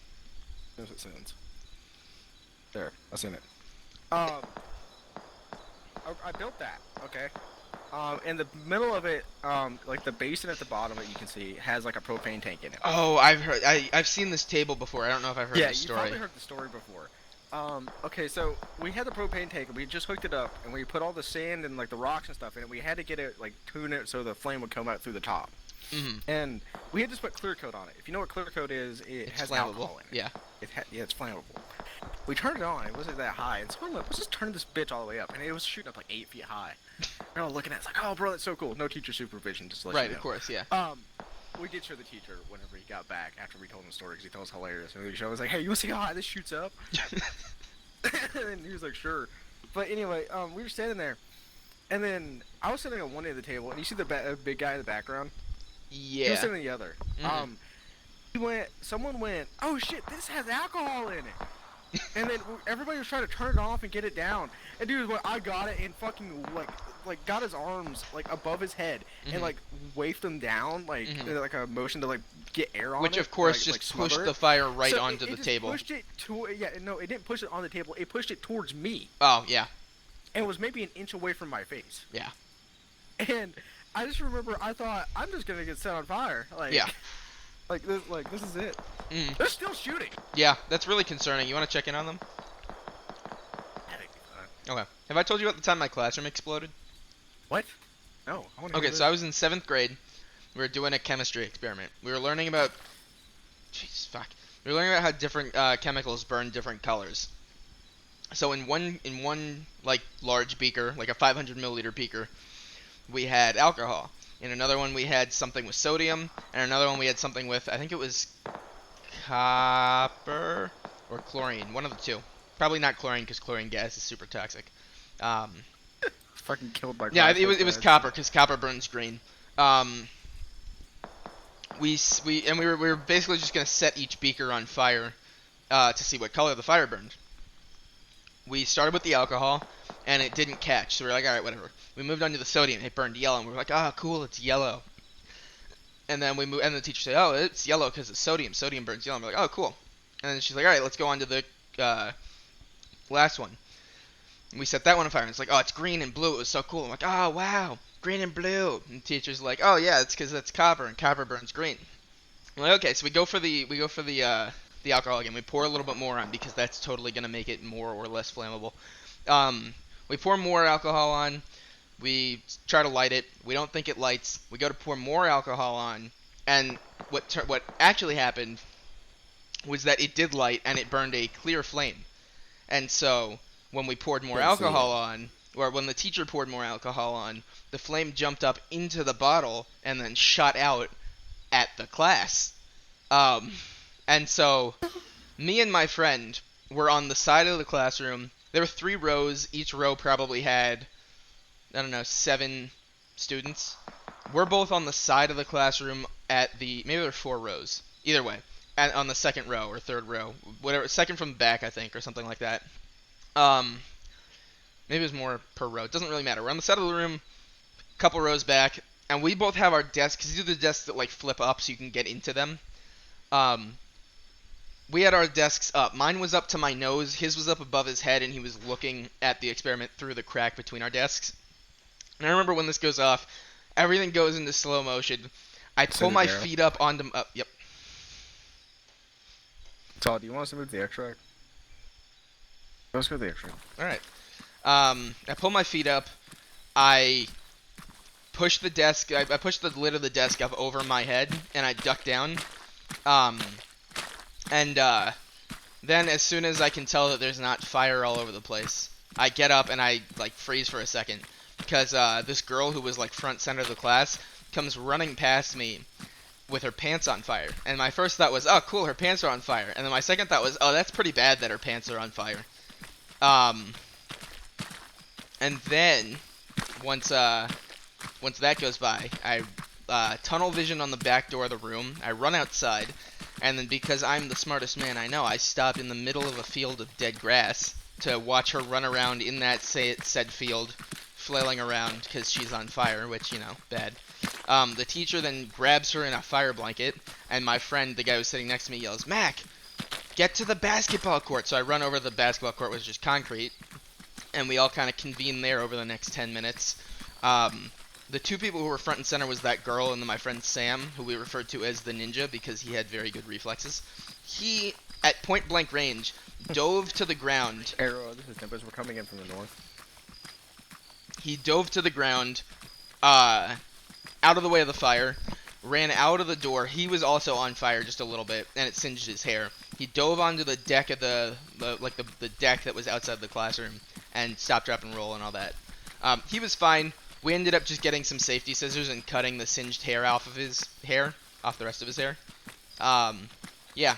Here's it sends. There, I seen it. I built that, okay? In the middle of it, like the basin at the bottom that you can see has like a propane tank in it. Oh, I've seen this table before. I don't know if I've heard the story. Yeah, you probably heard the story before. Okay, so we had the propane tank, and we just hooked it up, and we put all the sand and like the rocks and stuff in it. We had to get it, like, tune it so the flame would come out through the top. Mm-hmm. And we had just put clear coat on it. If you know what clear coat is, it's has flammable. alcohol in it. Yeah. Yeah, it's flammable. We turned it on. It wasn't that high, and so I'm like, let's just turn this bitch all the way up, and it was shooting up like 8 feet high. And I was looking at it, it's like, oh, bro, that's so cool. No teacher supervision, just to let Right, you know. of course, yeah. We did show the teacher whenever he got back after we told him the story, because he told us hilarious. And I was like, hey, you want to see how high this shoots up? And he was like, sure. But anyway, we were standing there, and then I was sitting on one end of the table, and you see the big guy in the background? Yeah. He was sitting on the other. Mm-hmm. Someone went, oh shit, this has alcohol in it. And then everybody was trying to turn it off and get it down. And dude, I got it and fucking like got his arms like above his head and like waved them down like like a motion to like get air on it. Which of course like, just like pushed the fire right so onto the table. Pushed it to it didn't push it on the table. It pushed it towards me. Oh yeah. And it was maybe an inch away from my face. Yeah. And I just remember I thought I'm just gonna get set on fire. Like yeah. Like this is it. Mm. They're still shooting. Yeah, that's really concerning. You want to check in on them? Okay. Have I told you about the time my classroom exploded? What? No. Okay, so I was in 7th grade. We were doing a chemistry experiment. We were learning about... Jeez, fuck. We were learning about how different chemicals burn different colors. So in one like large beaker, like a 500 milliliter beaker, we had alcohol. In another one we had something with sodium, and another one we had something with, I think it was copper or chlorine, one of the two. Probably not chlorine because chlorine gas is super toxic. Fucking killed by. Yeah, it was copper because copper burns green. We were basically just gonna set each beaker on fire to see what color the fire burned. We started with the alcohol, and it didn't catch, so we were like, all right, whatever. We moved on to the sodium, it burned yellow, and we were like, ah, cool, it's yellow. And then and the teacher said, oh, it's yellow because it's sodium. Sodium burns yellow. And we're like, oh, cool. And then she's like, all right, let's go on to the last one. And we set that one on fire, and it's like, oh, it's green and blue. It was so cool. I'm like, oh, wow, green and blue. And the teacher's like, oh, yeah, it's because that's copper, and copper burns green. I'm like, okay, so we go for the alcohol again. We pour a little bit more on because that's totally gonna make it more or less flammable. We pour more alcohol on. We try to light it. We don't think it lights. We go to pour more alcohol on, and what actually happened was that it did light and it burned a clear flame. And so when we poured more alcohol on, or when the teacher poured more alcohol on, the flame jumped up into the bottle and then shot out at the class. And so me and my friend were on the side of the classroom. There were 3 rows. Each row probably had, I don't know, 7 students. We're both on the side of the classroom maybe there were 4 rows. Either way, on the 2nd row or 3rd row, whatever, 2nd from the back, I think, or something like that. Maybe it was more per row. It doesn't really matter. We're on the side of the room, a couple rows back, and we both have our desks, because these are the desks that like flip up so you can get into them. We had our desks up. Mine was up to my nose. His was up above his head, and he was looking at the experiment through the crack between our desks. And I remember when this goes off, everything goes into slow motion. I pull my feet up onto... yep. Todd, do you want us to move the extract? Let's go the extra. All right. I pull my feet up. I push the desk. I push the lid of the desk up over my head, and I duck down. And then as soon as I can tell that there's not fire all over the place, I get up and I like freeze for a second because this girl who was like front center of the class comes running past me with her pants on fire. And my first thought was, oh cool, her pants are on fire. And then my second thought was, oh, that's pretty bad that her pants are on fire. And then once that goes by, I tunnel vision on the back door of the room. I run outside, and then because I'm the smartest man I know, I stop in the middle of a field of dead grass to watch her run around in that said field, flailing around because she's on fire, which, you know, bad. The teacher then grabs her in a fire blanket, and my friend, the guy who's sitting next to me, yells, "Mac, get to the basketball court!" So I run over to the basketball court, which is just concrete, and we all kind of convene there over the next 10 minutes. The two people who were front and center was that girl and then my friend Sam, who we referred to as the ninja because he had very good reflexes. He, at point blank range, dove to the ground. Arrow, this is Tempest. We're coming in from the north. He dove to the ground, out of the way of the fire, ran out of the door. He was also on fire just a little bit, and it singed his hair. He dove onto the deck of the deck that was outside the classroom and stopped, drop, and roll and all that. He was fine. We ended up just getting some safety scissors and cutting the singed hair off of his hair, off the rest of his hair. Yeah.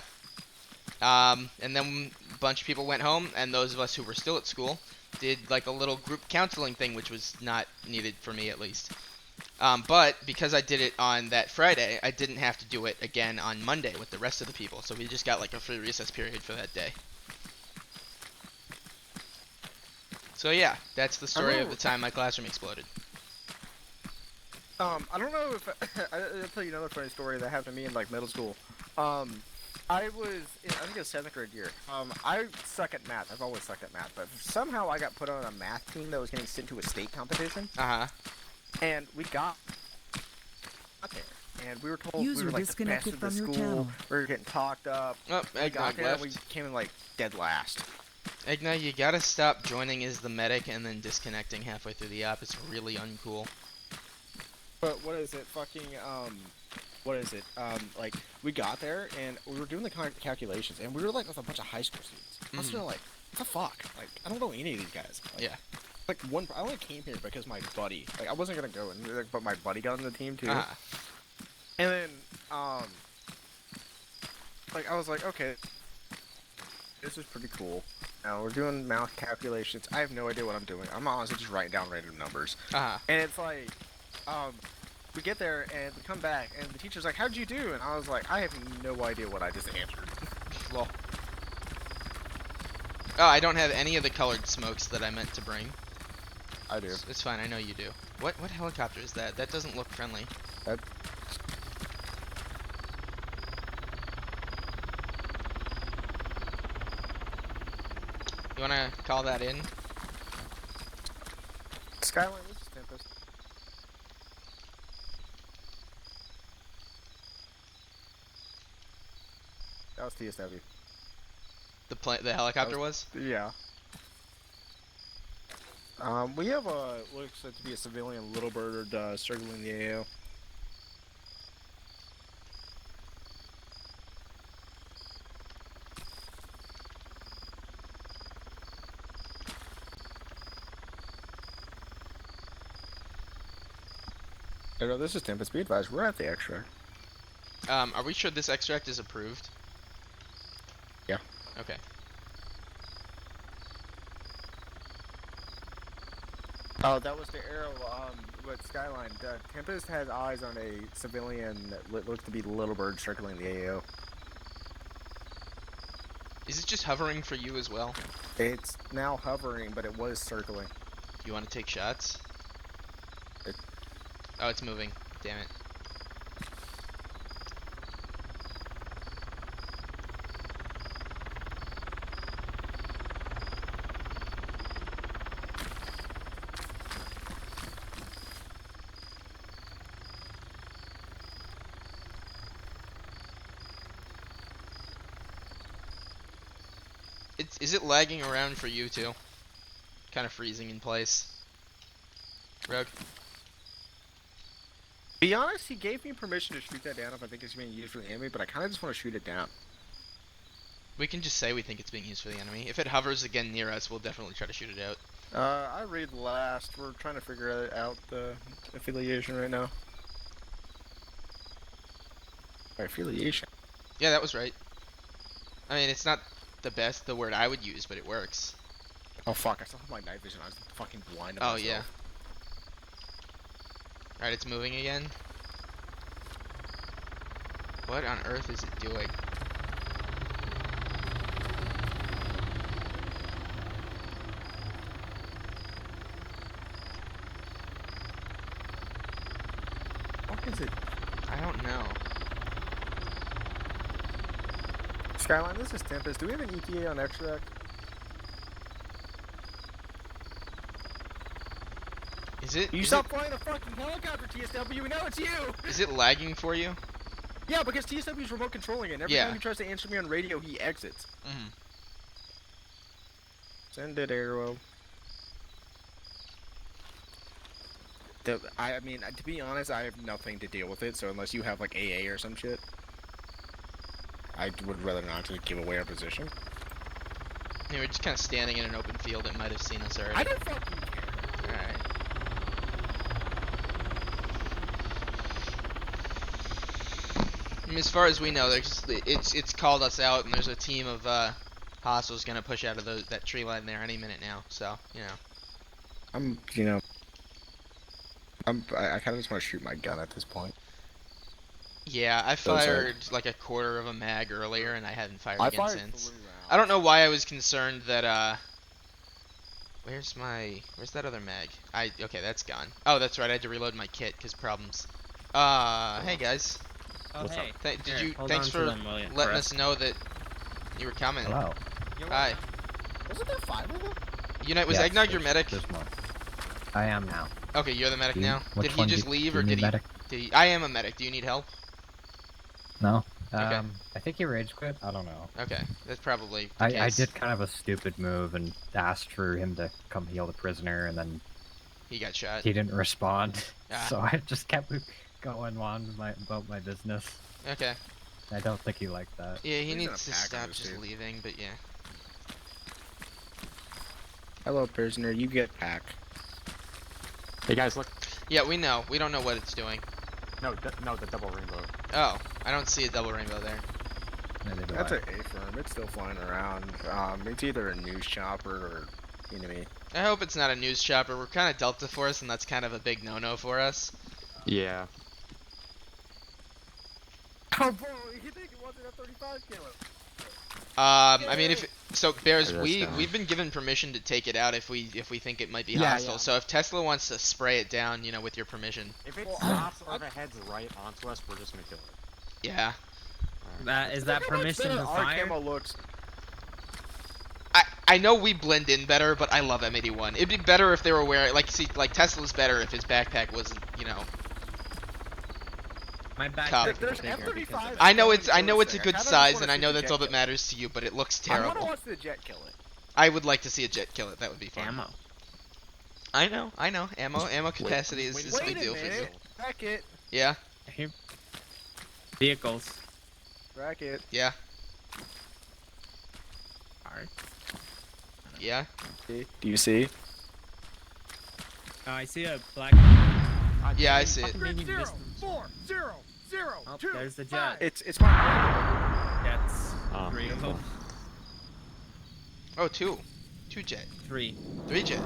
And then a bunch of people went home, and those of us who were still at school did like a little group counseling thing, which was not needed for me at least. But because I did it on that Friday, I didn't have to do it again on Monday with the rest of the people, so we just got like a free recess period for that day. So yeah, that's the story of the time my classroom exploded. I don't know if I'll tell you another funny story that happened to me in like middle school. I was in, I think it was 7th grade year. I suck at math. I've always sucked at math, but somehow I got put on a math team that was getting sent to a state competition. And we got there, and we were told we were like the best of the school. We were getting talked up. Oh, Eggnog left. We came in like dead last. Eggnog, you gotta stop joining as the medic and then disconnecting halfway through the app. It's really uncool. But what is it? Fucking, what is it? Like, we got there, and we were doing the calculations, and we were, like, with a bunch of high school students. I was feeling like, what the fuck? Like, I don't know any of these guys. Like, yeah. Like, I only came here because my buddy, like, I wasn't gonna go in, but my buddy got on the team, too. And then, like, I was like, okay, this is pretty cool. Now, we're doing math calculations. I have no idea what I'm doing. I'm honestly just writing down random numbers. And it's like, we get there and we come back and the teacher's like, "How'd you do?" And I was like, "I have no idea what I just answered." Well. Oh, I don't have any of the colored smokes that I meant to bring. I do. It's fine, I know you do. What helicopter is that? That doesn't look friendly. You wanna call that in? Skyline, this is Tempest. That was TSW. The helicopter was? Yeah. We have looks like to be a civilian little bird circling the AO. Hello, this is Tempest. Be advised, we're at the extract. Are we sure this extract is approved? Yeah. Okay. Oh, that was the arrow, but Skyline, Tempest has eyes on a civilian that looks to be the little bird circling the AO. Is it just hovering for you as well? It's now hovering, but it was circling. You want to take shots? Oh, it's moving. Damn it. Is it lagging around for you too? Kind of freezing in place. Rogue. Be honest, he gave me permission to shoot that down if I think it's being used for the enemy, but I kind of just want to shoot it down. We can just say we think it's being used for the enemy. If it hovers again near us, we'll definitely try to shoot it out. I read last. We're trying to figure out the affiliation right now. Affiliation. Yeah, that was right. I mean, it's not the best, the word I would use, but it works. Oh fuck! I still have my night vision. I was fucking blind. Oh yeah. All right, it's moving again. What on earth is it doing? What is it? I don't know. Skyline, this is Tempest. Do we have an ETA on extract? Is it? You is stop flying a fucking helicopter, TSW. We know it's you. Is it lagging for you? Yeah, because TSW's remote controlling it. And every Yeah. time he tries to answer me on radio, he exits. Mm-hmm. Send it, arrow. I mean, to be honest, I have nothing to deal with it. So unless you have like AA or some shit, I would rather not to give away our position. Yeah, we're just kind of standing in an open field. It might have seen us already. I don't fucking care. All right. I mean, as far as we know, it's called us out, and there's a team of hostiles gonna push out of that tree line there any minute now. So you know. I kind of just want to shoot my gun at this point. Yeah, I Those are- fired like a quarter of a mag earlier, and I haven't fired I again fired since. 3 rounds. I don't know why I was concerned that where's that other mag? Okay, that's gone. Oh, that's right. I had to reload my kit because problems. Hey guys. Oh, What's hey. Thanks for letting us know that you were coming. Hello. Hi. Wasn't there 5 of them? Was Yes, Eggnog your there's- medic? there's more. I am now. Okay, you're the medic Do you- now. which Did he one just do leave, you or need did he? medic? I am a medic. Do you need help? No. Okay. I think he rage quit. I don't know. Okay, that's probably the I case. did kind of a stupid move and asked for him to come heal the prisoner, and then He got shot. he didn't respond. Ah. So I just kept going on about my business. Okay. I don't think he liked that. Yeah, he He's in needs a to pack stop of this just dude. leaving, but yeah. Hello, prisoner. You get pack. Hey guys, look. Yeah, we know. We don't know what it's doing. No, the double rainbow. Oh, I don't see a double rainbow there. Neither do That's I. an A-firm. It's still flying around. It's either a news chopper or enemy. I hope it's not a news chopper. We're kind of Delta Force, and that's kind of a big no-no for us. Yeah. Oh, bro, you think it wasn't a 35 kilo? I mean, Bears, That's down. we've been given permission to take it out if we think it might be Yeah, hostile. yeah. So if Tesla wants to spray it down, with your permission. If it stops or if it heads right onto us, we're just gonna kill it. Yeah. Is that permission to Our fire? camo looks. I know we blend in better, but I love M81. It'd be better if they were wearing like Tesla's better if his backpack wasn't, My Cop. backpack There's is bigger because of F-35s. it. I know it's a I good kinda size, just and wanna I know see the that's all jet that matters to you, but it looks I want terrible. to watch the jet kill it. I would like to see a jet kill it. That would be fun. Ammo. I know. Ammo capacity is a Wait big a deal for you. minute. Rack it. Yeah. Vehicles. Rack it. Yeah. Alright. Yeah. Do you see? I see a black. Yeah, I see it. Medium distance. 4-0-0-2. Oh, there's the jet. It's my. That's Oh, 3 of them. Oh, two. 2 jet. 3. 3 jet.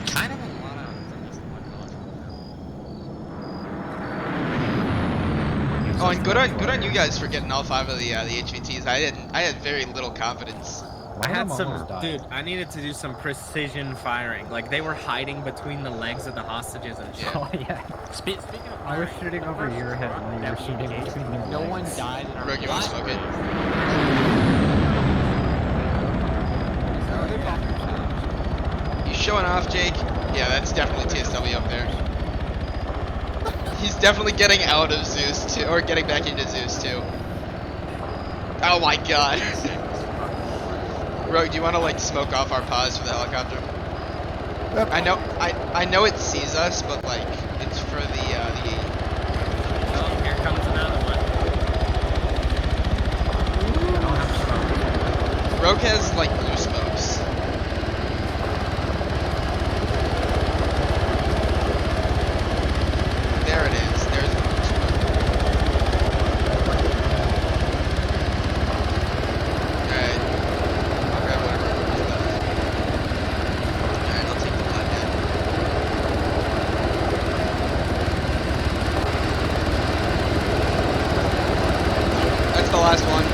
Kind of a lot of just Oh, and good on you guys for getting all 5 of the HVTs. I had very little confidence. I had some, almost died. dude. I needed to do some precision firing. Like they were hiding between the legs of the hostages and shit. Oh yeah. Speaking of I was shooting over your head and you were shooting between the no legs. one died in our Rogue, you wanna last smoke it? You showing off, Jake? Yeah, that's definitely TSW up there. He's definitely getting out of Zeus too, or getting back into Zeus too. Oh my god. Rogue, do you want to like smoke off our pause for the helicopter? Yep. I know it sees us, but like it's for the Oh, here comes another one. I don't have smoke. Rogue has like blue smokes. There it is. There's the blue smoke. Alright. I'll grab whatever is left. Alright, I'll take the flathead. That's the last one.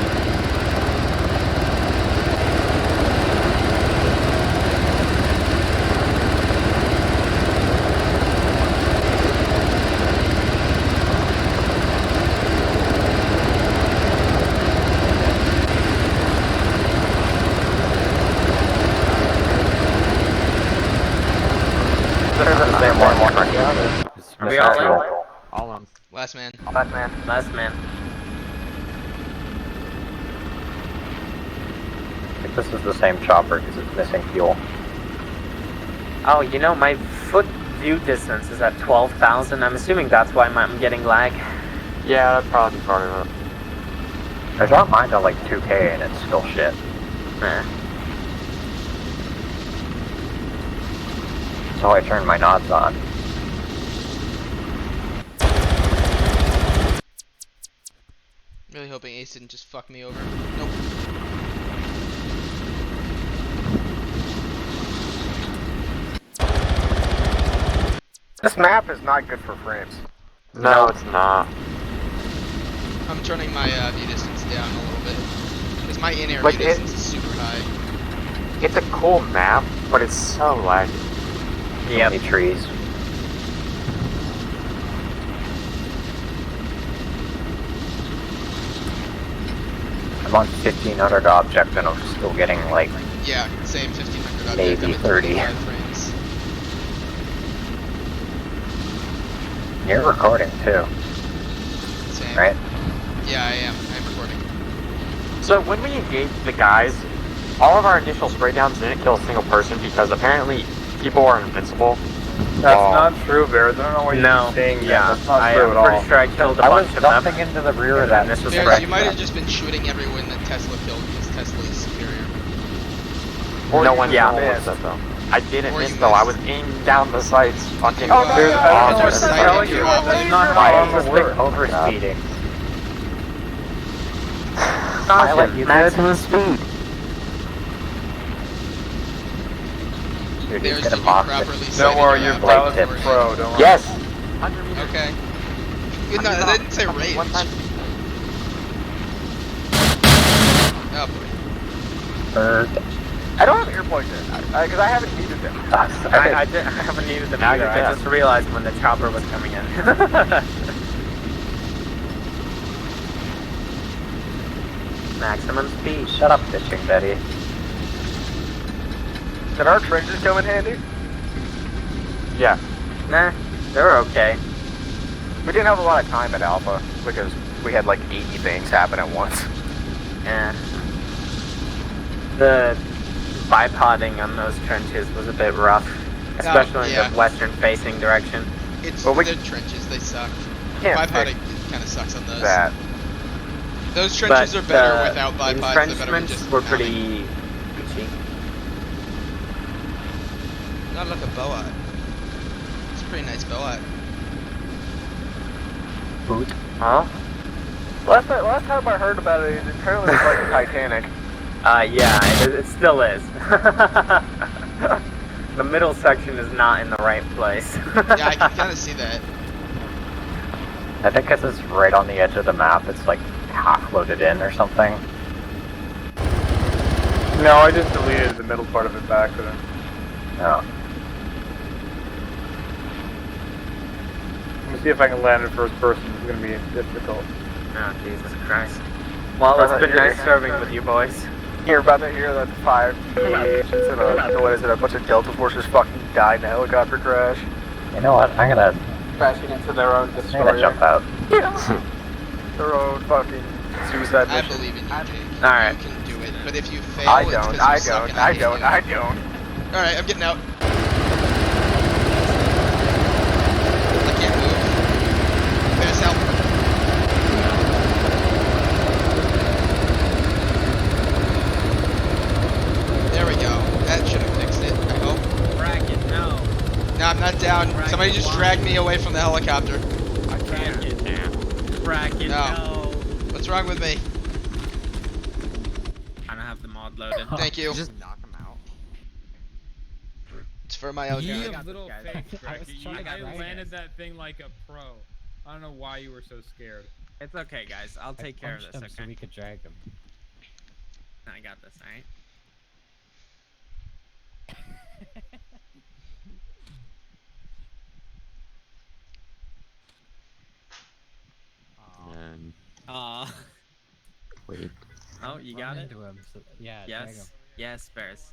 Are we all in? All on. Last man. Last man. Last man. I think this is the same chopper because it's missing fuel. Oh, you know, my foot view distance is at 12,000. I'm assuming that's why I'm getting lag. Yeah, that's probably part of it. I dropped mine to like 2K and it's still shit. So I turned my nods on. Really hoping Ace didn't just fuck me over. Nope. This map is not good for frames. No, it's not. I'm turning my view distance down a little bit. Because my in-air Like, view distance is super high. It's a cool map, but it's so laggy. Yeah. Many trees. I'm on 1500 object and I'm still getting like Yeah, same 1500 object. maybe I'm at 30. 25 frames. You're recording too, Same. right? Yeah, I am. I'm recording. So when we engaged the guys, all of our initial spray downs didn't kill a single person because apparently people are invincible. That's not true, Bears. I don't know why you're saying that. That's not true at all. I'm pretty sure I killed a bunch of them. I was jumping into the rear of that. Bears, you might have just been shooting everyone that Tesla killed because Tesla is superior. Or no one yeah, missed that though. I didn't Or miss you though. I missed. was aiming down the sights. Fucking. Oh, no, there's no, odds no, are no, sighted. no, you It's not Why how is it this works. thing overspeeding? I let you maximum speed. Dude, Bears, he's did gonna you mock properly it. set Don't worry, your pilot's a tips. pro. Don't worry. Yes. Okay. Good, no, that didn't say range. One time. Oh boy. I don't have ear plugs in, because I haven't needed them. I haven't needed them Now either. you're I dead. just realized when the chopper was coming in. Maximum speed. Shut up, fishing Betty. Did our trenches come in handy? Yeah. Nah, they're okay. We didn't have a lot of time at Alpha, because we had like 80 things happen at once. Yeah. The bipoding on those trenches was a bit rough, especially yeah. in the western-facing direction. It's Well, we- the trenches, they suck. Can't Bipoding kind of sucks on those. that. Those trenches But are better without bipods. They're better with entrenchments just were mounting. pretty cheap. Not like a boat. It's a pretty nice boat. Boot. Huh? Last time I heard about it, apparently it's like the Titanic. Yeah, it still is. The middle section is not in the right place. Yeah, I can kind of see that. I think because it's right on the edge of the map, it's like half loaded in or something. No, I just deleted the middle part of it by accident. No. Let me see if I can land in first person. It's gonna be difficult. Oh, Jesus Christ. Well, it's been nice serving with you boys. You're about to hear that 5 agents and what is it, a bunch of Delta forces fucking died in a helicopter crash. You know what? I'm gonna Crashing into their own destroyer. jump out. Their own fucking suicide I mission. believe in you, Jake. Alright. You can do it. but if you fail, I it's don't, 'cause I you suck don't, and I hate don't, you. I don't. Alright, I'm getting out. I can't move. Bears, help. There we go. That should have fixed it, I hope. Bracket, no. No, I'm not down. Bracket, Somebody just why? dragged me away from the helicopter. Bracket, Bracket, No. no. What's wrong with me? I don't have the mod loaded. Thank you. Just knock him out. It's for my own You good. little fake bracket. You trying to landed that thing like a pro. I don't know why you were so scared. It's okay, guys. I'll take care of this, okay? So we could drag him. I got this, alright? And Aw. wait. Oh, you got it? Into him, so, yeah, drag him. Yes. Yes, Bears.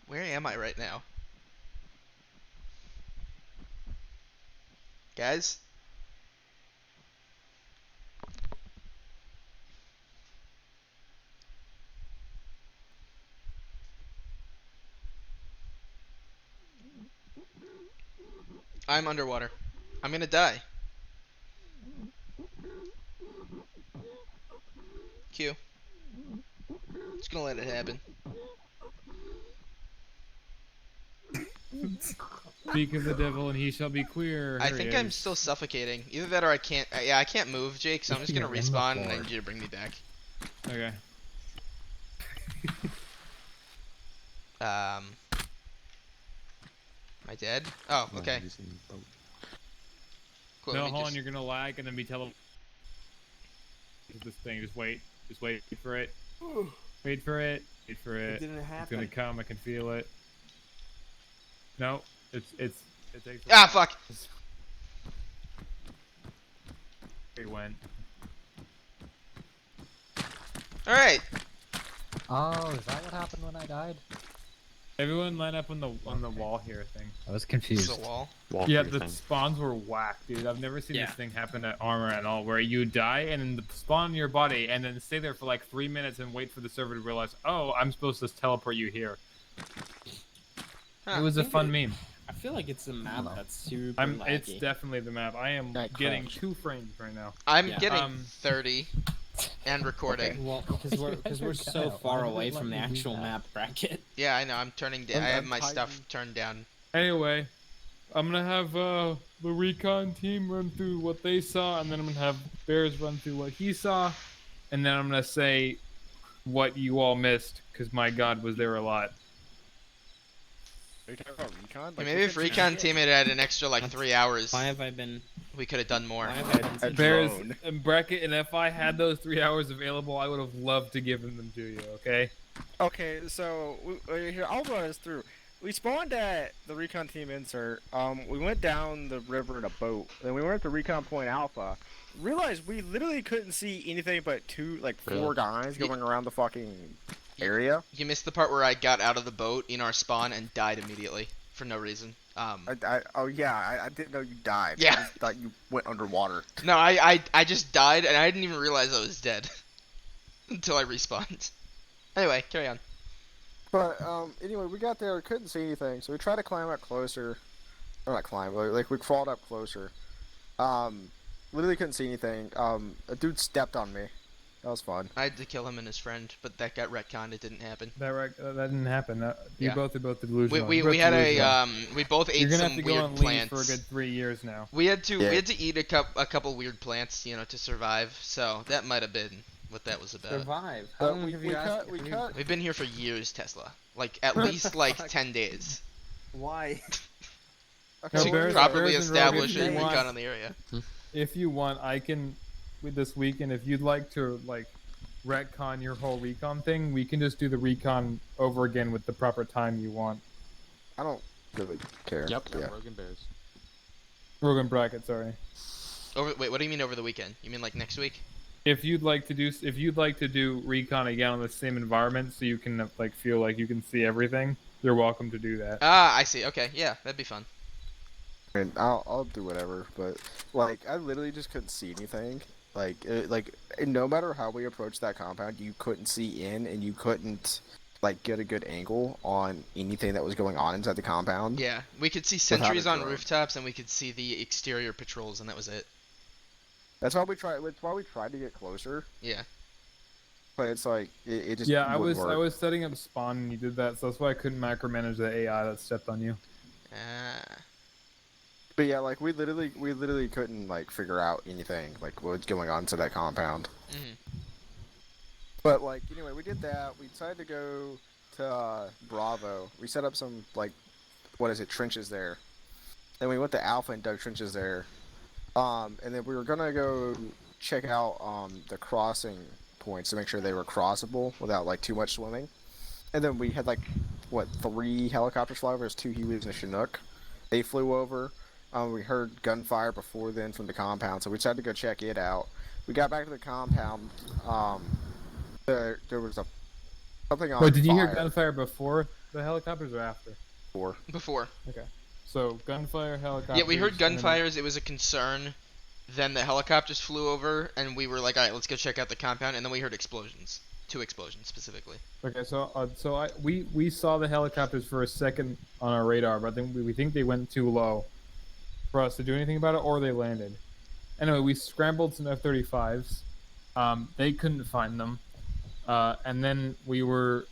Where am I right now? Guys? I'm underwater. I'm gonna die. Q. Just gonna let it happen. Speak of the devil and he shall be queer. I Here he think I'm is. still suffocating. Either that or I can't. Yeah, I can't move, Jake, so I'm just gonna You're in the respawn and I floor. need you to bring me back. Okay. Am I dead? Oh, okay. Cool, No, let me hold on, just- you're gonna lag and then be tele. This thing, just wait for it. Wait for it. Wait for it. didn't It's happen. gonna come. I can feel it. No, it takes. Ah, fuck! It went. Alright. Oh, is that what happened when I died? Everyone line up on the wall here thing. I was This confused. is a wall. Yeah, the spawns were whack, dude. I've never seen Yeah. this thing happen at Armor at all, where you die and then spawn in your body and then stay there for like 3 minutes and wait for the server to realize, oh, I'm supposed to teleport you here. Huh. It was a fun meme. I feel like it's a map that's super It's definitely the map. I am That getting crashed. 2 frames right now. I'm Yeah. getting 30 and recording. Well, because we're so far away from the actual map bracket. Yeah, I know. I'm turning down. I I'm have my stuff Titan. turned down. Anyway, I'm gonna have the recon team run through what they saw, and then I'm gonna have Bears run through what he saw, and then I'm gonna say what you all missed, because my god, was there a lot. Are you talking about recon? Yeah, maybe if Recon Team had had an extra like 3 hours, Why have I been? we could have done more. Why have I been? A Bears drone. and bracket, and if I had those 3 hours available, I would have loved to give them to you. Okay. Okay, so here I'll run us through. We spawned at the recon team insert. We went down the river in a boat. Then we went to recon point alpha. Realized we literally couldn't see anything but four guys going around the fucking area. You missed the part where I got out of the boat in our spawn and died immediately for no reason. I didn't know you died. Yeah. I just thought you went underwater. No, I just died and I didn't even realize I was dead until I respawned. Anyway, carry on. But anyway, we got there. We couldn't see anything, so we tried to climb up closer. Or not climb, but like we crawled up closer. Literally couldn't see anything. A dude stepped on me. That was fun. I had to kill him and his friend, but that got retconned. It didn't happen. That didn't happen. You Yeah. both are both delusional. We had we both ate You're gonna some have to go weird on leave plants. for a good 3 years now. We had to eat a couple weird plants, to survive. So that might have been what that was about. Survive. How long have you cut. We've been here for years, Tesla. Like at least like 10 days. Why? Okay, No, To Bears- properly Bears and establish Rogan, a if you want- recon on the area. If you want, I can with this weekend. If you'd like to retcon your whole recon thing, we can just do the recon over again with the proper time you want. I don't really care. Yep, Yeah. Rogan Bears. Rogan bracket, sorry. Wait, what do you mean over the weekend? You mean like next week? If you'd like to do recon again on the same environment, so you can like feel like you can see everything, you're welcome to do that. Ah, I see. Okay, yeah, that'd be fun. I mean, I'll do whatever, but like I literally just couldn't see anything. Like no matter how we approached that compound, you couldn't see in, and you couldn't like get a good angle on anything that was going on inside the compound. Yeah, we could see Without a sentries on drone. rooftops, and we could see the exterior patrols, and that was it. That's why we tried. That's why we tried to get closer. Yeah. But it's like it just Yeah, I wouldn't was work. setting up spawn and you did that, so that's why I couldn't macromanage the AI that stepped on you. Ah. But yeah, like we literally couldn't like figure out anything like what's going on to that compound. Mhm. But like anyway, we did that. We decided to go to Bravo. We set up some like trenches there. Then we went to Alpha and dug trenches there. And then we were gonna go check out the crossing points to make sure they were crossable without like too much swimming. And then we had like 3 helicopters fly over. There's 2 Hueys and a Chinook. They flew over. We heard gunfire before then from the compound, so we decided to go check it out. We got back to the compound. There was something on Wait, did you hear fire. gunfire before the helicopters or after? Before. Okay. So gunfire, helicopters. Yeah, we heard and then- gunfires. It was a concern. Then the helicopters flew over, and we were like, "All right, let's go check out the compound." And then we heard explosions. 2 explosions specifically. Okay, so we saw the helicopters for a second on our radar, but then we think they went too low for us to do anything about it, or they landed. Anyway, we scrambled some F-35s. They couldn't find them, and then we were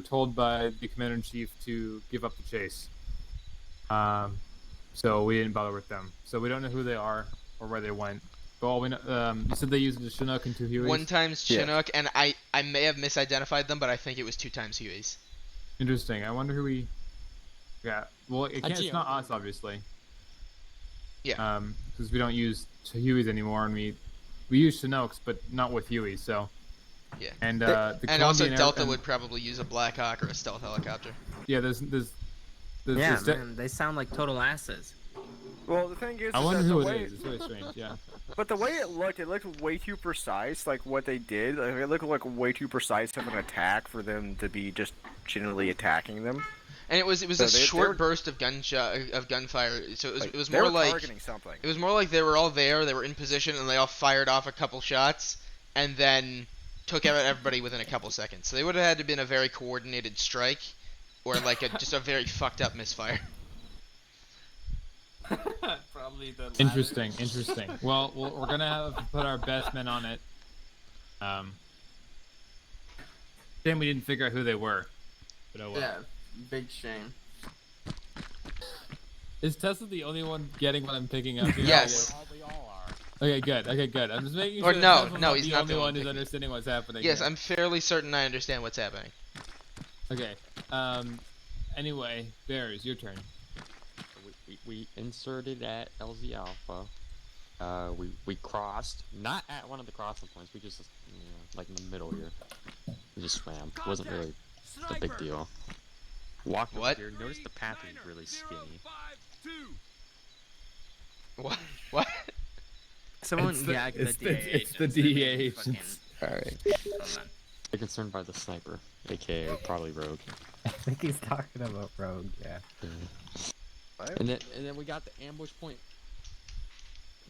told by the commander-in-chief to give up the chase. So we didn't bother with them. So we don't know who they are or where they went. But all we know, you said they used the Chinook and 2 Hueys? 1 times Chinook, and I may have misidentified them, but I think it was 2 times Hueys. Interesting. I wonder who we... Yeah. Well, it's not us, obviously. Yeah. Because we don't use Hueys anymore, and we use Chinooks, but not with Hueys, so... Yeah. And, and also Delta would probably use a Black Hawk or a stealth helicopter. Yeah, there's Yeah, man, they sound like total asses. Well, the thing is, I wonder that who the it way, is. It's really strange, yeah. But the way it looked way too precise. Like what they did, like, it looked like way too precise of an attack for them to be just generally attacking them. And it was So a they short were- burst of gunfire. So it was they more were like targeting something. It was more like they were all there, they were in position, and they all fired off a couple shots, and then took out everybody within a couple seconds. So they would have had to been a very coordinated strike, or like just a very fucked up misfire. Probably the latter. Interesting. Well, we're gonna have to put our best men on it. Then we didn't figure out who they were. But oh well. Yeah, big shame. Is Tessa the only one getting what I'm picking up here? Yes. We all are. Okay, good. I'm just making Or sure no, Tessa's no, not he's the not only the one one who's picking- understanding what's happening. Yes, here. I'm fairly certain I understand what's happening. Okay. Anyway, Bears, your turn. We inserted at LZ Alpha. We crossed, not at one of the crossing points. We just, like in the middle here. We just swam. It wasn't really a big deal. Walked over here. Noticed the path is really skinny. What? Someone It's the- gagged it's the the- DEA it's the agents. DEA They're agents. Alright. fucking- They're concerned by the sniper, aka probably Rogue. I think he's talking about Rogue, yeah. And then we got the ambush point.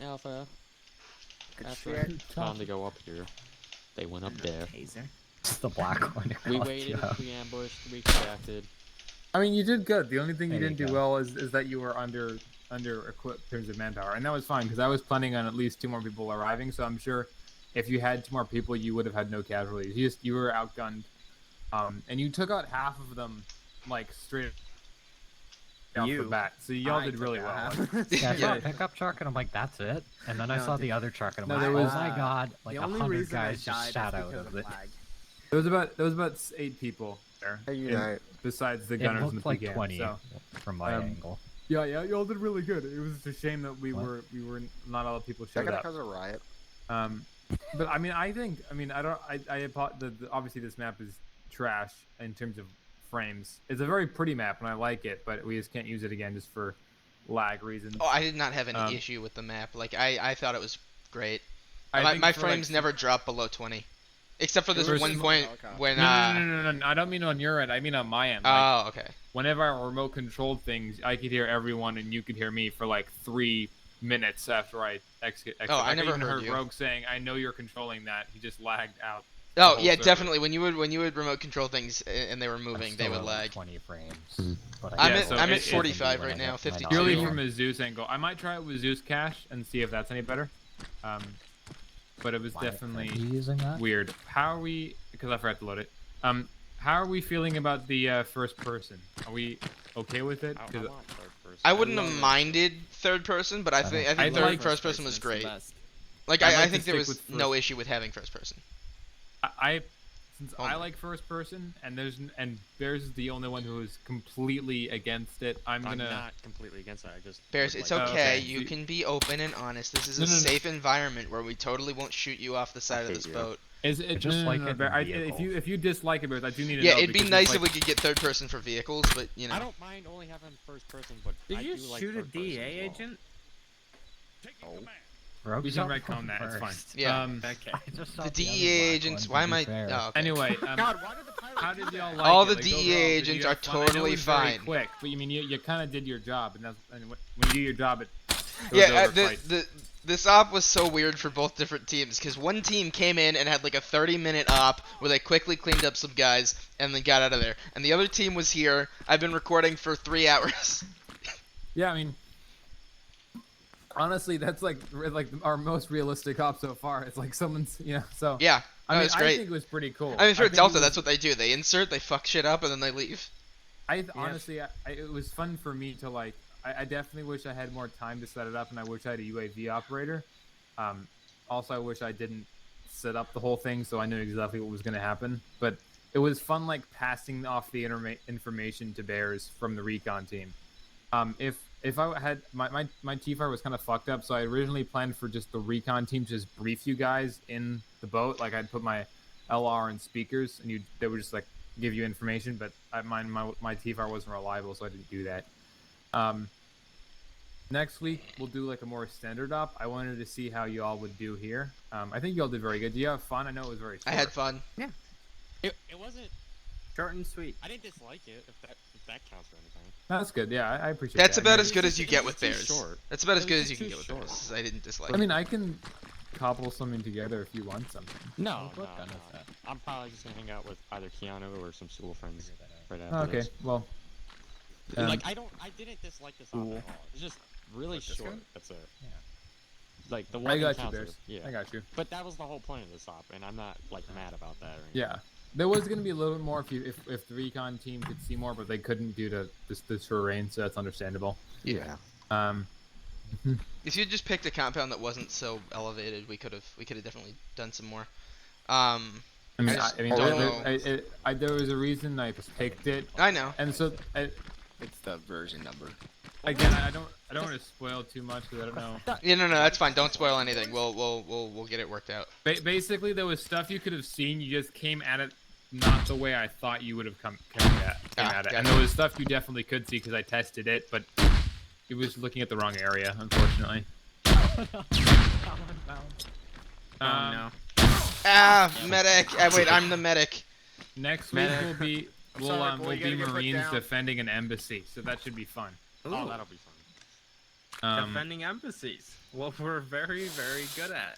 Alpha. After shit. time to go up here, they went up there. Taser. It's the black one. We waited, we ambushed, we reacted. I mean, you did good. The only thing you There didn't you do go. well is that you were under equipped in terms of manpower, and that was fine because I was planning on at least 2 more people arriving. So I'm sure if you had 2 more people, you would have had no casualties. You were outgunned, and you took out half of them like straight off the bat. So y'all did really well. Yeah, I saw a pickup truck and I'm like, that's it. And then I saw the other truck and I'm No, like, there was- oh my god, like the only 100 reason I guys just died shot is out because of of it. lag. There was about 8 people there. Hey, you in- know. besides the It gunners and looked the like PCAM, 20 so. from my angle. Yeah, y'all did really good. It was just a shame that we What? were not all the people Is that showed gonna up. cause a riot? But I mean, I don't. Obviously this map is trash in terms of frames. It's a very pretty map and I like it, but we just can't use it again just for lag reasons. Oh, I did not have any issue with the map. Like I thought it was great. I My think for, frames like, never dropped below 20, except for this one point when. No. I don't mean on your end. I mean on my end. Oh, okay. Whenever I remote controlled things, I could hear everyone and you could hear me for like 3 minutes after I exit. Oh, I never even heard you. Rogue saying, "I know you're controlling that." He just lagged out. Oh yeah, definitely. When you would remote control things and they were moving, they would lag. 20 frames. But I'm at 45 right now, 52. Purely from a Zeus angle, I might try it with Zeus Cache and see if that's any better. But it was definitely weird. How are we? Because I forgot to load it. How are we feeling about the first person? Are we okay with it? I wouldn't have minded third person, but I think first person was great. Like I think there was no issue with having first person. Since I like first person, and Bears is the only one who is completely against it. I'm not completely against it. I just Bears, it's okay. You can be open and honest. This is a safe environment where we totally won't shoot you off the side of this boat. Is it just if you dislike it, Bears, I do need to know. Yeah, it'd be nice if we could get third person for vehicles, but you know. I don't mind only having first person, but did you do shoot like a DEA agent? We can retcon that. It's fine. Yeah. Okay. The DEA agents. Why am I? Oh, okay. Anyway, God, why did the pilot how did y'all like all it? the Like, DEA overall, agents are totally fine. Quick, but you mean you kind of did your job, and when you do your job, it goes yeah. over This op was so weird for both different teams because one team came in and had like a 30-minute op where they quickly cleaned up some guys and then got out of there, and the other team was here. I've been recording for 3 hours. Yeah, I mean, honestly, that's like our most realistic op so far. It's like someone's, so. Yeah, I mean, it's great. I think it was pretty cool. I mean, for Delta, that's what they do. They insert, they fuck shit up, and then they leave. Honestly, it was fun for me to like. I definitely wish I had more time to set it up, and I wish I had a UAV operator. Also, I wish I didn't set up the whole thing, so I knew exactly what was going to happen. But it was fun, like passing off the information to Bears from the recon team. If I had my T-Fire was kind of fucked up, so I originally planned for just the recon team to just brief you guys in the boat. Like I'd put my LR in speakers, and they would just like give you information. But my T-Fire wasn't reliable, so I didn't do that. Next week we'll do like a more standard op. I wanted to see how y'all would do here. I think y'all did very good. Do you have fun? I know it was very short. I had fun. Yeah. It wasn't short and sweet. I didn't dislike it. If that counts for anything. That's good. Yeah, I appreciate That's that. about as good as you get with Bears. Short. That's about as good as you can get with Bears. I didn't dislike it. I mean, I can cobble something together if you want something. No. I'm probably just gonna hang out with either Keanu or some school friends right after Okay, this. well. I didn't dislike this op at all. It's just really short. That's it. Yeah. Like the one I got you, encounter. Bears. Yeah. I got you. But that was the whole point of this op, and I'm not like mad about that. Or anything. Yeah. There was going to be a little bit more if the recon team could see more, but they couldn't due to the terrain, so that's understandable. Yeah. If you just picked a compound that wasn't so elevated, we could have definitely done some more. I mean, there was a reason I picked it. I know. And so it's the version number. Again, I don't want to spoil too much because I don't know. Yeah, no, that's fine. Don't spoil anything. We'll get it worked out. Basically, there was stuff you could have seen. You just came at it not the way I thought you would have come at it. Gotcha. And there was stuff you definitely could see because I tested it, but it was looking at the wrong area, unfortunately. No. Medic. Wait, I'm the medic. Next week we'll be Marines defending an embassy, so that should be fun. Ooh. Oh, that'll be fun. Defending embassies. What we're very, very good at.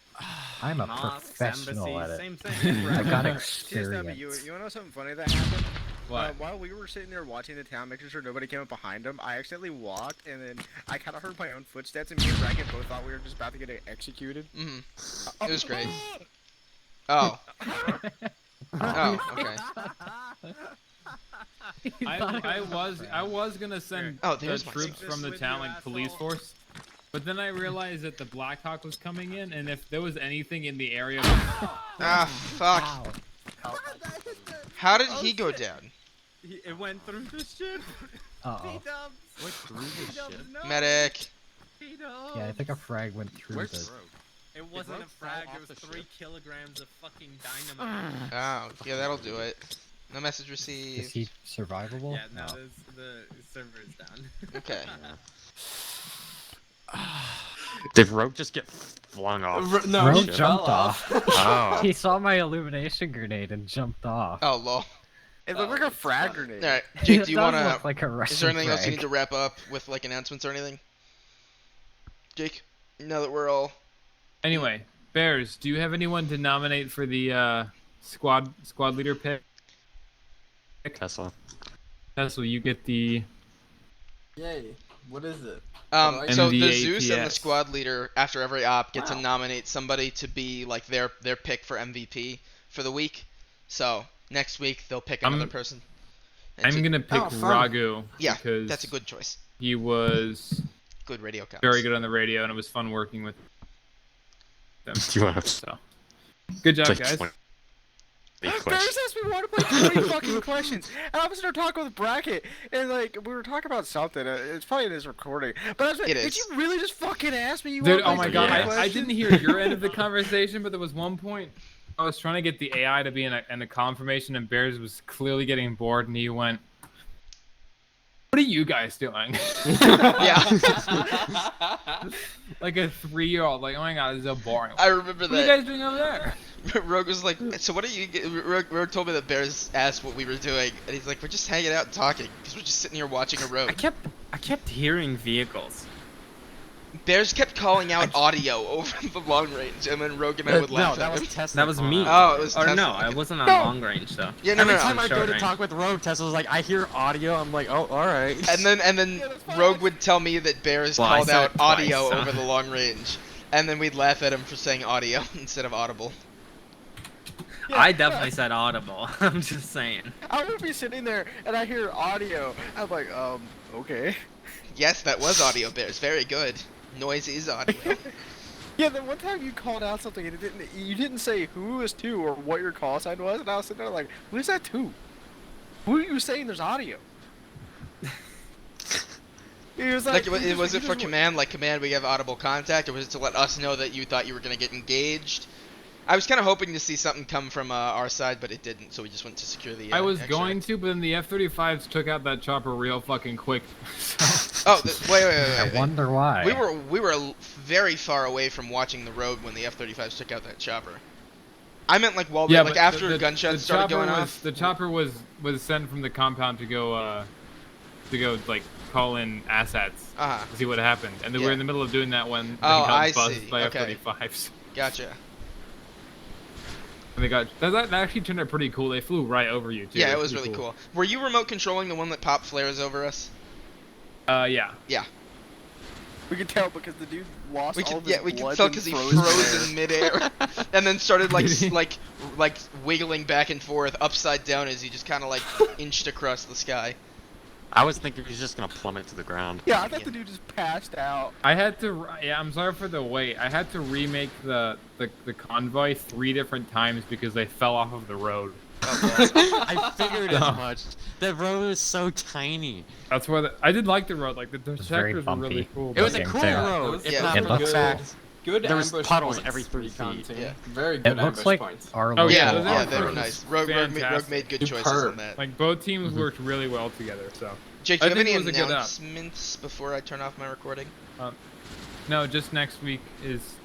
I'm a Mosques, professional embassies, at it. same thing. I got Excuse me, you experience. want to know something funny that happened? What? While we were sitting there watching the town, making sure nobody came up behind him, I accidentally walked, and then I kind of heard my own footsteps, and me and Bracken both thought we were just about to get executed. Mm-hmm. It was great. Oh. Oh, okay. I was gonna send the troops from the town, like police force, but then I realized that the Blackhawk was coming in, and if there was anything in the area, fuck! How did he go down? It went through the ship. Went through the ship. Medic. Yeah, I think a frag went through Where's the... It wasn't Rogue a frag, fell it off was the 3 ship? kilograms of fucking dynamite. Oh, yeah, that'll do it. No message Is received. he survivable? Yeah, no, No. the server is down. Okay. Did Rogue just get flung off? No, Rogue ship? jumped off. Oh. He saw my illumination grenade and jumped off. Oh, lol. It looked like a frag grenade. Alright, Jake, do you It does wanna... look like a is there Russian anything else you frag. need to wrap up with, like, announcements or anything? Jake? Now that we're all... Anyway, Bears, do you have anyone to nominate for the squad leader pick? Tesla. Tesla, you get the... Yay. What is it? So the MVAPS. Zeus and the squad leader, after every op, get to nominate somebody to be, like, their pick for MVP for the week. So, next week, they'll pick another person. I'm gonna pick Ragu. Yeah, because that's a good choice. He was... Good radio comments. Very good on the radio, and it was fun working with them. So. Good job, Like guys. 20 Bears questions. asked me to play 3 fucking questions, and I was there talking with Bracket, and like we were talking about something. It's probably in his recording, but I was like, "Did you really just fucking ask me?" Dude, oh my god, I didn't hear your end of the conversation, but there was one point I was trying to get the AI to be in a confirmation, and Bears was clearly getting bored, and he went, "What are you guys doing?" Yeah. Like a 3-year-old, like, oh my god, this is so boring. I remember that. What are you guys doing over there? Rogue was like, so what are you... Rogue told me that Bears asked what we were doing, and he's like, we're just hanging out and talking, because we're just sitting here watching a road. I kept hearing vehicles. Bears kept calling out audio over the long range, and then Rogue and I would laugh at him. That was me. Oh, it was Or Tesla. no, I wasn't on long range though. Yeah, no, Every no, time I go short to range. talk with Rogue, Tesla's like, I hear audio. I'm like, oh, all right. And then Rogue would tell me that Bears Well, I called said out it twice, audio so. over the long range, and then we'd laugh at him for saying audio instead of audible. I definitely said audible. I'm just saying. I would be sitting there and I hear audio. I'm like, okay. Yes, that was audio, Bears. Very good. Noise is audio. Yeah, the one time you called out something and you didn't say who it was to or what your call sign was, and I was sitting there like, who's that to? Who are you saying there's audio? He was like, was it for command? Like, command, we have audible contact, or was it to let us know that you thought you were gonna get engaged? I was kind of hoping to see something come from our side, but it didn't, so we just went to secure the. I was extract. going to, but then the F-35s took out that chopper real fucking quick. Oh, wait. I wonder why. We were very far away from watching the road when the F-35s took out that chopper. I meant like while but after the gunshots started going off. The chopper was sent from the compound to go like call in assets to see what happened, and then we were in the middle of doing that when they got buzzed by F-35s. Gotcha. And they got that actually turned out pretty cool. They flew right over you too. Yeah, it was really cool. Were you remote controlling the one that popped flares over us? Yeah. Yeah. We could tell because the dude lost all of his we could blood tell and because he froze froze in midair, and then started like wiggling back and forth upside down as he just kind of like inched across the sky. I was thinking he was just gonna plummet to the ground. Yeah, I thought the dude just passed out. I had to. Yeah, I'm sorry for the wait. I had to remake the convoy 3 different times because they fell off of the road. I figured as much. The road is so tiny. That's why I did like the road. Like the sectors were really cool. It was a cool road. It's not for the fact good there was ambush puddles points every 3 recon feet. team. Yeah. Very good It looks ambush like points. our Oh local Yeah, they were nice. Rogue made good choices Superb. on that. Like both teams worked really well together. So. Jake, do you have any it was a good up. announcements before I turn off my recording? No, just next week is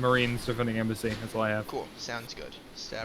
Marines defending embassy. That's all I have. Cool. Sounds good. Stab.